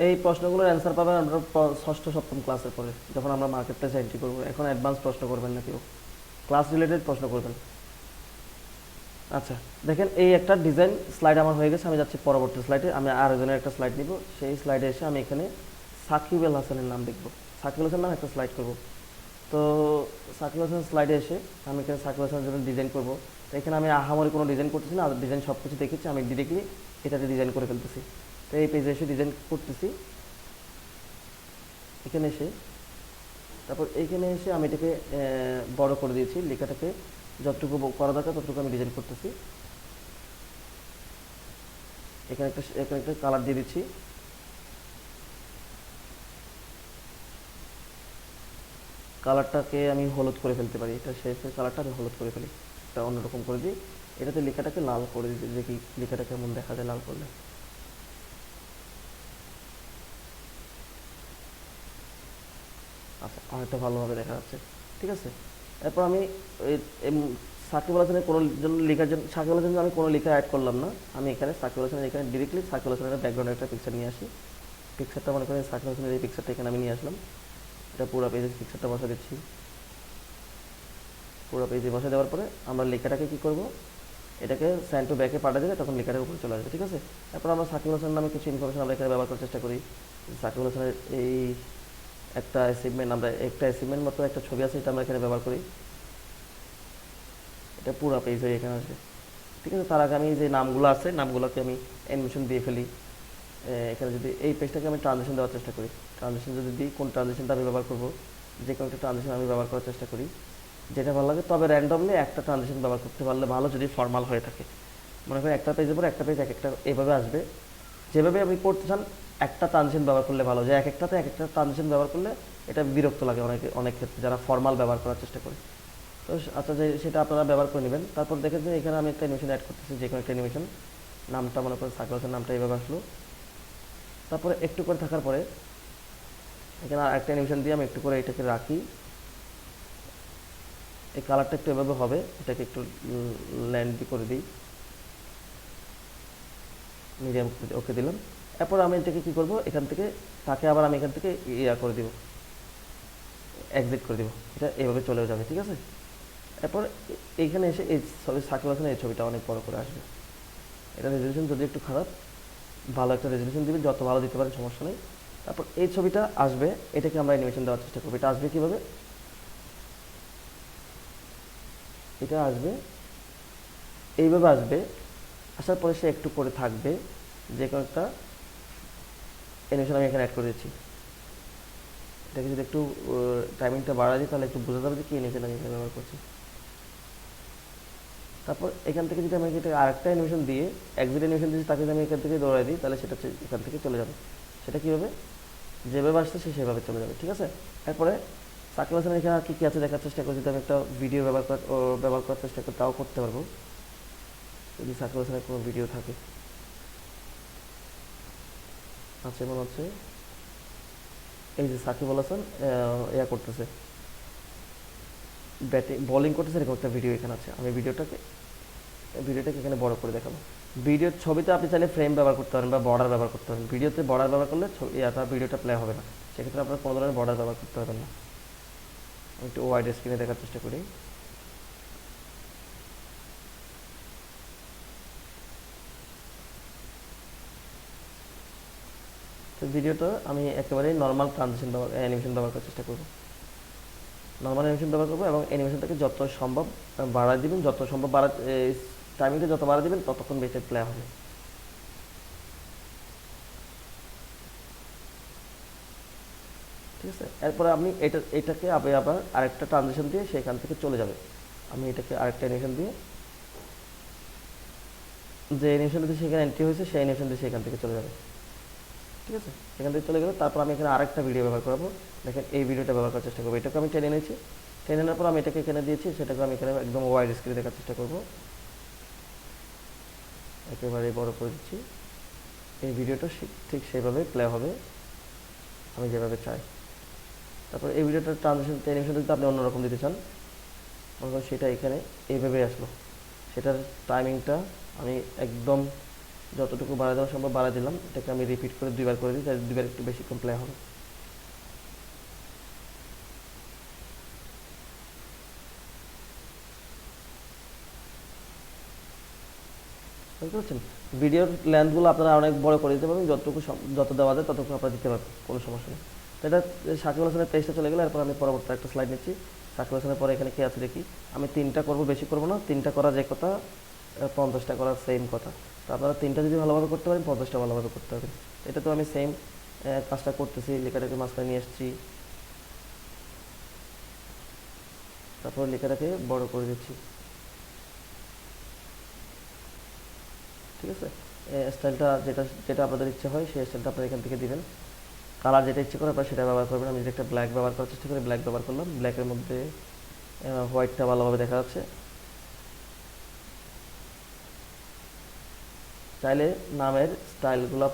এই প্রশ্নগুলোর অ্যান্সার পাবেন আমরা ষষ্ঠ সপ্তম ক্লাসের পরে, যখন আমরা মার্কেট প্লেসে এন্ট্রি করবো। এখন অ্যাডভান্স প্রশ্ন করবেন না কেউ, ক্লাস রিলেটেড প্রশ্ন করবেন। আচ্ছা দেখেন, এই একটা ডিজাইন স্লাইড আমার হয়ে গেছে। আমি যাচ্ছি পরবর্তী স্লাইডে। আমি আরেকজনের একটা স্লাইড নিব। সেই স্লাইডে এসে আমি এখানে সাকিব আল হাসানের নাম দেখব। সাকিব আল হাসান নাম একটা স্লাইড করব। তো সাকিব আল হাসান স্লাইডে এসে আমি এখানে সাকিব আল হাসানের জন্য ডিজাইন করব। তো এখানে আমি আহামরি কোনো ডিজাইন করতেছি না, ডিজাইন সব কিছু দেখেছি, আমি ডিরেক্টলি এটাতে ডিজাইন করে ফেলতেছি। তো এই পেজে এসে ডিজাইন করতেছি, এখানে এসে তারপর এইখানে এসে আমি এটাকে বড় করে দিয়েছি, লেখাটাকে যতটুকু করা দরকার ততটুকু আমি ডিজাইন করতেছি। এখানে একটা কালার দিয়ে দিচ্ছি। কালারটাকে আমি হলুদ করে ফেলতে পারি, এটা শেষের কালারটা আমি হলুদ করে ফেলি, এটা অন্যরকম করে দিই। এটাতে লেখাটাকে লাল করে দিই, দেখি লেখাটা কেমন দেখা যায় লাল করলে। আচ্ছা, অনেকটা ভালোভাবে দেখা যাচ্ছে, ঠিক আছে। এরপর আমি সাকিব আল হাসানের কোনো জন্য লেখার জন্য সাকিব আল হাসানের আমি কোনো লেখা অ্যাড করলাম না। আমি এখানে সাকিব আল হাসানের এখানে ডিরেক্টলি সাকিব আল হাসানের ব্যাকগ্রাউন্ডের একটা পিকচার নিয়ে আসি। পিকচারটা মনে করেন সাকিব আল হাসানের এই পিকচারটা এখানে আমি নিয়ে আসলাম। এটা পুরো পেজে পিকচারটা বসা দিচ্ছি। পুরো পেজে বসা দেওয়ার পরে আমরা লেখাটাকে কী করব, এটাকে সেন্ড টু ব্যাকে পাঠা দিলে তখন লেখাটার উপরে চলে আসবে, ঠিক আছে। তারপর আমরা সাকিব আল হাসানের নামে কিছু ইনফরমেশন আমরা এখানে ব্যবহার করার চেষ্টা করি। সাকিব আল হাসানের এই একটা অ্যাচিভমেন্ট, আমরা একটা অ্যাচিভমেন্ট মতো একটা ছবি আছে, এটা আমরা এখানে ব্যবহার করি। এটা পুরো পেজ হয়ে এখানে আসবে, ঠিক আছে। তার আগে আমি যে নামগুলো আছে নামগুলোকে আমি অ্যানিমেশন দিয়ে ফেলি। এখানে যদি এই পেজটাকে আমি ট্রানজিশন দেওয়ার চেষ্টা করি, ট্রানজিশন যদি দিই, কোন ট্রানজিশনটা আমি ব্যবহার করব, যে কোনো একটা ট্রানজিশন আমি ব্যবহার করার চেষ্টা করি যেটা ভালো লাগে। তবে র্যান্ডমলি একটা ট্রানজিশন ব্যবহার করতে পারলে ভালো, যদি ফর্মাল হয়ে থাকে। মনে করেন একটা পেজের পর একটা পেজ এক একটা এভাবে আসবে, যেভাবে আপনি করতে চান একটা ট্রানজিশন ব্যবহার করলে ভালো। যে এক একটা ট্রানজিশন ব্যবহার করলে এটা বিরক্ত লাগে অনেক ক্ষেত্রে, যারা ফর্মাল ব্যবহার করার চেষ্টা করে। তো আচ্ছা, যে সেটা আপনারা ব্যবহার করে নেবেন। তারপর দেখেন যে এখানে আমি একটা অ্যানিমেশন অ্যাড করতেছি, যে কোনো একটা অ্যানিমেশন। নামটা মনে করেন সাকিব আল হাসান নামটা এইভাবে আসলো। তারপরে একটু করে থাকার পরে এখানে আর একটা অ্যানিমেশন দিয়ে আমি একটু করে এটাকে রাখি। এই কালারটা একটু এভাবে হবে, এটাকে একটু ল্যান্ড করে দিই, মিডিয়াম ওকে দিলাম। এরপর আমি এটাকে কী করবো, এখান থেকে তাকে আবার আমি এখান থেকে ইয়া করে দিব, এক্সিট করে দিব, এটা এভাবে চলেও যাবে, ঠিক আছে। এরপর এইখানে এসে এই সাকিব আল হাসানের এই ছবিটা অনেক বড় করে আসবে। এটা রেজলিউশন যদি একটু খারাপ, ভালো একটা রেজলিউশন দিবেন, যত ভালো দিতে পারেন সমস্যা নেই। তারপর এই ছবিটা আসবে, এটাকে আমরা অ্যানিমেশন দেওয়ার চেষ্টা করবো। এটা আসবে কীভাবে, এটা আসবে এইভাবে আসবে। আসার পরে সে একটু করে থাকবে, যে কোনো একটা অ্যানিমেশন আমি এখানে অ্যাড করে দিচ্ছি। এটাকে যদি একটু টাইমিংটা বাড়াই দিই তাহলে একটু বোঝা যাবে যে কী অ্যানিমেশন আমি এখানে ব্যবহার করছি। তারপর এখান থেকে যদি আমি এটা আরেকটা অ্যানিমেশন দিয়ে এক্সিট অ্যানিমেশন দিয়েছি, তাকে যদি আমি এখান থেকে দৌড়াই দিই তাহলে সেটা এখান থেকে চলে যাবে। সেটা কীভাবে, যেভাবে আসছে সে সেভাবে চলে যাবে, ঠিক আছে। এরপরে সাকিব আল হাসানের এখানে আর কী কী আছে দেখার চেষ্টা করি। যদি আমি একটা ভিডিও ব্যবহার করার চেষ্টা করি তাও করতে পারবো, যদি সাকিব আল হাসানের কোনো ভিডিও থাকে। আচ্ছা, মনে হচ্ছে এই যে সাকিব আল হাসান ইয়া করতেছে, বোলিং করতেছে, এরকম একটা ভিডিও এখানে আছে। আমি ভিডিওটাকে এখানে বড় করে দেখাবো। ভিডিওর ছবিতে আপনি চাইলে ফ্রেম ব্যবহার করতে পারেন বা বর্ডার ব্যবহার করতে পারেন। ভিডিওতে বর্ডার ব্যবহার করলে ভিডিওটা প্লে হবে না, সেক্ষেত্রে আপনার কোনো ধরনের বর্ডার ব্যবহার করতে পারবেন না। আমি একটু ওয়াইড স্ক্রিনে দেখার চেষ্টা করি। তো ভিডিওটা আমি একেবারে নর্মাল ট্রানজিশন অ্যানিমেশন ব্যবহার করার চেষ্টা করবো, নর্মাল অ্যানিমেশন ব্যবহার করবো এবং অ্যানিমেশনটাকে যত সম্ভব বাড়ায় দিবেন, যত সম্ভব টাইমিংটা যত বাড়া দিবেন ততক্ষণ বেশি প্লে হবে। ঠিক আছে, এরপরে আপনি এটাকে আবার আরেকটা ট্রানজিশন দিয়ে সেখান থেকে চলে যাবে। আমি এটাকে আরেকটা অ্যানিমেশন দিয়ে, যে অ্যানিমেশন দিয়ে সেখানে এন্ট্রি হয়েছে সেই অ্যানিমেশন দিয়ে সেখান থেকে চলে যাবে, ঠিক আছে। এখান থেকে চলে গেলে তারপর আমি এখানে আরেকটা ভিডিও ব্যবহার করবো। দেখেন এই ভিডিওটা ব্যবহার করার চেষ্টা করবো। এটাকে আমি টেনে নিয়েছি, টেনে নেওয়ার পর আমি এটাকে এখানে দিয়েছি, সেটাকে আমি এখানে একদম ওয়াইড স্ক্রিনে দেখার চেষ্টা করবো, একেবারে বড় করে দিচ্ছি। এই ভিডিওটা ঠিক সেইভাবে প্লে হবে আমি যেভাবে চাই। তারপর এই ভিডিওটার ট্রানজিশন অ্যানিমেশন যদি আপনি অন্যরকম দিতে চান, মনে করেন সেটা এখানে এইভাবেই আসলো, সেটার টাইমিংটা আমি একদম যতটুকু বাড়া দেওয়া সম্ভব বাড়া দিলাম। এটাকে আমি রিপিট করে 2বার করে দিই, তাই 2বার একটু বেশিক্ষণ প্লে হবে। বুঝতে পারছেন? ভিডিওর লেন্থগুলো আপনারা অনেক বড় করে দিতে পারবেন, যত দেওয়া যায় ততটুকু আপনারা দিতে পারবেন, কোনো সমস্যা নেই। তো এটা শাকিব হাসানের পেজটা চলে গেলে এরপর আমি পরবর্তী একটা স্লাইড নিচ্ছি। শাকিব হাসানের পরে এখানে কে আছে দেখি। আমি 3টা করব, বেশি করব না। 3টা করা যে কথা, 50টা করার সেম কথা। তো আপনারা 3টা যদি ভালোভাবে করতে পারেন 50টা ভালোভাবে করতে পারবেন। এটা তো আমি সেম কাজটা করতেছি, লেখাটাকে মাঝখানে নিয়ে এসেছি, তারপর লেখাটাকে বড় করে দিচ্ছি। ঠিক আছে, স্টাইলটা যেটা যেটা আপনাদের ইচ্ছে হয় সেই স্টাইলটা আপনারা এখান থেকে দিবেন। কালার যেটা ইচ্ছে করে আপনারা সেটা ব্যবহার করবেন। আমি যদি একটা ব্ল্যাক ব্যবহার করার চেষ্টা করি, ব্ল্যাক ব্যবহার করলাম। ব্ল্যাকের মধ্যে হোয়াইটটা ভালোভাবে দেখা যাচ্ছে। চাইলে নামের স্টাইলগুলো,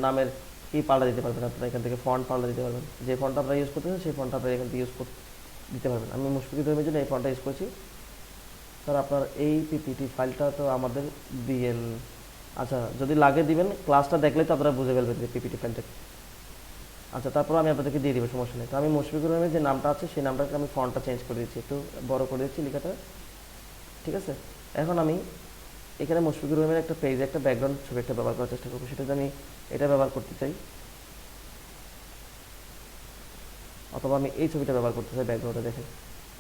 নামের কি পাল্টা দিতে পারবেন আপনারা এখান থেকে, ফন্ট পাল্টা দিতে পারবেন। যে ফন্টটা আপনারা ইউজ করতেছেন সেই ফন্টটা আপনারা এখান থেকে দিতে পারবেন। আমি মুশফিকুর রহিমের জন্য এই ফন্টটা ইউজ করছি। স্যার আপনার এই পিপিটি ফাইলটা তো আমাদের বিএল, আচ্ছা যদি লাগে দিবেন, ক্লাসটা দেখলে তো আপনারা বুঝে ফেলবেন যে পিপিটি ফাইলটা। আচ্ছা তারপর আমি আপনাদেরকে দিয়ে দিব, সমস্যা নেই। তো আমি মুশফিকুর রহিমের যে নামটা আছে সেই নামটাকে আমি ফন্টটা চেঞ্জ করে দিচ্ছি, একটু বড় করে দিচ্ছি লেখাটা। ঠিক আছে, এখন আমি এখানে মুশফিকুর রহিমের একটা পেজে একটা ব্যাকগ্রাউন্ড ছবি একটা ব্যবহার করার চেষ্টা করবো। সেটা আমি এটা ব্যবহার করতে চাই, অথবা আমি এই ছবিটা ব্যবহার করতে চাই ব্যাকগ্রাউন্ডে। দেখেন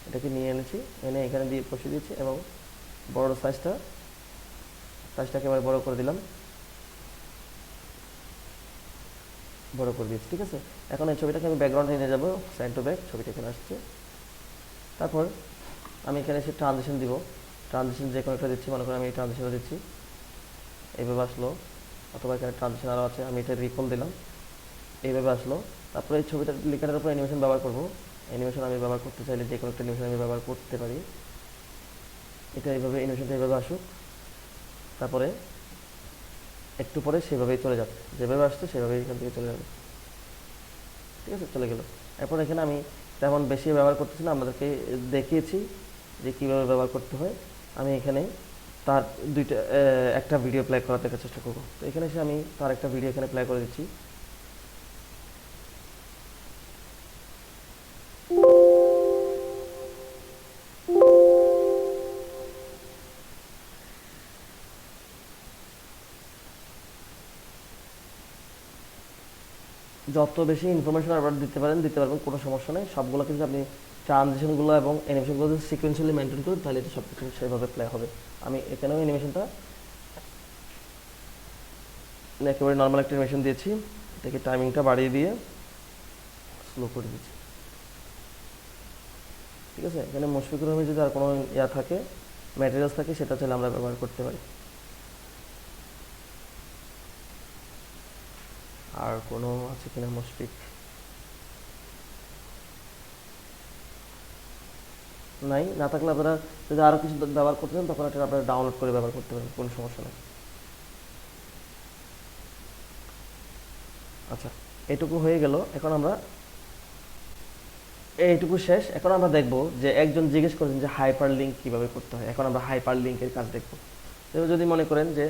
এটাকে নিয়ে এনেছি, এনে এখানে দিয়ে বসিয়ে দিয়েছি এবং বড় সাইজটাকে এবার বড় করে দিলাম, বড় করে দিয়েছি। ঠিক আছে, এখন এই ছবিটাকে আমি ব্যাকগ্রাউন্ডে নিয়ে যাবো, সাইড টু ব্যাক ছবিটা এখানে আসছে। তারপর আমি এখানে এসে ট্রানজিশন দিব। ট্রানজিশন যে কোনো একটা দিচ্ছি, মনে করেন আমি এই ট্রানজিশনটা দিচ্ছি, এইভাবে আসলো। অথবা এখানে ট্রানজিশন আরও আছে, আমি এটা রিপল দিলাম, এইভাবে আসলো। তারপরে এই ছবিটার লেখাটার উপর অ্যানিমেশন ব্যবহার করব। অ্যানিমেশন আমি ব্যবহার করতে চাইলে যে কোনো একটা অ্যানিমেশন আমি ব্যবহার করতে পারি। এটা এইভাবে, অ্যানিমেশনটা এইভাবে আসুক, তারপরে একটু পরে সেভাবেই চলে যাবে, যেভাবে আসছে সেভাবেই এখান থেকে চলে যাবে। ঠিক আছে, চলে গেল। এরপর এখানে আমি তেমন বেশি ব্যবহার করতেছি না, আপনাদেরকে দেখিয়েছি যে কীভাবে ব্যবহার করতে হয়। আমি এখানে তার একটা ভিডিও প্লে করার দেখার চেষ্টা করবো। তো এখানে এসে আমি তার একটা ভিডিও এখানে প্লে করে দিচ্ছি। যত বেশি ইনফরমেশন আপনারা দিতে পারবেন, কোনো সমস্যা নেই। সবগুলো কিন্তু আপনি ট্রানজিশনগুলো এবং অ্যানিমেশনগুলো যদি সিকোয়েন্সিয়ালি মেনটেন করেন তাহলে এটা সব কিছু সেভাবে প্লে হবে। আমি এখানেও অ্যানিমেশনটা একেবারে নর্মাল একটা অ্যানিমেশন দিয়েছি, এটাকে টাইমিংটা বাড়িয়ে দিয়ে স্লো করে দিচ্ছি। ঠিক আছে, এখানে মুশফিকুর রহিমের যদি আর কোনো থাকে, ম্যাটেরিয়ালস থাকে, সেটা চাইলে আমরা ব্যবহার করতে পারি। আর কোনো আছে কিনা মুশফিক, নাই। না থাকলে আপনারা যদি আরও কিছু ব্যবহার করতে চান তখন এটা আপনারা ডাউনলোড করে ব্যবহার করতে পারেন, কোনো সমস্যা নেই। আচ্ছা, এটুকু হয়ে গেল। এখন আমরা এইটুকু শেষ। এখন আমরা দেখব যে একজন জিজ্ঞেস করেছেন যে হাইপার লিঙ্ক কীভাবে করতে হয়। এখন আমরা হাইপার লিঙ্কের কাজ দেখব। এবার যদি মনে করেন যে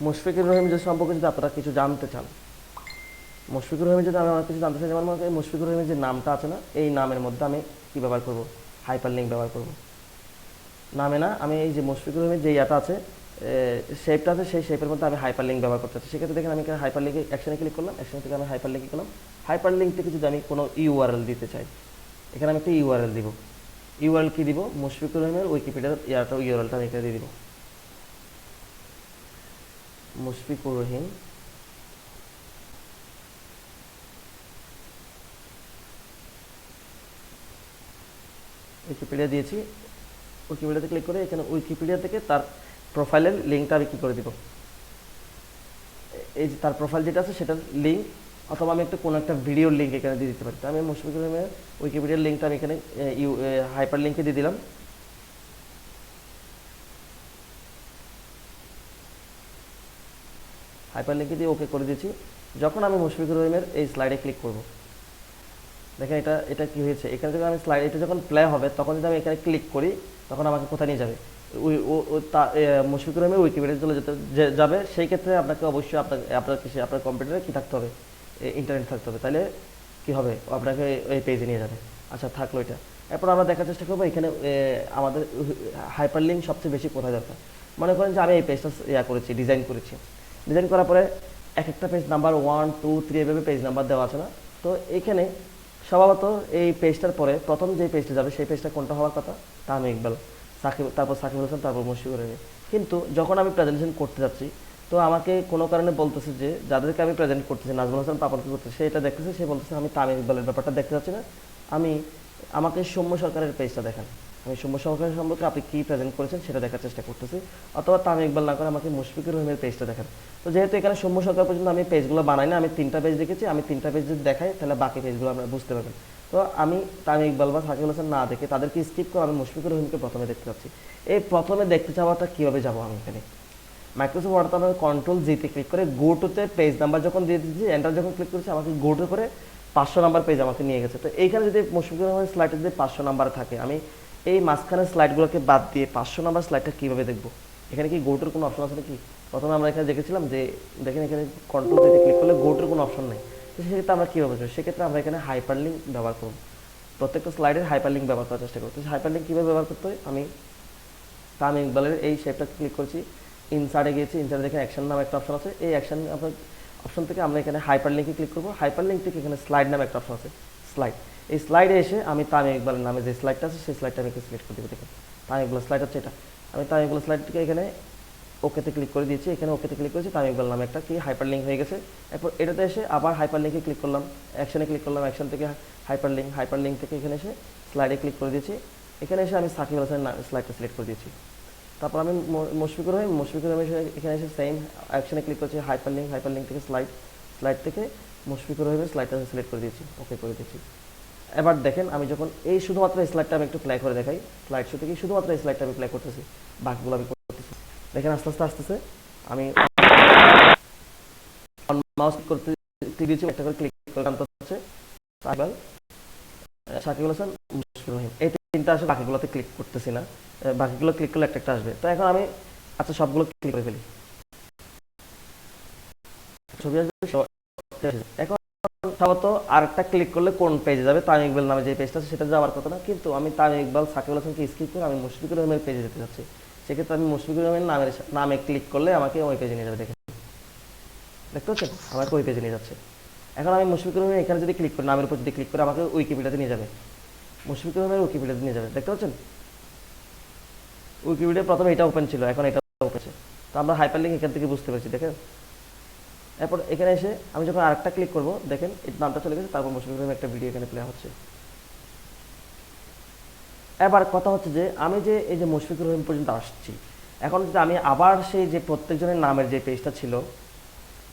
মুশফিকুর রহিম যে সম্পর্কে যদি আপনারা কিছু জানতে চান, মুশফিকুর রহিমের যদি আমি আমার কিছু জানতে চাই, যেমন মনে করি মুশফিকুর রহিমের যে নামটা আছে না, এই নামের মধ্যে আমি কী ব্যবহার করব, হাইপার লিঙ্ক ব্যবহার করব। নামে না, আমি এই যে মুশফিকুর রহিমের যে ইয়াটা আছে, শেপটা আছে, সেই শেপের মধ্যে আমি হাইপার লিঙ্ক ব্যবহার করতে চাচ্ছি। সেক্ষেত্রে দেখেন আমি এখানে হাইপার লিঙ্কে অ্যাকশনে ক্লিক করলাম, অ্যাকশন থেকে আমি হাইপার লিঙ্কে গেলাম। হাইপার লিঙ্ক থেকে যদি আমি কোনো ইউআরএল দিতে চাই, এখানে আমি একটা ইউআরএল দিব। ইউআরএল কি দিব, মুশফিকুর রহিমের উইকিপিডিয়ার ইউআরএলটা আমি এখানে দিয়ে দিব। মুশফিকুর রহিম উইকিপিডিয়া দিয়েছি। উইকিপিডিয়াতে ক্লিক করে এখানে উইকিপিডিয়া থেকে তার প্রোফাইলের লিঙ্কটা আমি কী করে দিব, এই যে তার প্রোফাইল যেটা আছে সেটার লিঙ্ক, অথবা আমি কোনো একটা ভিডিওর লিঙ্ক এখানে দিয়ে দিতে পারি। তো আমি মুশফিকুর রহিমের উইকিপিডিয়ার লিঙ্কটা আমি এখানে হাইপার লিঙ্কে দিয়ে দিলাম। হাইপার লিঙ্কে দিয়ে ওকে করে দিয়েছি। যখন আমি মুশফিকুর রহিমের এই স্লাইডে ক্লিক করব, দেখেন এটা কি হয়েছে, এখানে যখন আমি স্লাইড, এটা যখন প্লে হবে তখন যদি আমি এখানে ক্লিক করি তখন আমাকে কোথায় নিয়ে যাবে, মুশফিকুর রহিমের উইকিপিডিয়া চলে যাবে। সেই ক্ষেত্রে আপনাকে অবশ্যই আপনার কম্পিউটারে কি থাকতে হবে, ইন্টারনেট থাকতে হবে, তাহলে কি হবে, আপনাকে এই পেজে নিয়ে যাবে। আচ্ছা, থাকলো এটা। এরপর আমরা দেখার চেষ্টা করবো এখানে আমাদের হাইপার লিঙ্ক সবচেয়ে বেশি কোথায় দরকার। মনে করেন যে আমি এই পেজটা করেছি, ডিজাইন করেছি। ডিজাইন করার পরে এক একটা পেজ নাম্বার 1 2 3 এভাবে পেজ নাম্বার দেওয়া আছে না? তো এইখানে স্বভাবত এই পেজটার পরে প্রথম যে পেজটা যাবে সেই পেজটা কোনটা হওয়ার কথা? তামিম ইকবাল, সাকিব, তারপর সাকিব হাসান, তারপর মুশফিকুর রহিম। কিন্তু যখন আমি প্রেজেন্টেশন করতে যাচ্ছি, তো আমাকে কোনো কারণে বলতেছে যে যাদেরকে আমি প্রেজেন্ট করতেছি, নাজমুল হাসান পাপনকে করতেছে, সে এটা দেখতেছে, সে বলতেছে আমি তামিম ইকবালের ব্যাপারটা দেখতে যাচ্ছি না, আমাকে সৌম্য সরকারের পেজটা দেখান। আমি সৌম্য সরকারের সম্পর্কে আপনি কী প্রেজেন্ট করেছেন সেটা দেখার চেষ্টা করতেছি, অথবা তামিম ইকবাল না করে আমাকে মুশফিকুর রহিমের পেজটা দেখান। তো যেহেতু এখানে সৌম্য সরকার পর্যন্ত আমি পেজগুলো বানাই না, আমি 3টা পেজ দেখেছি, আমি 3টা পেজ যদি দেখাই তাহলে বাকি পেজগুলো আমরা বুঝতে পারবেন। তো আমি তামিম ইকবাল বা সাকিব হাসান না দেখে তাদেরকে স্কিপ করে আমি মুশফিকুর রহিমকে প্রথমে দেখতে পাচ্ছি। এই প্রথমে দেখতে চাওয়াটা কীভাবে যাবো আমি এখানে? মাইক্রোসফট ওয়ার্ড আমরা কন্ট্রোল জিতে ক্লিক করে গো টুতে পেজ নাম্বার যখন দিয়ে দিচ্ছি, এন্টার যখন ক্লিক করেছি, আমাকে গো টু করে 500 নাম্বার পেজ আমাকে নিয়ে গেছে। তো এইখানে যদি মুশফিকুর রহমানের স্লাইডে যদি 500 নাম্বার থাকে, আমি এই মাঝখানের স্লাইডগুলোকে বাদ দিয়ে 500 নাম্বার স্লাইডটা কীভাবে দেখবো? এখানে কি গো টুর কোনো অপশন আছে নাকি? প্রথমে আমরা এখানে দেখেছিলাম যে দেখেন এখানে কন্ট্রোল জিতে ক্লিক করলে গো টুর কোনো অপশন নেই। তো সেক্ষেত্রে আমরা কীভাবে বুঝবো? সেক্ষেত্রে আমরা এখানে হাইপার লিঙ্ক ব্যবহার করব। প্রত্যেকটা স্লাইডের হাইপার লিঙ্ক ব্যবহার করার চেষ্টা করবো। তো হাইপার লিঙ্ক কীভাবে ব্যবহার করতে হয়? আমি তামিম ইকবালের এই শেপটা ক্লিক করছি, ইনসার্টে গিয়েছি, ইনসার্টে দেখে অ্যাকশন নামে একটা অপশন আছে, এই অ্যাকশন আপনার অপশন থেকে আমরা এখানে হাইপার লিঙ্কে ক্লিক করবো। হাইপার লিঙ্ক থেকে এখানে স্লাইড নামে একটা অপশন আছে, স্লাইড। এই স্লাইডে এসে আমি তামিম ইকবালের নামে যে স্লাইডটা আছে সেই স্লাইডটা আমি সিলেক্ট করে দেবো। দেখুন তামিম ইকবাল স্লাইড হচ্ছে এটা। আমি তামিম ইকবাল স্লাইডটিকে এখানে ওকেতে ক্লিক করে দিয়েছি, এখানে ওকেতে ক্লিক করেছি, তামিম ইকবাল নামে একটা কি হাইপার লিঙ্ক হয়ে গেছে। এরপর এটাতে এসে আবার হাইপার লিঙ্কে ক্লিক করলাম, অ্যাকশনে ক্লিক করলাম, অ্যাকশন থেকে হাইপার লিঙ্ক থেকে এখানে এসে স্লাইডে ক্লিক করে দিয়েছি। এখানে এসে আমি সাকিব হাসানের স্লাইডটা সিলেক্ট করে দিয়েছি। তারপর আমি মুশফিকুর রহিম এখানে এসে সেম অ্যাকশনে ক্লিক করছি, হাইপার লিঙ্ক থেকে স্লাইড থেকে মুশফিকুর রহিমের স্লাইডটা সিলেক্ট করে দিয়েছি, ওকে করে দিয়েছি। এবার দেখেন আমি যখন এই শুধুমাত্র এই স্লাইডটা আমি একটু প্লে করে দেখাই, স্লাইড শো থেকে শুধুমাত্র এই স্লাইডটা আমি প্লে করতেছি, বাকিগুলো আমি করতেছি। দেখেন আস্তে আস্তে আসতেছে, আমি মাউস করতে দিয়েছি, একটা করে ক্লিক করে আনতে হচ্ছে সাকিব হাসান, মুশফিকুর রহিম, এই 3টা আসলে বাকিগুলোতে ক্লিক করতেছি না, বাকিগুলো ক্লিক করলে একটা আসবে। তো এখন আমি আচ্ছা সবগুলো ক্লিক করে ফেলি, ছবি আসবে। এখন সম্ভবত আরেকটা ক্লিক করলে কোন পেজে যাবে? তামিম ইকবাল নামে যে পেজটা আছে সেটা যাওয়ার কথা না, কিন্তু আমি তামিম ইকবাল সাকিব হাসানকে স্কিপ করে আমি মুশফিকুর রহিমের পেজে যেতে যাচ্ছি। সেক্ষেত্রে আমি মুশফিকুর রহিমের নামে ক্লিক করলে আমাকে ওই পেজে নিয়ে যাবে। দেখতে পাচ্ছেন আমাকে ওই পেজে নিয়ে যাচ্ছে। এখন আমি মুশফিকুর রহিমের এখানে যদি ক্লিক করি, নামের উপর যদি ক্লিক করে আমাকে উইকিপিডিয়াতে নিয়ে যাবে, মুশফিকুর রহিমের উইকিপিডিয়াতে নিয়ে যাবে। দেখতে পাচ্ছেন উইকিপিডিয়া প্রথমে এটা ওপেন ছিল, এখন এটা ওপেন আছে। তো আমরা হাইপার লিঙ্ক এখান থেকে বুঝতে পারছি, দেখেন। এরপর এখানে এসে আমি যখন আরেকটা ক্লিক করব, দেখেন এর নামটা চলে গেছে, তারপর মুশফিকুর রহিমের একটা ভিডিও এখানে প্লে হচ্ছে। এবার কথা হচ্ছে যে আমি যে এই যে মুশফিকুর রহিম পর্যন্ত আসছি, এখন যদি আমি আবার সেই যে প্রত্যেকজনের নামের যে পেজটা ছিল,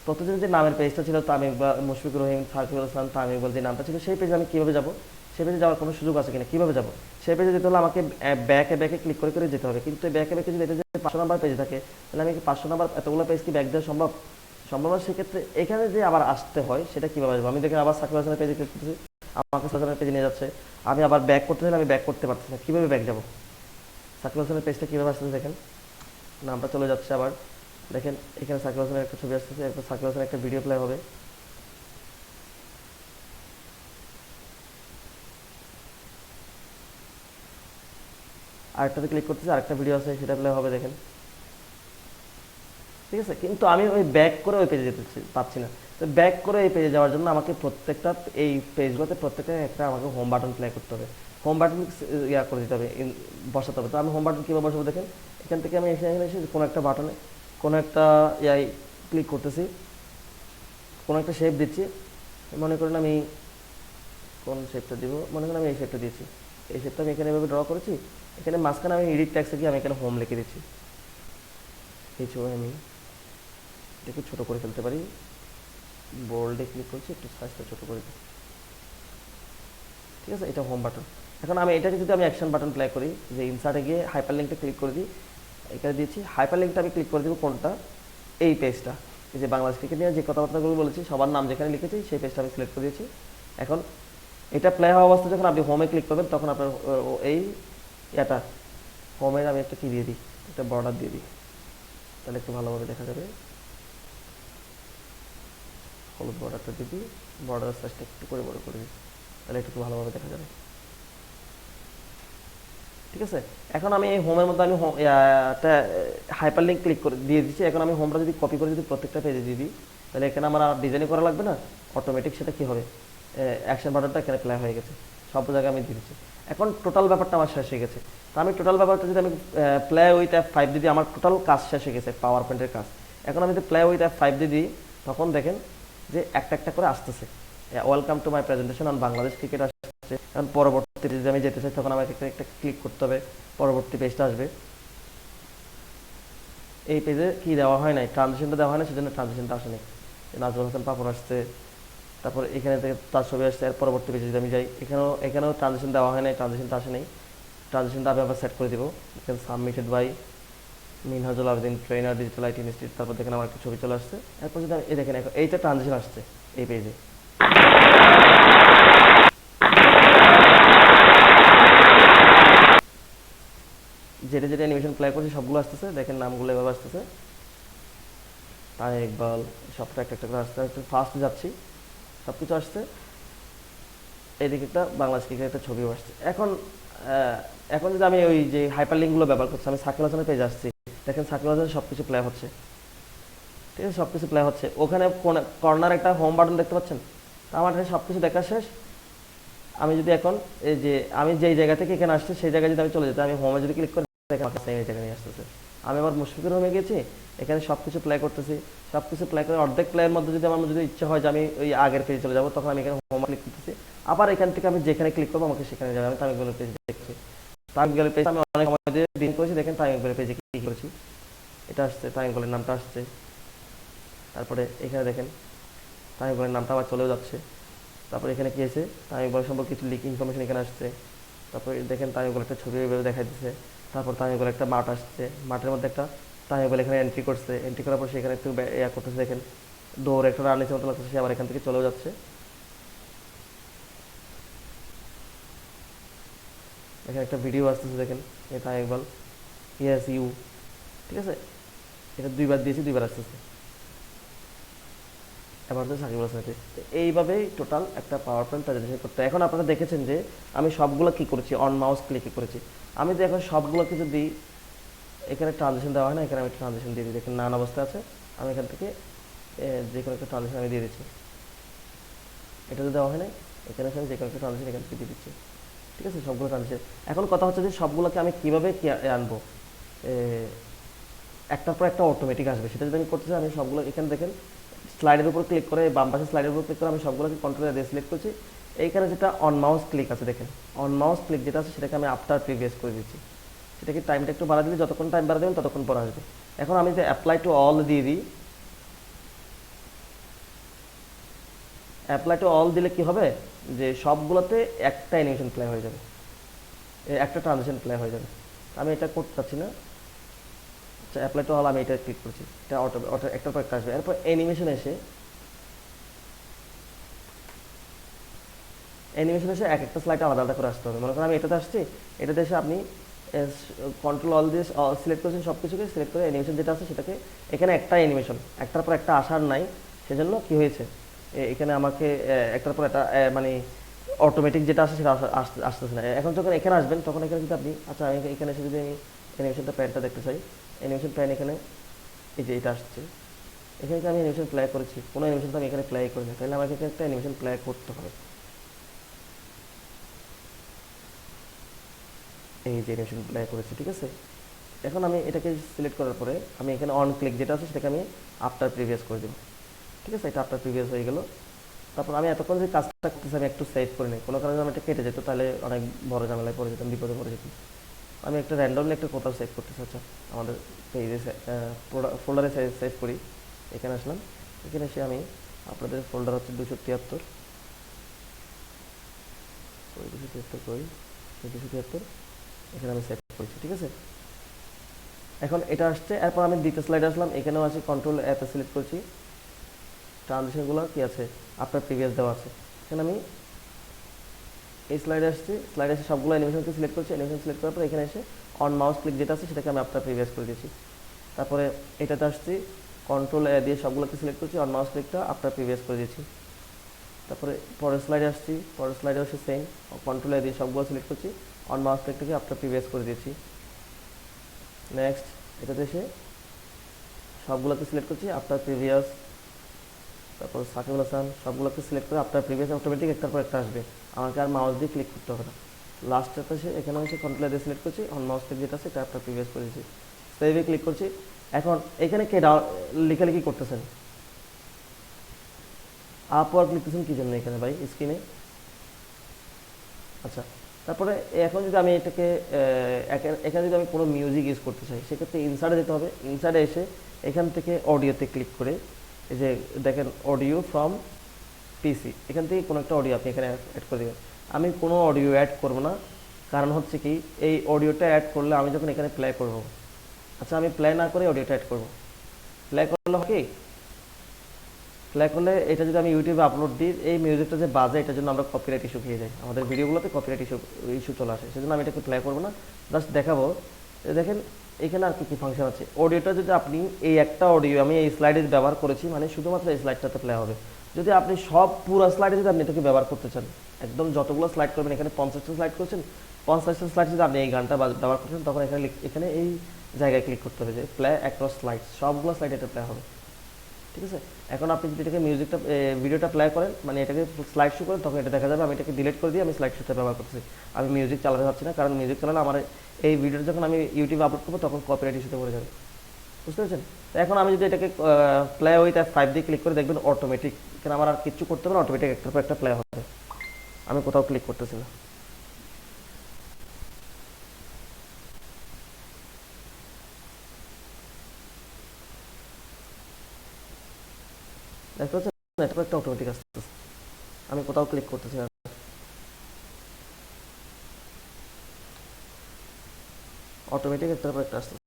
প্রত্যেকজনের যে নামের পেজটা ছিল, তামিম ইকবাল, মুশফিকুর রহিম, সাকিব হাসান, তামিম ইকবাল যে নামটা ছিল, সেই পেজে আমি কীভাবে যাবো? সেই পেজে যাওয়ার কোনো সুযোগ আছে কিনা? কীভাবে যাবো? সেই পেজে যেতে হলে আমাকে ব্যাকে ক্লিক করে করে যেতে হবে, কিন্তু ব্যাকে যদি এটা যে 500 নাম্বার পেজ থাকে, তাহলে আমি কি 500 নাম্বার এতগুলো পেজ কি ব্যাক দেওয়া সম্ভব? সেক্ষেত্রে এখানে যে আবার আসতে হয় সেটা কীভাবে যাবো? আমি দেখে আবার সাকিব হাসানের পেজে ক্লিক করতেছি, আমাকে সাকিব হাসানের পেজে নিয়ে যাচ্ছে। আমি আবার ব্যাক করতে চাইলে আমি ব্যাক করতে পারছি না, কীভাবে ব্যাক যাবো? সাকিব হাসানের পেজটা কীভাবে আসতেছে দেখেন, নামটা চলে যাচ্ছে আবার, দেখেন এখানে সাকিব হাসানের একটা ছবি আসতেছে, এরপর সাকিব হাসানের একটা ভিডিও প্লে হবে। আরেকটাতে ক্লিক করতেছি, আরেকটা ভিডিও আছে, সেটা প্লে হবে, দেখেন। ঠিক আছে, কিন্তু আমি ওই ব্যাক করে ওই পেজে যেতে পারছি না। তো ব্যাক করে এই পেজে যাওয়ার জন্য আমাকে প্রত্যেকটা এই পেজগুলোতে প্রত্যেকটা একটা আমাকে হোম বাটন প্লে করতে হবে, হোম বাটন করে দিতে হবে, বসাতে হবে। তো আমি হোম বাটন কীভাবে বসাবো? দেখেন এখান থেকে আমি এখানে এসে কোনো একটা বাটনে কোনো একটা ক্লিক করতেছি, কোনো একটা শেপ দিচ্ছি, মনে করেন আমি কোন শেপটা দিব, মনে করেন আমি এই শেপটা দিয়েছি, এই শেপটা আমি এখানে এভাবে ড্র করেছি। এখানে মাঝখানে আমি এডিট ট্যাক্সে গিয়ে আমি এখানে হোম লিখে দিচ্ছি। এই ছবি আমি একটু ছোটো করে ফেলতে পারি, বোল্ডে ক্লিক করছি, একটু সাইজটা ছোটো করে দিই। ঠিক আছে, এটা হোম বাটন। এখন আমি এটাকে যদি আমি অ্যাকশন বাটন প্লে করি, যে ইনসার্টে গিয়ে হাইপার লিঙ্কটা ক্লিক করে দিই, এখানে দিয়েছি হাইপার লিঙ্কটা আমি ক্লিক করে দেবো কোনটা? এই পেজটা, এই যে বাংলাদেশ ক্রিকেট নিয়ে যে কথাবার্তাগুলো বলেছি সবার নাম যেখানে লিখেছি সেই পেজটা আমি সিলেক্ট করে দিয়েছি। এখন এটা প্লে হওয়া অবস্থায় যখন আপনি হোমে ক্লিক করবেন তখন আপনার এই এটা হোমের আমি একটা কি দিয়ে দিই, একটা বর্ডার দিয়ে দিই, তাহলে একটু ভালোভাবে দেখা যাবে। হলুদ বর্ডারটা দিয়ে দিই, বর্ডার সাইজটা একটু করে বড় করে দিই, তাহলে একটু ভালোভাবে দেখা যাবে। ঠিক আছে, এখন আমি এই হোমের মধ্যে আমি একটা হাইপার লিঙ্ক ক্লিক করে দিয়ে দিচ্ছি। এখন আমি হোমটা যদি কপি করে যদি প্রত্যেকটা পেজে দিয়ে দিই, তাহলে এখানে আমার আর ডিজাইন করা লাগবে না, অটোমেটিক সেটা কি হবে, অ্যাকশন বাটনটা এখানে প্লে হয়ে গেছে, সব জায়গায় আমি দিয়ে দিচ্ছি। এখন টোটাল ব্যাপারটা আমার শেষ হয়ে গেছে। তো আমি টোটাল ব্যাপারটা যদি আমি প্লে উইথ F5 দিয়ে দিই, আমার টোটাল কাজ শেষ হয়ে গেছে, পাওয়ার পয়েন্টের কাজ। এখন আমি যদি প্লে উইথ F5 দিয়ে দিই, তখন দেখেন যে একটা একটা করে আসতেছে, welcome to my presentation on Bangladesh cricket আসছে। এখন পরবর্তী যদি আমি যেতে চাই, তখন আমাকে একটা ক্লিক করতে হবে, পরবর্তী পেজটা আসবে। এই পেজে কি দেওয়া হয় নাই, ট্রানজিশনটা দেওয়া হয় না, সেজন্য ট্রানজিশনটা আসেনি। নাজমুল হাসান পাপন আসছে, তারপর এখানে থেকে তার ছবি আসছে। এর পরবর্তী পেজে যদি আমি যাই, এখানেও ট্রানজিশন দেওয়া হয় নাই, ট্রানজিশনটা আসে নাই। ট্রানজিশনটা আমি আবার সেট করে দিব। দেখেন submitted by Minhajul Abedin, trainer, digital IT institute. তারপর দেখেন আমার একটা ছবি চলে আসছে। এরপর যদি এই দেখেন এইটা ট্রানজিশন আসছে এই পেজে। যেটা যেটা অ্যানিমেশন প্লে করছি সবগুলো আসতেছে, দেখেন নামগুলো এভাবে আসতেছে, তাই ইকবাল, সবটা একটা একটা করে আসতে আসতে ফার্স্ট যাচ্ছি, সব কিছু আসছে। এইদিকে একটা বাংলাদেশ ক্রিকেটের একটা ছবিও আসছে। এখন যদি আমি ওই যে হাইপার লিঙ্কগুলো ব্যবহার করছি, আমি সাকিব হাসানের পেজে আসছি, দেখেন সাকিব হাসানের সব কিছু প্লে হচ্ছে, ঠিক আছে, সব কিছু প্লে হচ্ছে। ওখানে কর্নার একটা হোম বাটন দেখতে পাচ্ছেন, তা আমার সব কিছু দেখা শেষ। আমি যদি এখন এই যে আমি যেই জায়গা থেকে এখানে আসছি সেই জায়গায় যদি আমি চলে যেতে, আমি হোমে যদি ক্লিক করি, দেখেন আমাকে সেই জায়গায় নিয়ে আসতেছে। আমি আবার মুশফিকের হোমে গেছি, এখানে সব কিছু প্লে করতেছি, সব কিছু প্লে করে অর্ধেক প্লেয়ের মধ্যে যদি আমার যদি ইচ্ছা হয় যে আমি ওই আগের পেজে চলে যাবো, তখন আমি এখানে হোম ক্লিক করতেছি, আবার এখান থেকে আমি যেখানে ক্লিক করবো আমাকে সেখানে যাবে। আমি তামিমগুলোর পেজ দেখছি, তামিমগুলোর পেজ আমি অনেক সময় দিয়ে দিন করেছি, দেখেন তামিমগুলোর পেজে কি করেছি, এটা আসছে, তামিমগুলোর নামটা আসছে। তারপরে এখানে দেখেন তামিমগুলোর নামটা আবার চলেও যাচ্ছে। তারপরে এখানে কি হয়েছে, তামিমগুলো সম্পর্কে কিছু লিক ইনফরমেশন এখানে আসছে। তারপরে দেখেন তামিমগুলো একটা ছবি এভাবে দেখা দিচ্ছে। তারপর তামিমগুলো একটা মাঠ আসছে, মাঠের মধ্যে একটা তামিমগুলো এখানে এন্ট্রি করছে, এন্ট্রি করার পর সেখানে একটু ইয়া করতেছে, দেখেন দৌড় একটা রান নিচে মতো লাগতেছে, সে আবার এখান থেকে চলেও যাচ্ছে। এখানে একটা ভিডিও আসতেছে, দেখেন এই তামিম ইকবাল, ইয়েস ইউ, ঠিক আছে, এটা দুইবার দিয়েছি, দুইবার আসতেছে। এবার তো সাকিব আল হাসান। এইভাবেই টোটাল একটা পাওয়ার পয়েন্ট প্রেজেন্টেশন করতে হয়। এখন আপনারা দেখেছেন যে আমি সবগুলো কি করেছি, অন মাউস ক্লিকে করেছি। আমি তো এখন সবগুলোকে যদি এখানে ট্রানজিশন দেওয়া হয় না, এখানে আমি ট্রানজিশন দিয়ে দিই, দেখেন নান অবস্থায় আছে, আমি এখান থেকে যে কোনো একটা ট্রানজিশন আমি দিয়ে দিচ্ছি। এটা তো দেওয়া হয় না, এখানে আমি যে কোনো একটা ট্রানজিশন এখান থেকে দিয়ে দিচ্ছি, ঠিক আছে, সবগুলো ট্রানজিশন। এখন কথা হচ্ছে যে সবগুলোকে আমি কীভাবে আনবো, একটার পর একটা অটোমেটিক আসবে, সেটা যদি আমি করতে চাই, আমি সবগুলো এখানে দেখেন স্লাইডের উপর ক্লিক করে, বাম পাশে স্লাইডের উপর ক্লিক করে আমি সবগুলোকে কন্ট্রোল দিয়ে সিলেক্ট করছি। এইখানে যেটা অন মাউস ক্লিক আছে, দেখেন অন মাউস ক্লিক যেটা আছে সেটাকে আমি আফটার প্রিভিয়াস করে দিচ্ছি। সেটাকে টাইমটা একটু বাড়া দিলে, যতক্ষণ টাইম বাড়া দেবেন ততক্ষণ পর আসবে। এখন আমি যে অ্যাপ্লাই টু অল দিয়ে দিই, অ্যাপ্লাই টু অল দিলে কি হবে, যে সবগুলোতে একটা অ্যানিমেশন প্লে হয়ে যাবে, একটা ট্রানজিশন প্লে হয়ে যাবে। আমি এটা করতে চাচ্ছি না, আচ্ছা অ্যাপ্লাই টু অল আমি এটা ক্লিক করছি, এটা অটো একটার পর একটা আসবে। এরপর অ্যানিমেশন এসে এক একটা স্লাইড আলাদা আলাদা করে আসতে হবে। মনে করেন আমি এটাতে আসছি, এটাতে এসে আপনি কন্ট্রোল অল দিয়ে সিলেক্ট করেছেন, সব কিছুকে সিলেক্ট করে অ্যানিমেশন যেটা আছে সেটাকে, এখানে একটা অ্যানিমেশন একটার পর একটা আসার নাই, সেজন্য কি হয়েছে, এখানে আমাকে একটার পর একটা মানে অটোমেটিক যেটা আসে সেটা আসতেছে না। এখন যখন এখানে আসবেন, তখন এখানে যদি আপনি, আচ্ছা আমি এখানে এসে যদি আমি অ্যানিমেশনটা প্যানটা দেখতে চাই, অ্যানিমেশন প্যান এখানে এই যে এটা আসছে, এখানে আমি অ্যানিমেশন প্লে করেছি, কোনো অ্যানিমেশন তো আমি এখানে প্লে করিনি, তাহলে আমাকে এখানে একটা অ্যানিমেশন প্লে করতে হবে। এই যে অ্যানিমেশন প্লে করেছি, ঠিক আছে। এখন আমি এটাকে সিলেক্ট করার পরে আমি এখানে অন ক্লিক যেটা আছে সেটাকে আমি আফটার প্রিভিয়াস করে দেবো, ঠিক আছে, এটা আফটার প্রিভিয়াস হয়ে গেল। তারপর আমি এতক্ষণ যে কাজটা করতেছি আমি একটু সেভ করে নিই, কোনো কারণে আমি এটা কেটে যেত, তাহলে অনেক বড় ঝামেলায় পড়ে যেতাম, বিপদে পড়ে যেতাম। আমি একটা র্যান্ডমলি একটা কোথাও সেভ করতেছি, আচ্ছা আমাদের পেজে ফোল্ডারে সেভ করি। এখানে আসলাম, এখানে এসে আমি আপনাদের ফোল্ডার হচ্ছে 273 এখানে আমি সেভ করেছি, ঠিক আছে। এখন এটা আসছে, এরপর আমি দ্বিতীয় স্লাইডে আসলাম, এখানেও আছে কন্ট্রোল অ্যাপে সিলেক্ট করছি, ট্রানজিশনগুলো কি আছে আপনার প্রিভিয়াস দেওয়া আছে, এখানে আমি এই স্লাইডে আসছি, স্লাইডে এসে সবগুলো অ্যানিমেশনকে সিলেক্ট করছি, অ্যানিমেশন সিলেক্ট করার পর এখানে এসে অন মাউস ক্লিক যেটা আছে সেটাকে আমি আফটার প্রিভিয়াস করে দিয়েছি। তারপরে এটাতে আসছি, কন্ট্রোল এ দিয়ে সবগুলোকে সিলেক্ট করছি, অন মাউস ক্লিকটা আফটার প্রিভিয়াস করে দিয়েছি। তারপরে পরের স্লাইডে আসছি, পরের স্লাইডে এসে সেম কন্ট্রোল এ দিয়ে সবগুলো সিলেক্ট করছি, অন মাউস ক্লিকটাকে আফটার প্রিভিয়াস করে দিয়েছি। নেক্সট এটাতে এসে সবগুলোকে সিলেক্ট করছি আফটার প্রিভিয়াস। তারপর সাকিবুল হাসান সবগুলোকে সিলেক্ট করে আফটার প্রিভিয়াস অটোমেটিক একটার পর একটা আসবে, আমাকে আর মাউস দিয়ে ক্লিক করতে হবে না। লাস্টটাতে এসে এখানে এসে কন্ট্রোল দিয়ে সিলেক্ট করছি, অন মাউস ক্লিক যেটা আছে এটা আফটার প্রিভিয়াস করে দিয়েছি, সেভে ক্লিক করছি। এখন এখানে কে লেখালেখি করতেছেন, আপওয়ার্ক লিখতেছেন কি জন্য এখানে ভাই স্ক্রিনে? আচ্ছা, তারপরে এখন যদি আমি এটাকে এখানে যদি আমি কোনো মিউজিক ইউজ করতে চাই সেক্ষেত্রে ইনসার্টে যেতে হবে। ইনসার্টে এসে এখান থেকে অডিওতে ক্লিক করে এই যে দেখেন অডিও ফ্রম পিসি, এখান থেকে কোনো একটা অডিও আপনি এখানে অ্যাড করে দেবেন। আমি কোনো অডিও অ্যাড করব না, কারণ হচ্ছে কি এই অডিওটা অ্যাড করলে আমি যখন এখানে প্লে করব, আচ্ছা আমি প্লে না করে অডিওটা অ্যাড করব, প্লে করলে হয় কি, প্লে করলে এটা যদি আমি ইউটিউবে আপলোড দিই এই মিউজিকটা যে বাজে এটার জন্য আমরা কপিরাইট ইস্যু খেয়ে যাই, আমাদের ভিডিওগুলোতে কপিরাইট ইস্যু চলে আসে, সেজন্য আমি এটাকে প্লে করবো না, জাস্ট দেখাবো। দেখেন এখানে আর কি কী ফাংশন আছে। অডিওটা যদি আপনি এই একটা অডিও আমি এই স্লাইডে ব্যবহার করেছি মানে শুধুমাত্র এই স্লাইডটাতে প্লে হবে। যদি আপনি সব পুরো স্লাইডে যদি আপনি এটাকে ব্যবহার করতে চান, একদম যতগুলো স্লাইড করবেন, এখানে 50টা স্লাইড করছেন, 50টা স্লাইড যদি আপনি এই গানটা ব্যবহার করছেন তখন এখানে এই জায়গায় ক্লিক করতে হবে যে প্লে অ্যাক্রস স্লাইড, সবগুলো স্লাইড এটা প্লে হবে, ঠিক আছে। এখন আপনি যদি এটাকে মিউজিকটা ভিডিওটা প্লে করেন মানে এটাকে স্লাইড শো করেন তখন এটা দেখা যাবে। আমি এটাকে ডিলিট করে দিয়ে আমি স্লাইড শোতে ব্যবহার করতেছি, আমি মিউজিক চালাতে পারছি না, কারণ মিউজিক চালালে আমার এই ভিডিওটা যখন আমি ইউটিউবে আপলোড করবো তখন কপিরাইট ইস্যুতে পড়ে যাবে, বুঝতে পেরেছেন? তো এখন আমি যদি এটাকে প্লে উইথ F5 দিয়ে ক্লিক করে দেখবেন অটোমেটিক, এখানে আমার আর কিছু করতে হবে না, অটোমেটিক একটার পর একটা প্লে হবে, আমি কোথাও ক্লিক করতেছি না। দেখতে পাচ্ছেন এটা একটা অটোমেটিক আসতেছে, আমি কোথাও ক্লিক করতেছি না, অটোমেটিক একটার পর একটা আসতেছে।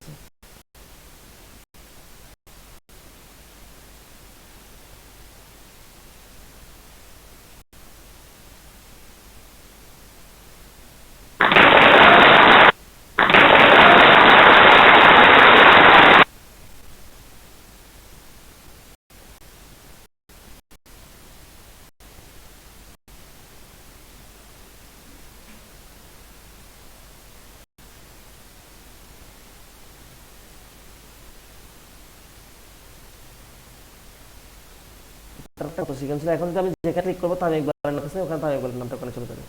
এখন যদি আমি যেখানে ক্লিক করবো তামিম ইকবালের নাম আছে, ওখানে তামিম ইকবালের নামটা ওখানে চলে যাবে,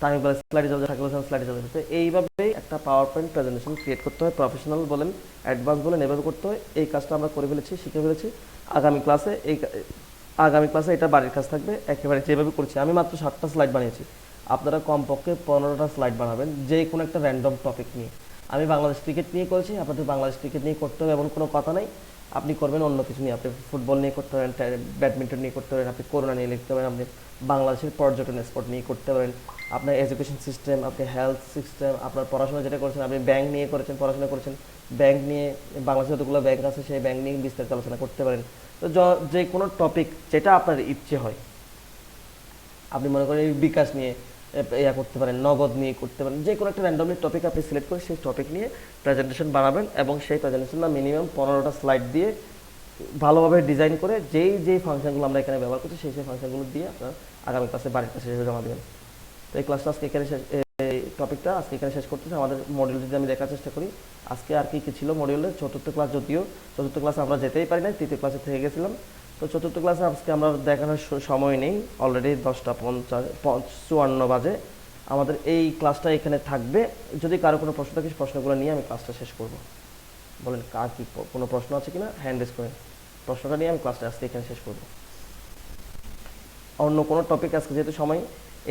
তামিম ইকবালের স্লাইডে চলে যাবে, সাকিব হাসান স্লাইডে চলে যাবে। এইভাবেই একটা পাওয়ার পয়েন্ট প্রেজেন্টেশন ক্রিয়েট করতে হয়, প্রফেশনাল বলেন অ্যাডভান্স বলেন এভাবে করতে হয়। এই কাজটা আমরা করে ফেলেছি, শিখে ফেলেছি। আগামী ক্লাসে এটা বাড়ির কাজ থাকবে, একেবারে যেভাবে করছি। আমি মাত্র 7টা স্লাইড বানিয়েছি, আপনারা কমপক্ষে 15টা স্লাইড বানাবেন যে কোনো একটা র্যান্ডম টপিক নিয়ে। আমি বাংলাদেশ ক্রিকেট নিয়ে করেছি, আপনাদের বাংলাদেশ ক্রিকেট নিয়ে করতে হবে এমন কোনো কথা নেই, আপনি করবেন অন্য কিছু নিয়ে, আপনি ফুটবল নিয়ে করতে পারেন, ব্যাডমিন্টন নিয়ে করতে পারেন, আপনি করোনা নিয়ে লিখতে পারেন, আপনি বাংলাদেশের পর্যটন স্পট নিয়ে করতে পারেন, আপনার এডুকেশন সিস্টেম, আপনি হেলথ সিস্টেম, আপনার পড়াশোনা যেটা করেছেন, আপনি ব্যাংক নিয়ে করেছেন, পড়াশোনা করেছেন, ব্যাংক নিয়ে বাংলাদেশে যতগুলো ব্যাংক আছে সেই ব্যাংক নিয়ে বিস্তারিত আলোচনা করতে পারেন। তো যে কোনো টপিক যেটা আপনার ইচ্ছে হয়, আপনি মনে করেন বিকাশ নিয়ে ইয়া করতে পারেন, নগদ নিয়ে করতে পারেন, যে কোনো একটা র্যান্ডমলি টপিক আপনি সিলেক্ট করে সেই টপিক নিয়ে প্রেজেন্টেশন বানাবেন এবং সেই প্রেজেন্টেশনটা মিনিমাম 15টা স্লাইড দিয়ে ভালোভাবে ডিজাইন করে যেই ফাংশনগুলো আমরা এখানে ব্যবহার করছি সেই ফাংশনগুলো দিয়ে আপনার আগামী ক্লাসে বাড়ির কাছে জমা দেবেন। তো এই ক্লাসটা আজকে এখানে শেষ, এই টপিকটা আজকে এখানে শেষ করতেছি। আমাদের মডিউল যদি আমি দেখার চেষ্টা করি আজকে আর কি কী ছিল মডিউলের, চতুর্থ ক্লাস, যদিও চতুর্থ ক্লাসে আমরা যেতেই পারি না, তৃতীয় ক্লাসে থেকে গেছিলাম। তো চতুর্থ ক্লাসে আজকে আমরা দেখানোর সময় নেই, অলরেডি 10:54 বাজে। আমাদের এই ক্লাসটা এখানে থাকবে, যদি কারো কোনো প্রশ্ন থাকে প্রশ্নগুলো নিয়ে আমি ক্লাসটা শেষ করব। বলেন কার কি কোনো প্রশ্ন আছে কিনা, হ্যান্ড রেজ করেন, প্রশ্নটা নিয়ে আমি ক্লাসটা আজকে এখানে শেষ করব। অন্য কোনো টপিক আজকে যেহেতু সময়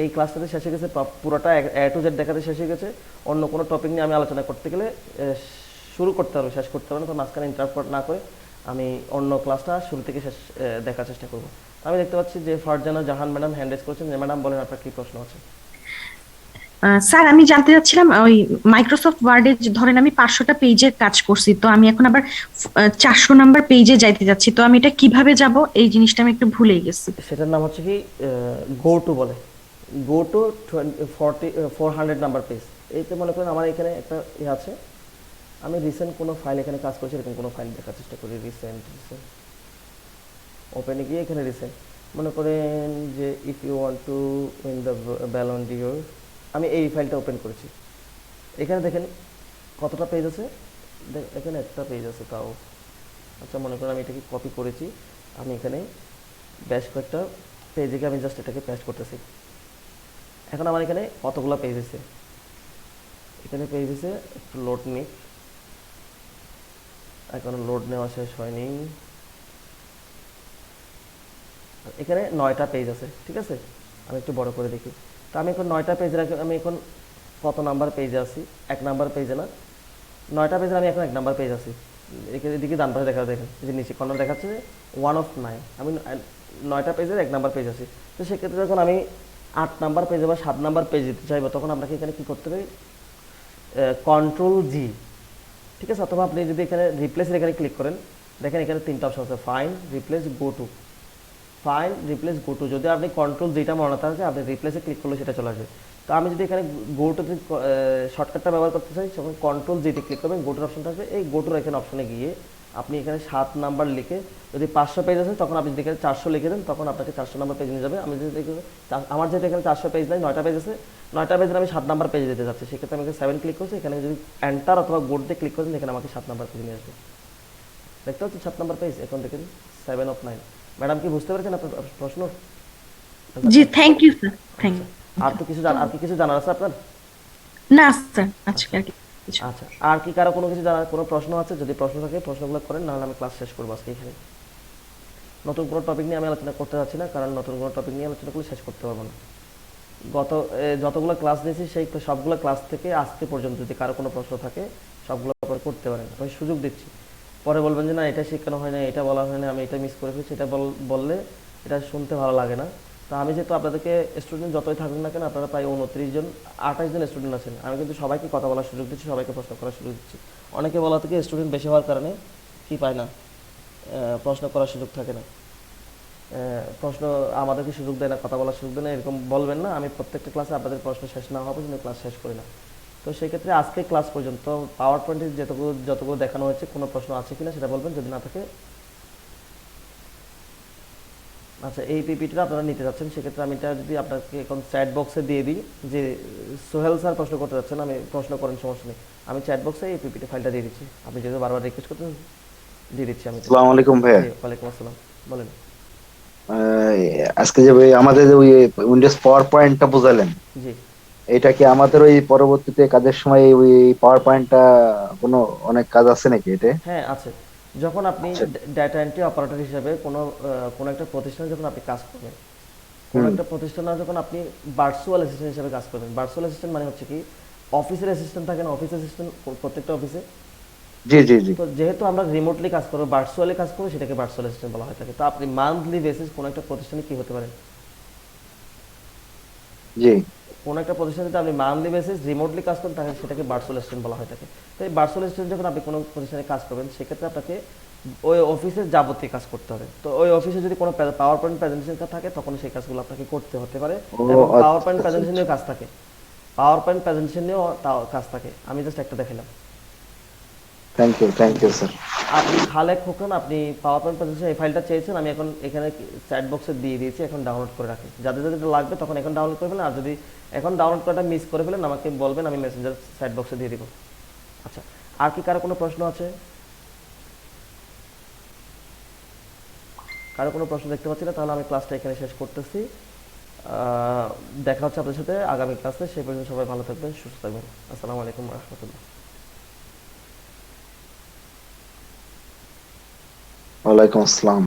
এই ক্লাসটাতে শেষ হয়ে গেছে, পুরোটা A to Z দেখাতে শেষ হয়ে গেছে, অন্য কোনো টপিক নিয়ে আমি আলোচনা করতে গেলে শুরু করতে পারবো, শেষ করতে পারবো, তো মাঝখানে ইন্টারাপ্ট না করে আমি অন্য ক্লাসটা শুরু থেকে শেষ দেখার চেষ্টা করব। আমি দেখতে পাচ্ছি যে ফারজানা জাহান ম্যাডাম হ্যান্ড রেজ করেছেন। ম্যাডাম বলেন আপনার কি প্রশ্ন আছে? স্যার আমি জানতে চাচ্ছিলাম ওই মাইক্রোসফট ওয়ার্ডে ধরেন আমি 500টা পেজের কাজ করছি, তো আমি এখন আবার 400 নাম্বার পেজে যাইতে যাচ্ছি, তো আমি এটা কিভাবে যাব এই জিনিসটা আমি একটু ভুলেই গেছি। সেটার নাম হচ্ছে কি গো টু বলে, গো টু 400 নাম্বার পেজ। এইতে মনে করেন আমার এখানে একটা আছে, আমি রিসেন্ট কোনো ফাইল এখানে কাজ করছি, এরকম কোনো ফাইল দেখার চেষ্টা করি। রিসেন্ট ওপেনে গিয়ে এখানে রিসেন্ট মনে করেন যে if you want to win the Ballon d'Or, আমি এই ফাইলটা ওপেন করেছি। এখানে দেখেন কতটা পেজ আছে, এখানে একটা পেজ আছে তাও। আচ্ছা মনে করেন আমি এটাকে কপি করেছি, আমি এখানে বেশ কয়েকটা পেজে আমি জাস্ট এটাকে পেস্ট করতেছি। এখন আমার এখানে কতগুলো পেজ আছে, এখানে পেজ আছে, একটু লোড নিক, এখন লোড নেওয়া শেষ হয়নি। এখানে 9টা পেজ আছে, ঠিক আছে, আমি একটু বড় করে দেখি। তো আমি এখন 9টা পেজ রাখি, আমি এখন কত নাম্বার পেজে আছি? 1 নাম্বার পেজে না, 9টা পেজে আমি এখন 1 নাম্বার পেজ আছি। এদিকে ডান পাশে দেখা, দেখেন যে নিচে কর্নার দেখাচ্ছে 1 of 9, আমি 9টা পেজের 1 নাম্বার পেজ আছি। তো সেক্ষেত্রে যখন আমি 8 নাম্বার পেজে বা 7 নাম্বার পেজ দিতে চাইবো, তখন আপনাকে এখানে কি করতে হবে? কন্ট্রোল জি, ঠিক আছে। অথবা আপনি যদি এখানে রিপ্লেসের এখানে ক্লিক করেন, দেখেন এখানে 3টা অপশন আছে, fine, replace, go to. Fine, replace, go to, যদি আপনি কন্ট্রোল যেটা মনে থাকে আপনি রিপ্লেসে ক্লিক করলে সেটা চলে আসবে। তো আমি যদি এখানে গো টুতে শর্টকাটটা ব্যবহার করতে চাই, তখন কন্ট্রোল জিতে ক্লিক করবেন, গোটুর অপশনটা আসবে। এই গোটুর এখানে অপশনে গিয়ে আপনি এখানে 7 নাম্বার লিখে, যদি 500 পেজ আছে তখন আপনি যদি এখানে 400 লিখে দেন, তখন আপনাকে 400 নাম্বার পেজ নিয়ে যাবে। আমি যদি আমার যেহেতু এখানে 400 পেজ নাই, 9টা পেজ আছে, 9টা পেজের আমি 7 নাম্বার পেজ দিতে যাচ্ছি, সেক্ষেত্রে আমি 7 ক্লিক করছি। এখানে যদি এন্টার অথবা গোট দিয়ে ক্লিক করেন, এখানে আমাকে 7 নাম্বার পেজ নিয়ে আসবে। দেখতে পাচ্ছি 7 নাম্বার পেজ, এখন দেখেন 7 of 9। ম্যাডাম কি বুঝতে পেরেছেন আপনার প্রশ্ন? জি, thank you sir, thank you. আর কি কিছু জানার আছে আপনার? না স্যার, আজকে আর কিছু। আচ্ছা, আর কি কারো কোনো কিছু জানার কোনো প্রশ্ন আছে? যদি প্রশ্ন থাকে প্রশ্নগুলো করেন, নাহলে আমি ক্লাস শেষ করবো আজকে এখানে। নতুন কোনো টপিক নিয়ে আমি আলোচনা করতে যাচ্ছি না, কারণ নতুন কোনো টপিক নিয়ে আলোচনা করলে শেষ করতে পারবো না। যতগুলো ক্লাস নিয়েছি সেই সবগুলো ক্লাস থেকে আজকে পর্যন্ত যদি কারো কোনো প্রশ্ন থাকে সবগুলো পরে করতে পারেন, আমি সুযোগ দিচ্ছি। পরে বলবেন যে না এটা শেখানো হয় না, এটা বলা হয় না, আমি এটা মিস করে ফেলছি, এটা বললে এটা শুনতে ভালো লাগে না। তো আমি যেহেতু আপনাদেরকে স্টুডেন্ট যতই থাকুন না কেন, আপনারা প্রায় 29 জন 28 জন স্টুডেন্ট আছেন, আমি কিন্তু সবাইকে কথা বলার সুযোগ দিচ্ছি, সবাইকে প্রশ্ন করার সুযোগ দিচ্ছি। অনেকে বলা থেকে স্টুডেন্ট বেশি হওয়ার কারণে কি পায় না, প্রশ্ন করার সুযোগ থাকে না, প্রশ্ন আমাদেরকে সুযোগ দেয় না, কথা বলার সুযোগ দেয় না, এরকম বলবেন না। আমি প্রত্যেকটা ক্লাসে আপনাদের প্রশ্ন শেষ না হওয়া পর্যন্ত ক্লাস শেষ করি না। তো সেই ক্ষেত্রে আজকে ক্লাস পর্যন্ত পাওয়ার পয়েন্টে যতগুলো দেখানো হয়েছে কোনো প্রশ্ন আছে কিনা সেটা বলবেন, যদি না থাকে। আচ্ছা, এই পিপিটিটা আপনারা নিতে যাচ্ছেন, সেক্ষেত্রে আমি এটা যদি আপনাকে এখন চ্যাট বক্সে দিয়ে দিই যে সোহেল স্যার প্রশ্ন করতে যাচ্ছেন, আমি প্রশ্ন করেন, সমস্যা নেই, আমি চ্যাট বক্সে এই পিপিটি ফাইলটা দিয়ে দিচ্ছি। আপনি যেহেতু বারবার রিকোয়েস্ট করতেন, দিয়ে দিচ্ছি আমি। আসসালামু আলাইকুম ভাইয়া। ওয়ালাইকুম আসসালাম, বলেন। আজকে যে আমাদের যে ওই উইন্ডোজ পাওয়ার পয়েন্টটা বুঝালেন, জি এটা কি আমাদের ওই পরবর্তীতে কাজের সময় ওই পাওয়ার পয়েন্টটা কোনো অনেক কাজ আছে নাকি এটা? হ্যাঁ আছে। যখন আপনি আচ্ছা। ডেটা এন্ট্রি অপারেটর হিসেবে কোনো একটা প্রতিষ্ঠানে যখন আপনি কাজ করবেন, কোনো একটা প্রতিষ্ঠানে যখন আপনি ভার্চুয়াল অ্যাসিস্ট্যান্ট হিসেবে কাজ করবেন, ভার্চুয়াল অ্যাসিস্ট্যান্ট মানে হচ্ছে কি অফিসের অ্যাসিস্ট্যান্ট থাকে না, অফিস অ্যাসিস্ট্যান্ট প্রত্যেকটা অফিসে। জি জি জি তো যেহেতু আমরা রিমোটলি কাজ করবো, ভার্চুয়ালি কাজ করবো, সেটাকে ভার্চুয়াল অ্যাসিস্ট্যান্ট বলা হয় থাকে। তো আপনি মান্থলি বেসিস কোনো একটা প্রতিষ্ঠানে কি হতে পারেন, জি। কোনো একটা প্রতিষ্ঠানে যদি আপনি মান্থলি বেসিস রিমোটলি কাজ করেন, তাহলে সেটাকে ভার্চুয়াল অ্যাসিস্ট্যান্ট বলা হয় থাকে। তো এই ভার্চুয়াল অ্যাসিস্ট্যান্ট যখন আপনি কোনো প্রতিষ্ঠানে কাজ করবেন, সেক্ষেত্রে আপনাকে ওই অফিসের যাবতীয় কাজ করতে হবে। তো ওই অফিসে যদি কোনো পাওয়ার পয়েন্ট প্রেজেন্টেশন থাকে, তখন সেই কাজগুলো আপনাকে করতে হতে পারে। ও, এবং আচ্ছা, পাওয়ার পয়েন্ট আচ্ছা, প্রেজেন্টেশন নিয়েও কাজ থাকে, পাওয়ার পয়েন্ট প্রেজেন্টেশন নিয়েও কাজ থাকে। আমি জাস্ট একটা দেখালাম। Thank you sir. আপনি খালেক খোকন, আপনি পাওয়ার পয়েন্ট প্রেজেন্টেশন এই ফাইলটা চেয়েছেন, আমি এখন এখানে চ্যাট বক্সে দিয়ে দিয়েছি, এখন ডাউনলোড করে রাখেন। যাদের যাদের এটা লাগবে তখন এখন ডাউনলোড করে ফেলেন, আর যদি এখন ডাউনলোড করাটা মিস করে ফেলেন আমাকে বলবেন, আমি মেসেঞ্জার চ্যাট বক্সে দিয়ে দিব। আচ্ছা, আর কি কারো কোনো প্রশ্ন আছে? কারো কোনো প্রশ্ন দেখতে পাচ্ছি না, তাহলে আমি ক্লাসটা এখানে শেষ করতেছি। দেখা হচ্ছে আপনাদের সাথে আগামী ক্লাসে। সেই পর্যন্ত সবাই ভালো থাকবেন, সুস্থ থাকবেন। আসসালামু আলাইকুম ওয়া রাহমাতুল্লাহ। ওয়ালাইকুম আসসালাম।